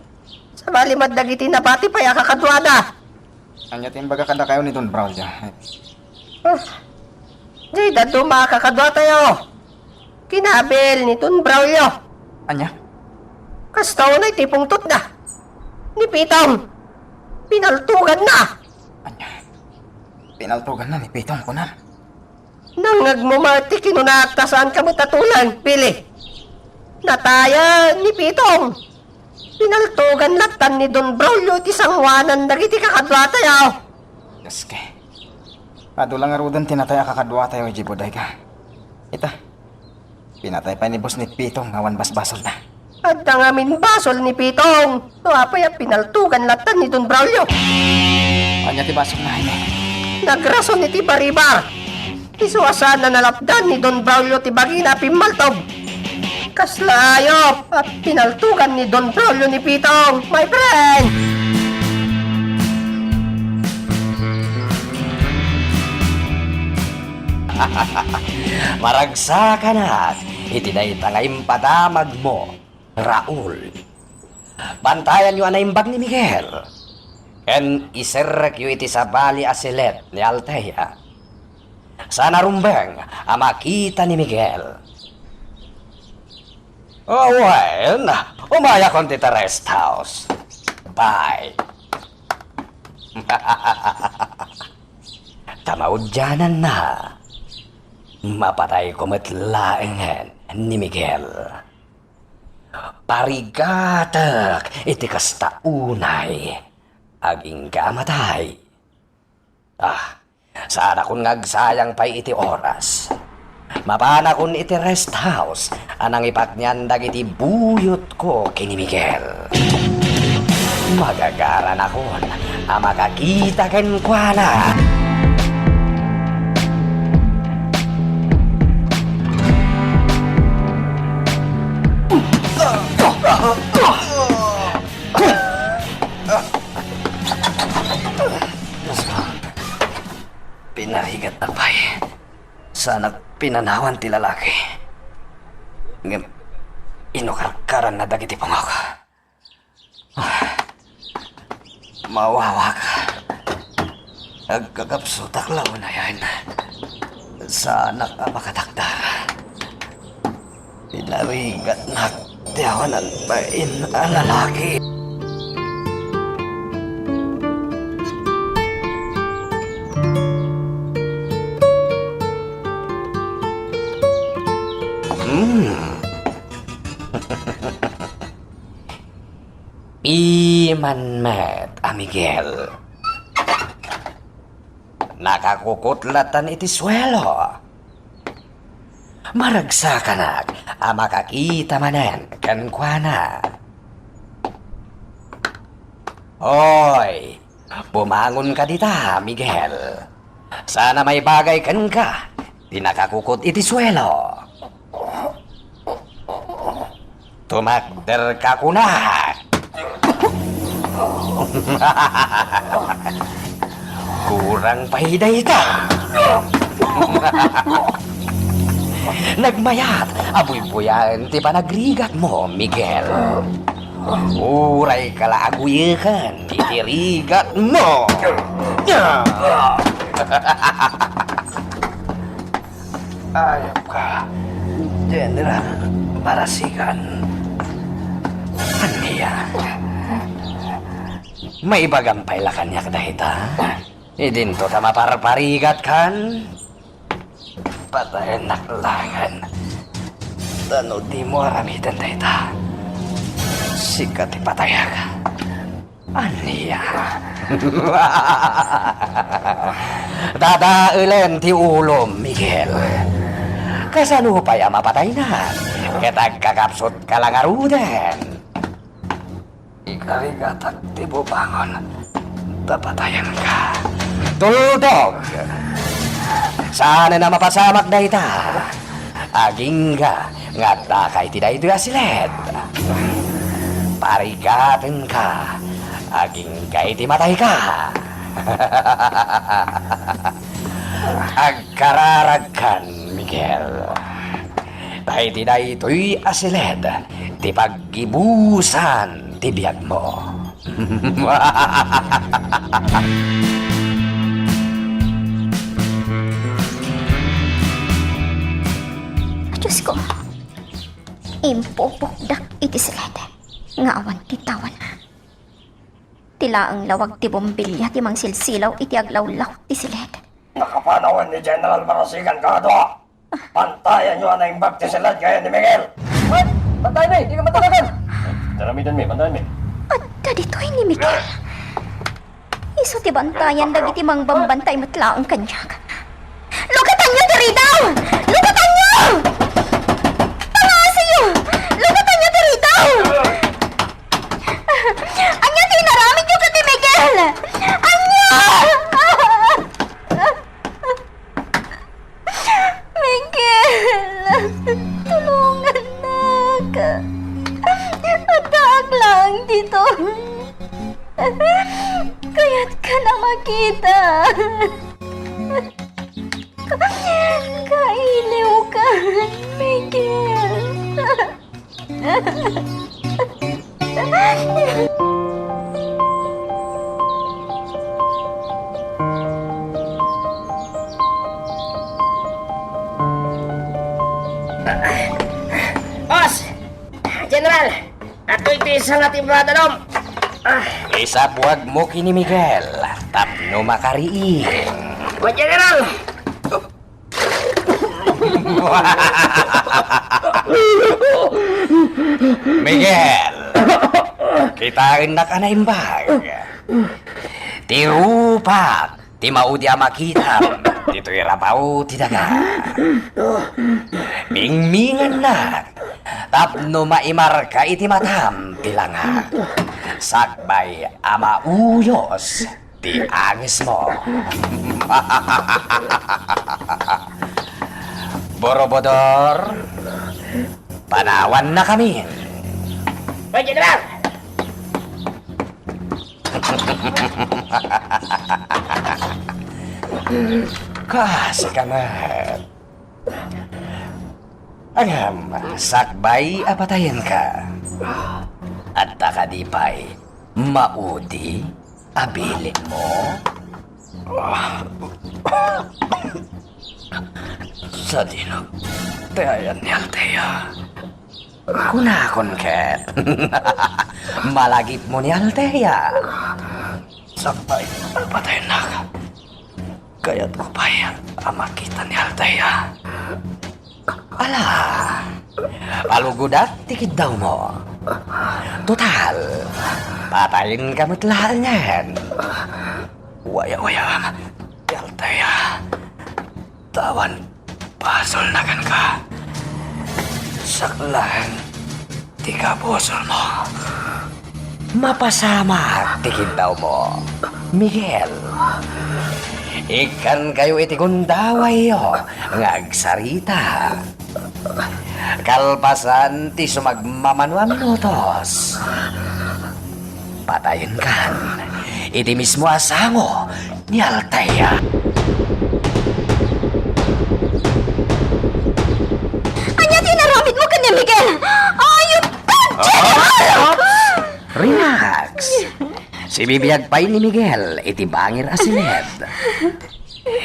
Sa bali mad dagiti nabati pa yakakadwada. Anya timbaga kada kayo ni Don Braulio. Oh, di dado makakadwa tayo. Kinabil ni Don Braulio. Anya? Kastaw na itipungtot na. Ni Pitong. Pinaltugan na. Anya? Pinaltugan na ni Pitong ko na. Nangag mo mati kinunakta saan ka matatulang, Pili. Nataya ni Pitong. Pinaltugan latan ni Don Braulio ti sangwanan dagiti kakadwa tayo. Diyos ke. Adulang arudan tinataya kakadwa tayo jibuday ka. Ita. Pinatay pa ni Boss ni Pitong ngawan basbasol na. At ang amin basol ni Pitong. Tuwapay ang pinaltugan latan ni Don Braulio. Anya ti basol na Jaime. Nagrason ni ti Baribar. Isuwasan na nalapdan ni Don Braulio ti bagina pimaltob. Kaslayop at pinaltugan ni Don Braulio ni Pitong, my friend! Maragsa ka na, itinay tangay padamag mo, Raul. Bantayan yung anaimbag ni Miguel. Ken iserrek yu iti sabali asilet ni Althea. Sana rumbeng amakita ni Miguel. Oh, well, umaya kon ti rest house. Bye. Tamaudyanan na. Mapatay ko matlaengen ni Miguel. Parigatak iti kasta unay. Aging kamatay. Sana kung nagsayang pa'y iti oras. Mapana kung iti rest house, anang ipatnyan dagiti buyot ko kini Miguel. Magagaran akon, makakita ken kuana. Pinahigat na pa'y. Sana pinanawan ti lalaki. Ngem, inukarkaran na dagiti pangak. Mawawa ka. Nagkakapso taklaw na yan. Sana ka makatakda. Pinarigat na tiyawanan bain ang lalaki. Iman met, Miguel. Nakakukutlatan iti swelo. Maragsakanag, makakita manen kan kuana. Hoy, bumangon ka dita, Miguel. Sana may bagay kan ka. Di nakakukot iti swelo. Tumakder ka kuna. Kurang pahiday ka. Nagmayat, abuy-buyan ti panagrigat mo, Miguel. Uray kalaaguyakan, itirigat mo. Ayop ka, General Marasigan. Aniya? May bagampay la kanya kadahita. Idinto ta maparparigat kan. Patayan naklangan. Tano di mo aramitan dahita. Sikat ipatayag. Aniya? Dadailen ti ulom, Miguel. Kasano pa ya mapatay na? Ketag kakapsot ka lang aruden. Ikarigatak ti bubangon. Tapatayan ka. Tuldog! Sana na mapasamak na ita. Aging ka, nga takay ti dayto asilet. Parigatin ka, aging kay ti matay ka. Agkararagkan, Miguel. Tay ti dayto'y asilet, ti paggibusan ti biyag mo. Diyos ko, impupukdak iti silete, nga awan titawan. Tila ang lawag ti bombilya ti mang silsilaw iti aglawlaw ti silete. Nakapanawan ni General Marasigan Kado. Pantayan nyo na yung bakti sila gaya ni Miguel. What? Pantay mi! Di ka matalagan! Daramitan mi, pantayan mi. At dito'y ni Miguel. Iso ti bantayan dagiti mang bambantay matlaang kanyag. Lugatan nyo diri daw! Lugatan nyo! Pangasin nyo! Lugatan nyo diri daw! Anya tinaramid nyo ka ti Miguel! Anya! Miguel! Tulungan na ka. Ataak lang dito. Kaya't ka na makita. Kailiw ka, Miguel. Boss! General! Ato'y tisa nga timbrada dom! Isa buwag mo kini Miguel, tapno makariin. O General! Miguel, kitain na ka na imbag. Tirupak, ti maudi amakitam, dito'y rabaw ti daga. Mingmingan na, tapno maimarka iti matam tilanga. Sagbay ama uyos, ti angis mo. Borobodor, panawan na kami. O General! Kasi kamat. Agam, sakbay apatayan ka. At takadipay, maudi, abilin mo. Sa dinog, tayan ni Althea. Kunakon, Ket. Malagip mo ni Althea. Sakbay, patay na ka. Kaya't ko pa ang makita ni Althea. Ala, palugudat tikid daw mo. Total, patayin ka mo't lahat niyan. Waya-waya, Althea. Tawan, pasol na kan ka. Saklan, di ka pusol mo. Mapasama, tikid daw mo. Miguel. Ikan kayo iti kundaway yo, ngagsarita. Kalpasan ti sumagmamanuan notos. Patayin kan, iti mismo asango ni Althea. Anya tinaramid mo ka ni Miguel! Ayun pa! Relax. Si bibiyag pa'y ni Miguel, iti bangir asilid.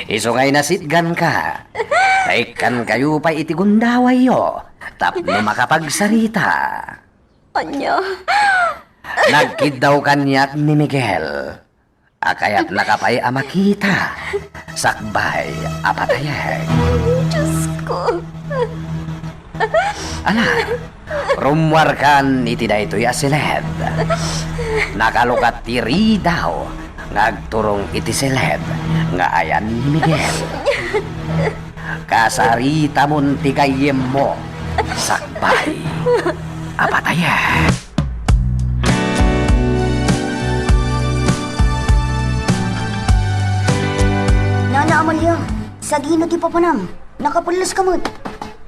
Isungay na sitgan ka. Taikan kayo pa'y iti gundaway yo, tapno makapagsarita. Anya? Nagkid daw kanyak ni Miguel. Akayat nakapay amakita. Sakbay apatayag. Diyos ko. Ala, rumwar kan iti daytoy asilid. Nakalukat tiri daw, ngagturong iti silid, nga ayan ni Miguel. Kasarita mon ti kayem mo, sakbay, apataya. Nana Amalia, sa gino ti papanam, nakapulas ka mo.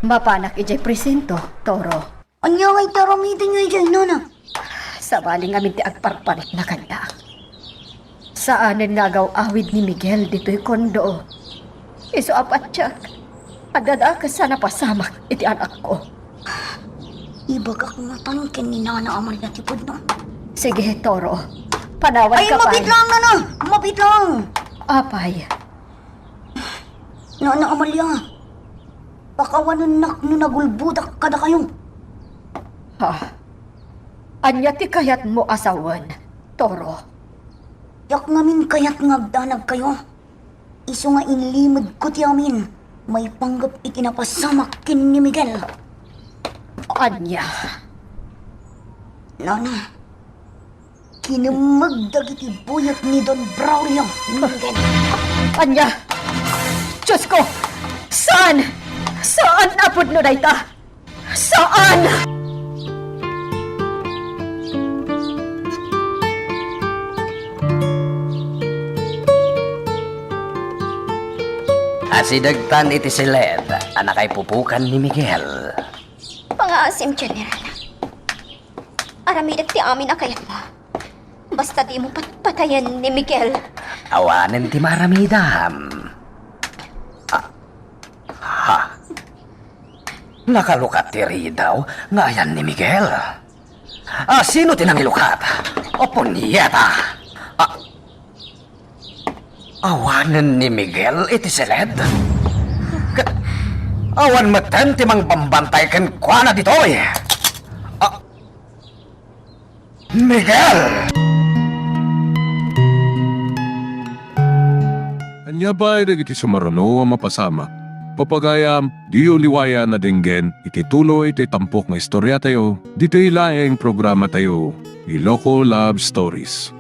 Mapanak ijay presento, Toro. Anya ngay taramitin nyo ijay, nana. Sa baling amin ti agparparit na kanya. Saanin nagaw awid ni Miguel dito'y kondo. Iso apatsak, adada ka sana pasamak iti anak ko. Ibag ako matangkin ni Nana Amalia tipod no. Sige, Toro. Panawan Ay, ka pa. mapit lang, nana! Mapit lang! Apay, Nana Amalia, pakawanan nak no nagulbudak kada kayo. ha? Anya ti kayat mo asawan, Toro. Yak ngamin kayat ngagdanag kayo. Iso nga inlimod ko ti amin. May panggap ikinapasamak kin ni Miguel. Anya? Nana, kinamagdag iti buyot ni Don Braulio ni Miguel. Anya? Diyos ko! Saan? Saan apod no dayta? Saan? Asidagtan iti silid, anak ay pupukan ni Miguel. Pangaasim, General. Aramidag ti amin akayat mo. Basta di mo patayan ni Miguel. Awanen ti maramidam. Ha? Nakalukat ti daw, nga yan ni Miguel. Sino tinangilukat? O punyeta? Awanen ni Miguel iti silid? Awan matan ti mang pambantay ken kuana ditoy. Miguel! Anya ba ay iti sumarano ang mapasama? Papagayam, di uliwaya na dinggen, itituloy iti tampok na istorya tayo, dito ilaing programa tayo, Iloko Love Stories.